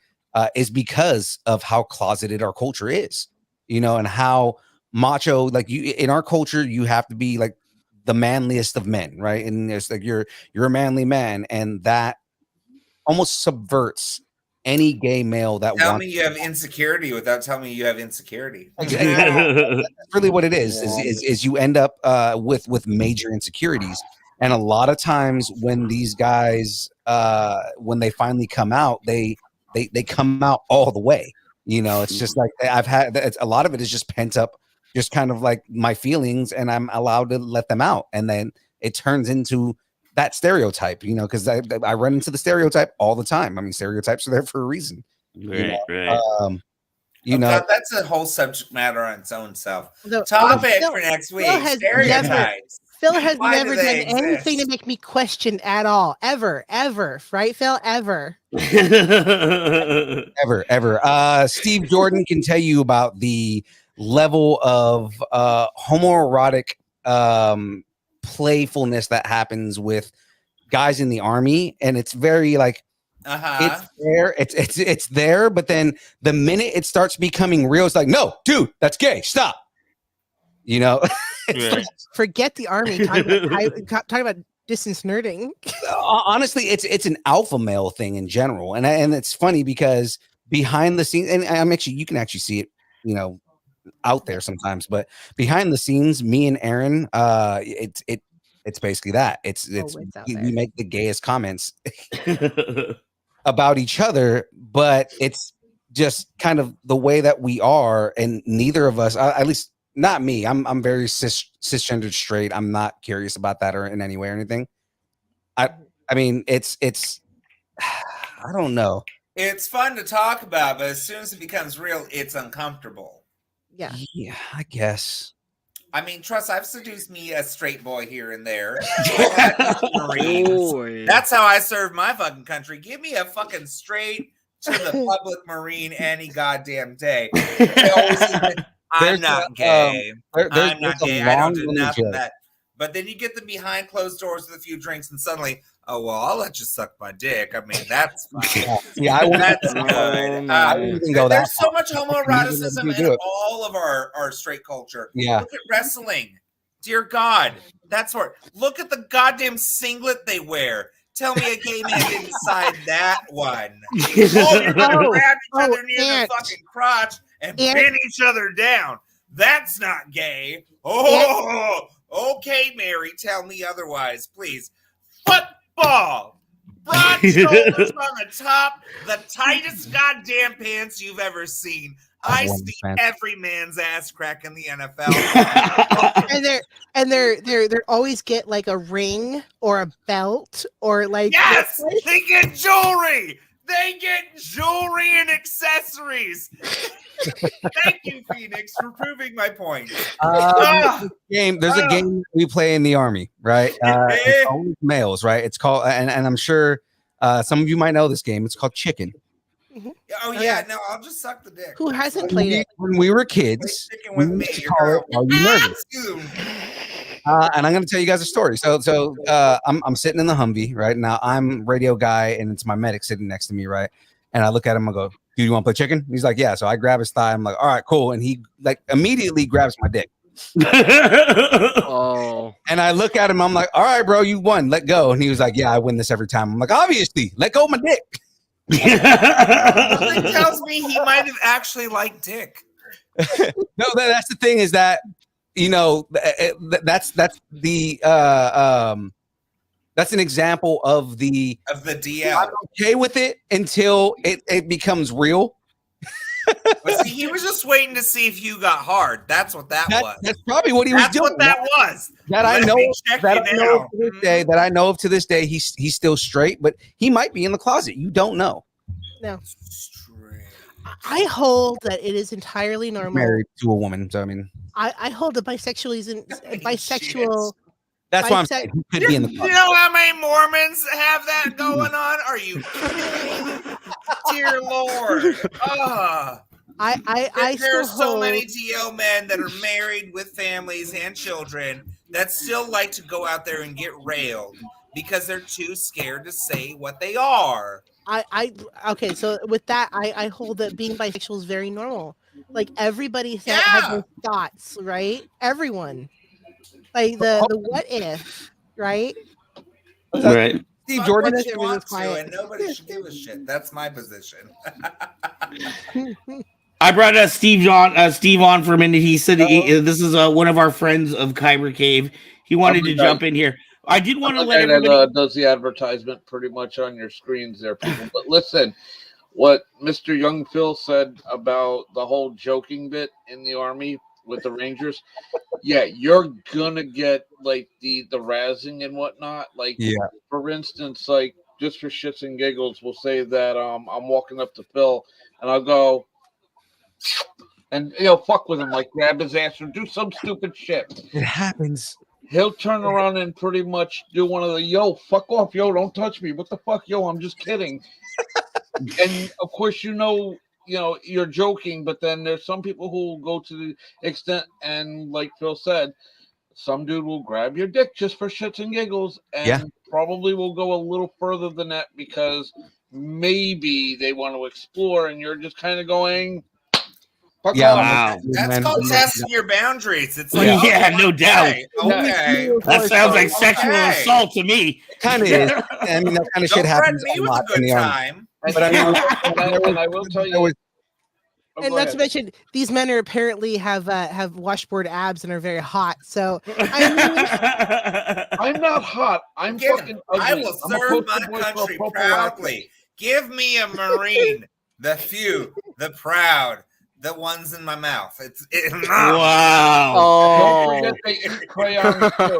is because of how closeted our culture is, you know, and how macho, like you in our culture, you have to be like the manliest of men, right? And there's like you're a manly man, and that almost subverts any gay male that tell wants me you have insecurity without telling me you have insecurity. That's really what it is you end up with major insecurities. And a lot of times when these guys when they finally come out, they come out all the way, you know. It's just like I've had a lot of it is just pent up, just kind of like my feelings, and I'm allowed to let them out, and then it turns into that stereotype, you know, because I run into the stereotype all the time. I mean, stereotypes are there for a reason. Right. You know, God, that's a whole subject matter on its own self. Although Topic Phil- for next week: Phil has stereotypes. Phil has Why do never they done anything to exist? make me question at all, ever, right, Phil? Ever. ever. Steve Jordan can tell you about the level of homoerotic playfulness that happens with guys in the army, and it's very like it's there, it's there, but then the minute it starts becoming real, it's like, no, dude, that's gay. Stop. You know, Forget the army. Talking about distance nerding. honestly, it's an alpha male thing in general, and it's funny because behind the scenes, and you can actually see it, you know, out there sometimes, but behind the scenes, me and Aaron, it's basically that. It's out we there. make the gayest comments about each other, but it's just kind of the way that we are, and neither of us, at least not me. I'm very cisgendered straight. I'm not curious about that or in any way or anything. I mean, it's I don't know. It's fun to talk about, but as soon as it becomes real, it's uncomfortable. Yeah, I guess. I mean, trust, I've seduced me a straight boy here and there. Boy. That's how I serve my fucking country. Give me a fucking straight to the public marine any goddamn day. I'm not gay. I'm not gay. I don't do nothing of that. But then you get them behind closed doors with a few drinks, and suddenly, oh well, I'll let you suck my dick. I mean, that's fine. Yeah, that's good. I wouldn't even go that there's so much homoeroticism in all of our straight culture. Yeah. Look at wrestling. Dear God, that's what. Look at the goddamn singlet they wear. Tell me a gay man didn't decide that one. Oh, you're gonna grab each other near the fucking crotch and pin each other down. That's not gay. Oh, okay, Mary, tell me otherwise, please. Football. Broad shoulders on the top, the tightest goddamn pants you've ever seen. I see every man's ass crack in the NFL. and they're always get like a ring or a belt or like yes, they get jewelry. They get jewelry and accessories. Thank you, Phoenix, for proving my point. There's a game we play in the army, right? It's always males, right? It's called, and I'm sure some of you might know this game. It's called Chicken. Oh yeah, no, I'll just suck the dick. Who hasn't played it? When we were kids, with me, are you nervous? And I'm going to tell you guys a story. So I'm sitting in the Humvee right now. I'm radio guy, and it's my medic sitting next to me, right? And I look at him. I go, "Do you want to play chicken?" He's like, "Yeah." So I grab his thigh. I'm like, "All right, cool." And he like immediately grabs my dick. Oh. And I look at him. I'm like, "All right, bro, you won. Let go." And he was like, "Yeah, I win this every time." I'm like, "Obviously, let go of my dick." Something tells me he might have actually liked dick. No, that's the thing is that, you know, that's the that's an example of the DL. I'm okay with it until it becomes real. But see, he was just waiting to see if you got hard. That's what that was. That's probably what he was doing. That's what that was. That I know of to this day. He's still straight, but he might be in the closet. You don't know. No. I hold that it is entirely normal. Married to a woman, so I mean, I hold that bisexual. That's why I'm saying he could be in the closet. You know how many Mormons have that going on? Are you kidding? Dear Lord. There are so many DL men that are married with families and children that still like to go out there and get railed because they're too scared to say what they are. Okay, so with that, I hold that being bisexual is very normal. Like everybody has those thoughts, right? Everyone. Like the what if, right? Right. Steve Jordan wants to, and nobody should give a shit. That's my position. I brought Steve on for a minute. He said this is one of our friends of Kyber Cave. He wanted to jump in here. I did want to let everybody that does the advertisement pretty much on your screens there, people. But listen, what Mr. Young Phil said about the whole joking bit in the Army with the Rangers, yeah, you're gonna get like the razzing and whatnot. Like, for instance, like just for shits and giggles, we'll say that I'm walking up to Phil and I'll go, and fuck with him, like grab his ass or do some stupid shit. It happens. He'll turn around and pretty much do one of the yo, fuck off, yo, don't touch me. What the fuck, yo, I'm just kidding. And of course, you're joking, but then there's some people who will go to the extent, and like Phil said, some dude will grab your dick just for shits and giggles, and probably will go a little further than that because maybe they want to explore, and you're just kind of going, fuck off. Wow. That's called testing your boundaries. It's like, no doubt. Okay. That sounds like sexual assault to me. It kind of is. I mean, that kind of shit happens me a with lot a in good the army. time. But I mean, and I will tell you. And not to mention, these men are apparently have washboard abs and are very hot. So I'm not hot. I'm fucking ugly. I will serve my country proudly. Give me a Marine. The few, the proud, the ones in my mouth. Wow. Don't forget they eat crayons too.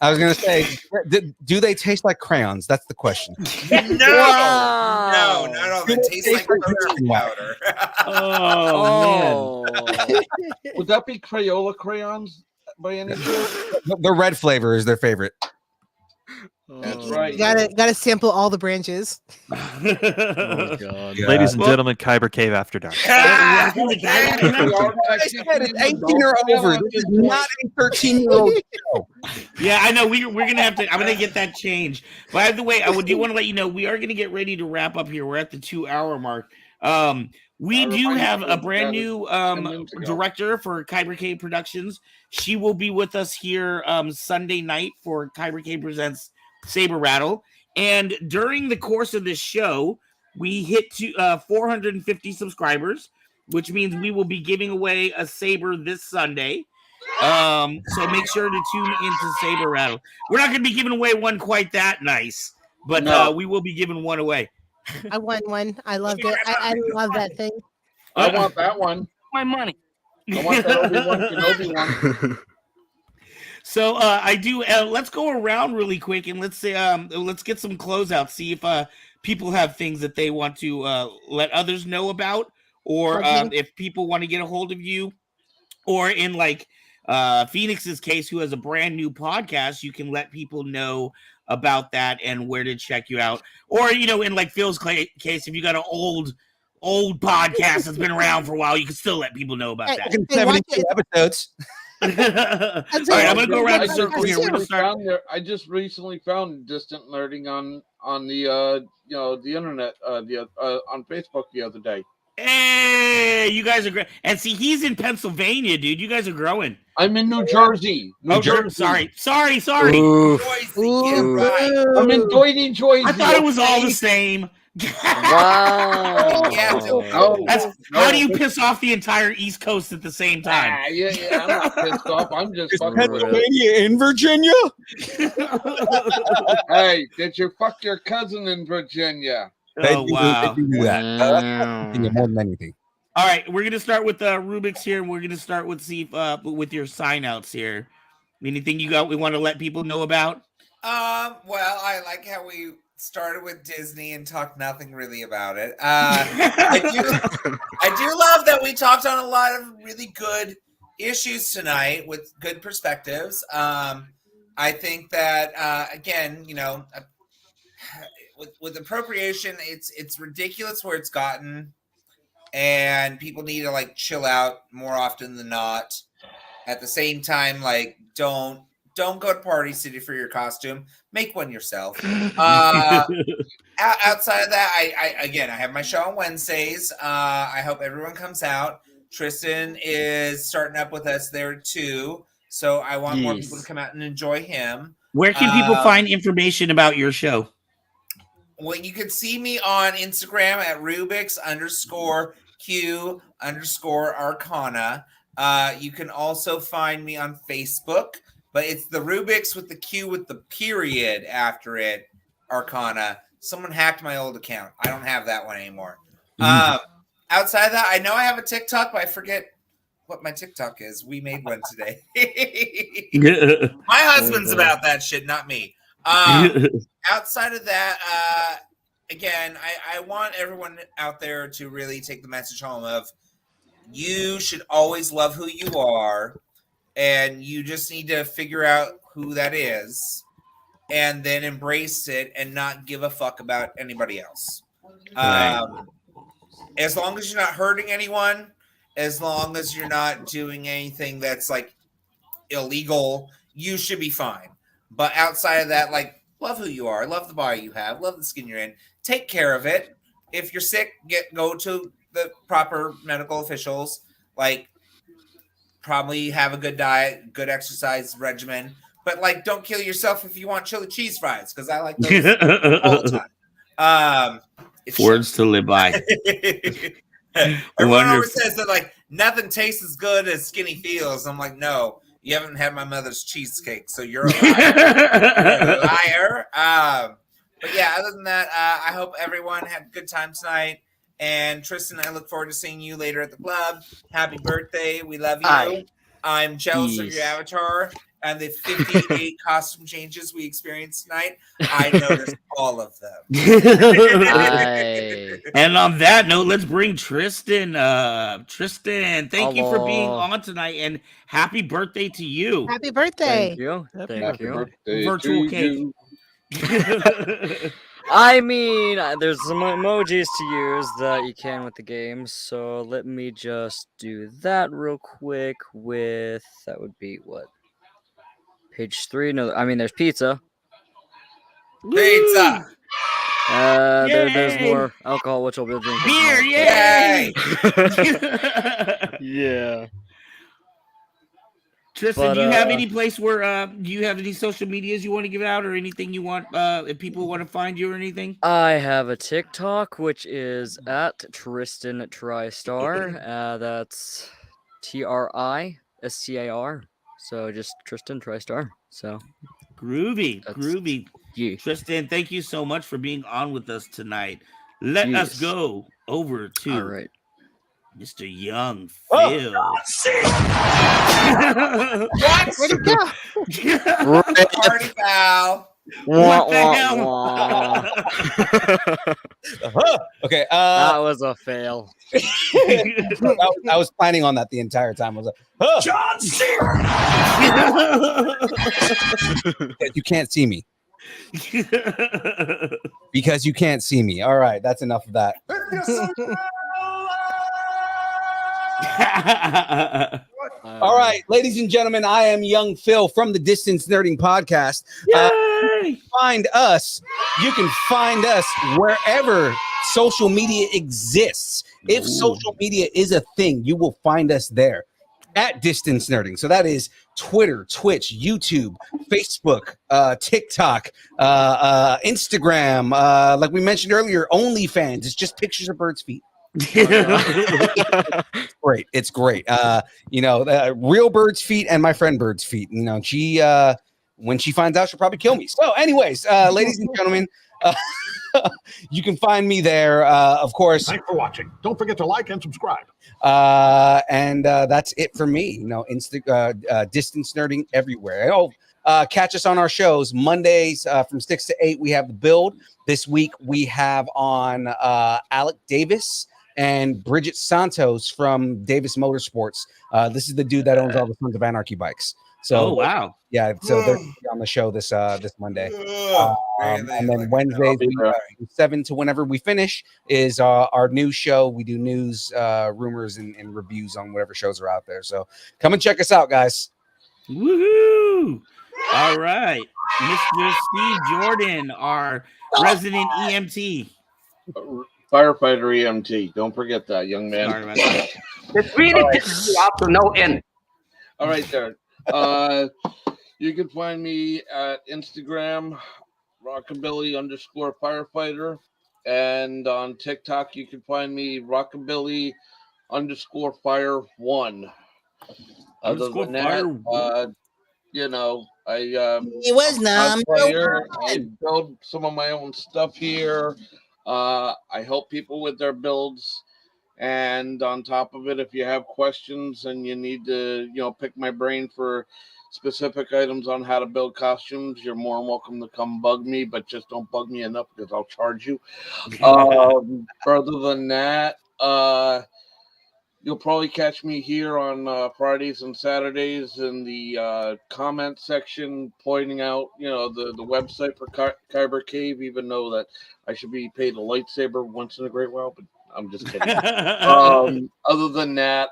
I was gonna say, do they taste like crayons? That's the question. No, not all. They taste like protein powder. Oh man. Would that be Crayola crayons by any chance? The red flavor is their favorite. That's right. You gotta sample all the branches. Oh god. Ladies and gentlemen, Kyber Cave After Dark. It's 18 or over. This is not a 13-year-old show. Yeah, I know. We're gonna have to. I'm gonna get that changed. By the way, I do want to let you know we are gonna get ready to wrap up here. We're at the 2-hour mark. We do have a brand new director for Kyber Cave Productions. She will be with us here Sunday night for Kyber Cave Presents Saber Rattle. And during the course of this show, we hit to 450 subscribers, which means we will be giving away a saber this Sunday. So make sure to tune into Saber Rattle. We're not going to be giving away one quite that nice, but we will be giving one away. I won one. I loved it. I love that thing. I want that one. My money. I want that Obi-Wan Kenobi one. So I do. Let's go around really quick and let's get some closeouts. See if people have things that they want to let others know about, or if people want to get a hold of you, or in like Phoenix's case, who has a brand new podcast, you can let people know about that and where to check you out. Or in like Phil's case, if you got an old podcast that's been around for a while, you can still let people know about that. 72 episodes. All right, I'm gonna go around the circle here. We're gonna start. I just recently found Distant Nerding on the the internet on Facebook the other day. Hey, you guys are great. And see, he's in Pennsylvania, dude. You guys are growing. I'm in New Jersey. New Jersey. Sorry. Ooh. I'm in Doity, Jersey. I thought it was all the same. Wow. How do you piss off the entire East Coast at the same time? Yeah, I'm not pissed off. I'm just fucking with it. Pennsylvania in Virginia? Hey, did you fuck your cousin in Virginia? Wow. They do that. More than anything. All right, we're gonna start with Rubik's here, and we're gonna start with with your sign outs here. Anything you got we want to let people know about? Well, I like how we started with Disney and talked nothing really about it. I do love that we talked on a lot of really good issues tonight with good perspectives. I think that again, with appropriation, it's ridiculous where it's gotten, and people need to like chill out more often than not. At the same time, like don't go to Party City for your costume. Make one yourself. Outside of that, I have my show on Wednesdays. I hope everyone comes out. Tristan is starting up with us there too, so I want more people to come out and enjoy him. Where can people find information about your show? Well, you can see me on Instagram at Rubix_Q_Arcana. You can also find me on Facebook, but it's the Rubix with the Q with the period after it, Arcana. Someone hacked my old account. I don't have that one anymore. Outside of that, I know I have a TikTok, but I forget what my TikTok is. We made one today. My husband's about that shit, not me. Outside of that, again, I want everyone out there to really take the message home of You should always love who you are, and you just need to figure out who that is and then embrace it and not give a fuck about anybody else. As long as you're not hurting anyone, as long as you're not doing anything that's like illegal, you should be fine. But outside of that, like, love who you are, love the body you have, love the skin you're in, take care of it. If you're sick, go to the proper medical officials. Like, probably have a good diet, good exercise regimen, but like, don't kill yourself if you want chili cheese fries, because I like those all the time. Words to live by. Everyone always says that like nothing tastes as good as skinny feels. I'm like, no, you haven't had my mother's cheesecake, so you're a liar. You're a liar. But yeah, other than that, I hope everyone had a good time tonight. And Tristan, I look forward to seeing you later at the club. Happy birthday. We love you. Aye. I'm jealous of your avatar and the 58 costume changes we experienced tonight. I noticed all of them. And on that note, let's bring Tristan up. Tristan, thank you for being on tonight, and happy birthday to you. Happy birthday. Thank you. Happy birthday Virtual to cake. you. I mean, there's some emojis to use that you can with the game, so let me just do that real quick with, that would be what? Page 3? No, I mean, there's pizza. Pizza! There's more alcohol, which I'll be drinking. Beer, yay! Yeah. Tristan, But, do you have any place where do you have any social medias you want to give out, or anything you want if people want to find you or anything? I have a TikTok, which is at Tristan TriStar. That's TRISTAR. So just Tristan TriStar. So groovy. Yeah. Tristan, thank you so much for being on with us tonight. Let us go over to Mr. Young Phil. What? Where'd it go? Party foul. What the hell? Okay. That was a fail. I was planning on that the entire time. I was like, John Cena. You can't see me. Because you can't see me. All right, that's enough of that. All right, ladies and gentlemen, I am Young Phil from the Distance Nerding Podcast. You can find us wherever social media exists. If social media is a thing, you will find us there at Distance Nerding. So that is Twitter, Twitch, YouTube, Facebook, TikTok, Instagram. Like we mentioned earlier, OnlyFans. It's just pictures of birds' feet. It's great. Real bird's feet and my friend bird's feet. She when she finds out, she'll probably kill me. So anyways, ladies and gentlemen, you can find me there, of course. Thanks for watching. Don't forget to like and subscribe. And that's it for me. Distance Nerding everywhere. Catch us on our shows Mondays from 6 to 8. We have the build. This week we have on Alec Davis and Bridget Santos from Davis Motorsports. This is the dude that owns all the Sons of Anarchy bikes. So, wow. Yeah, so they're on the show this Monday. And then Wednesdays, 7 to whenever we finish, is our new show. We do news, rumors, and reviews on whatever shows are out there. So come and check us out, guys. Woohoo! All right. Mr. Steve Jordan, our resident EMT. Firefighter EMT. Don't forget that, young man. Sorry about that. It's really pisses me off to no end. All right, there. You can find me at Instagram, rockabilly_firefighter. And on TikTok, you can find me rockabilly_fire1. Other than that, it was not. I build some of my own stuff here. I help people with their builds, and on top of it, if you have questions and you need to, pick my brain for specific items on how to build costumes, you're more than welcome to come bug me, but just don't bug me enough because I'll charge you. Further than that, You'll probably catch me here on Fridays and Saturdays in the comment section, pointing out, the website for Kyber Cave, even though that I should be paid a lightsaber once in a great while, but I'm just kidding. Other than that,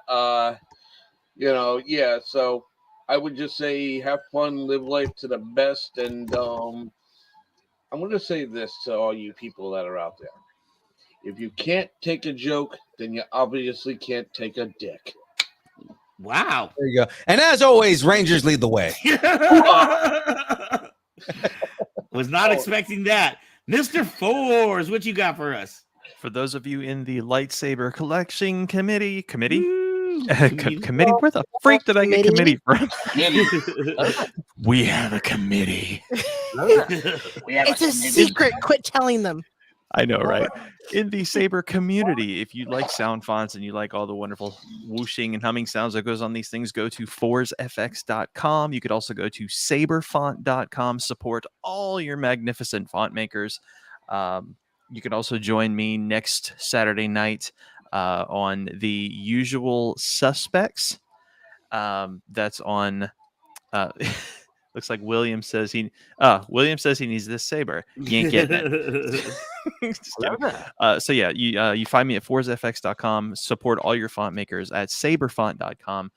so I would just say have fun, live life to the best, and I'm going to say this to all you people that are out there. If you can't take a joke, then you obviously can't take a dick. Wow. There you go. And as always, Rangers lead the way. Was not expecting that. Mr. Fours, what you got for us? For those of you in the lightsaber collection committee, where the freak did I get committee from? We have a committee. It's a secret. Quit telling them. I know, right? In the Saber community, if you like sound fonts and you like all the wonderful whooshing and humming sounds that goes on these things, go to forsfx.com. You could also go to saberfont.com. Support all your magnificent font makers. You can also join me next Saturday night on the Usual Suspects. That's on... looks like William says he needs this saber. You ain't getting it. So yeah, you find me at forsfx.com. Support all your font makers at saberfont.com.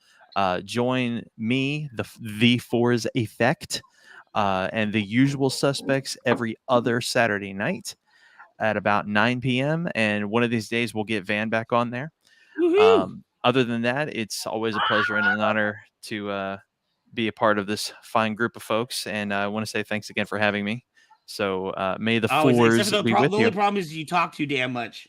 Join me, the Force Effect, and the Usual Suspects every other Saturday night at about 9 p.m. And one of these days we'll get Van back on there. Other than that, it's always a pleasure and an honor to be a part of this fine group of folks, and I want to say thanks again for having me. So may the Fours be with you. The only problem is you talk too damn much.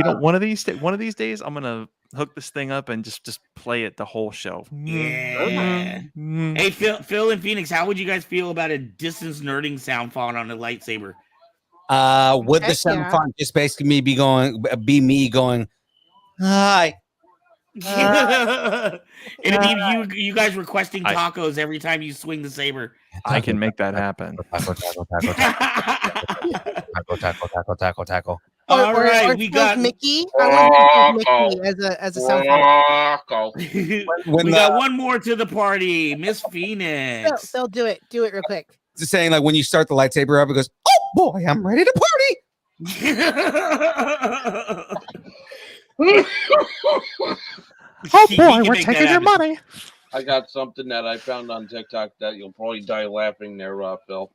One of these days, I'm gonna hook this thing up and just play it the whole show. Yeah. Hey, Phil and Phoenix, how would you guys feel about a distance nerding sound font on a lightsaber? Would the sound font just basically be me going, hi? It'd be you guys requesting tacos every time you swing the saber. I can make that happen. Taco. All right, we got Mickey. I want Mickey as a sound font. We got one more to the party, Miss Phoenix. Phil, do it real quick. It's saying like when you start the lightsaber up, it goes, "Oh boy, I'm ready to party." Oh boy, we're taking your money. I got something that I found on TikTok that you'll probably die laughing there, Phil.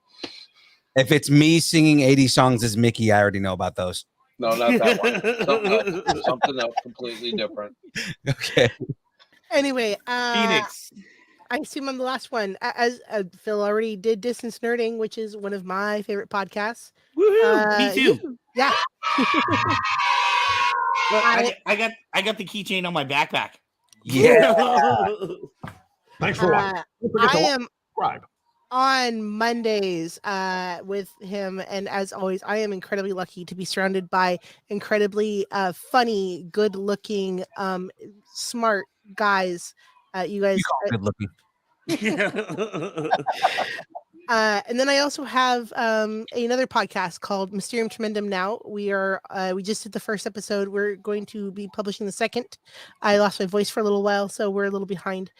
If it's me singing 80 songs as Mickey, I already know about those. No, not that one. Something else completely different. Okay. Anyway, Phoenix. I assume I'm the last one. As Phil already did Distance Nerding, which is one of my favorite podcasts. Woohoo! Me too. Yeah. Look, I got the keychain on my backpack. Yeah. Thanks for watching. I am Subscribe. on Mondays with him, and as always, I am incredibly lucky to be surrounded by incredibly funny, good-looking, smart guys. You guys good looking. And then I also have another podcast called Mysterium Tremendum. Now we just did the first episode. We're going to be publishing the second. I lost my voice for a little while, so we're a little behind.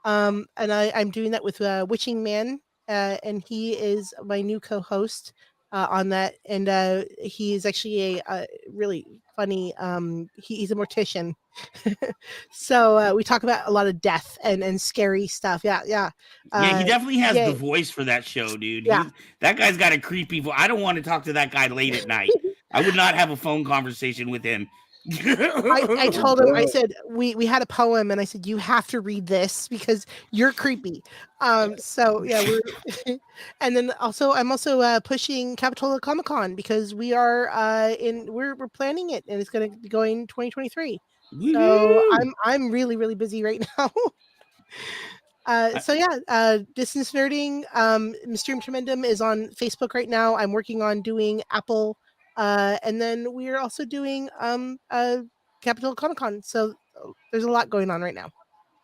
And I'm doing that with Witching Man, and he is my new co-host on that. And he is actually a really funny. He's a mortician, so we talk about a lot of death and scary stuff. Yeah. He definitely has the voice for that show, dude. Yeah. That guy's got a creepy voice. I don't want to talk to that guy late at night. I would not have a phone conversation with him. I told him, I said, we had a poem, and I said, you have to read this because you're creepy. So yeah, and then also I'm also pushing Capitola Comic Con because we are we're planning it, and it's going to be going 2023. So I'm really, really busy right now. So yeah, Distance Nerding, Mysterium Tremendum is on Facebook right now. I'm working on doing Apple. And then we are also doing Capitol Comic Con. So there's a lot going on right now.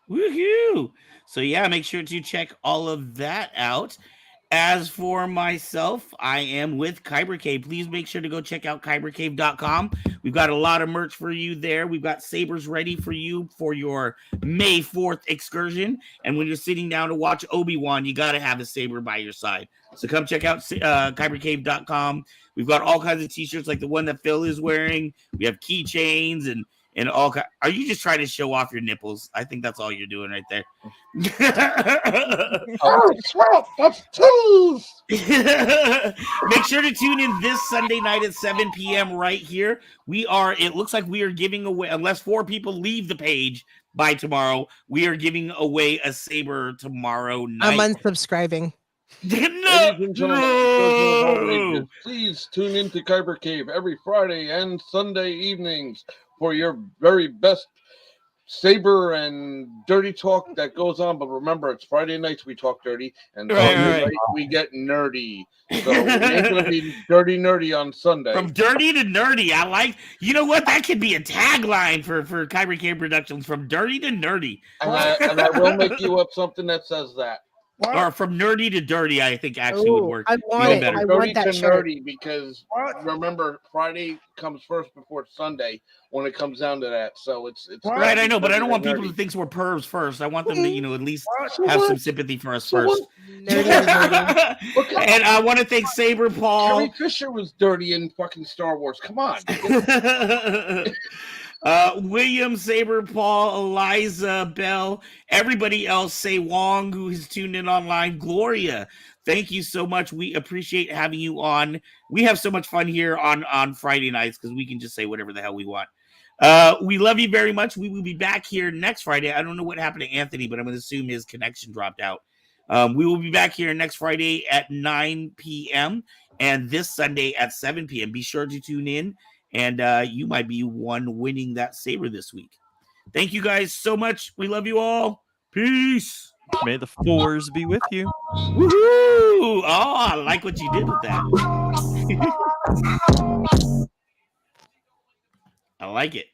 Woohoo! So yeah, make sure to check all of that out. As for myself, I am with Kyber Cave. Please make sure to go check out kybercave.com. We've got a lot of merch for you there. We've got sabers ready for you for your May 4th excursion. And when you're sitting down to watch Obi-Wan, you got to have a saber by your side. So come check out kybercave.com. We've got all kinds of t-shirts like the one that Phil is wearing. We have keychains and all. Are you just trying to show off your nipples? I think that's all you're doing right there. Oh, sweat, that's titties. Make sure to tune in this Sunday night at 7 p.m. right here. It looks like we are giving away, unless 4 people leave the page by tomorrow, we are giving away a saber tomorrow night. I'm unsubscribing. Ladies and gentlemen, please tune into Kyber Cave every Friday and Sunday evenings for your very best saber and dirty talk that goes on. But remember, it's Friday nights we talk dirty, and Sunday night we get nerdy. So it ain't gonna be dirty nerdy on Sunday. From dirty to nerdy, I like. You know what? That could be a tagline for Kyber Cave Productions. From dirty to nerdy, and I will make you up something that says that. Or from nerdy to dirty, I think actually would work. I want it. I want that shirt. Nerdy, because remember, Friday comes first before Sunday when it comes down to that. So it's right. I know, but I don't want people to think we're pervs first. I want them to, at least have some sympathy for us first. Nerdy. And I want to thank Saber Paul. Carrie Fisher was dirty in fucking Star Wars. Come on. William, Saber, Paul, Eliza, Bell, everybody else, Say Wong, who has tuned in online, Gloria, thank you so much. We appreciate having you on. We have so much fun here on Friday nights because we can just say whatever the hell we want. We love you very much. We will be back here next Friday. I don't know what happened to Anthony, but I'm going to assume his connection dropped out. We will be back here next Friday at 9 p.m. and this Sunday at 7 p.m. Be sure to tune in. And you might be one winning that saber this week. Thank you guys so much. We love you all. Peace. May the 4s be with you. Woohoo! Oh, I like what you did with that. I like it.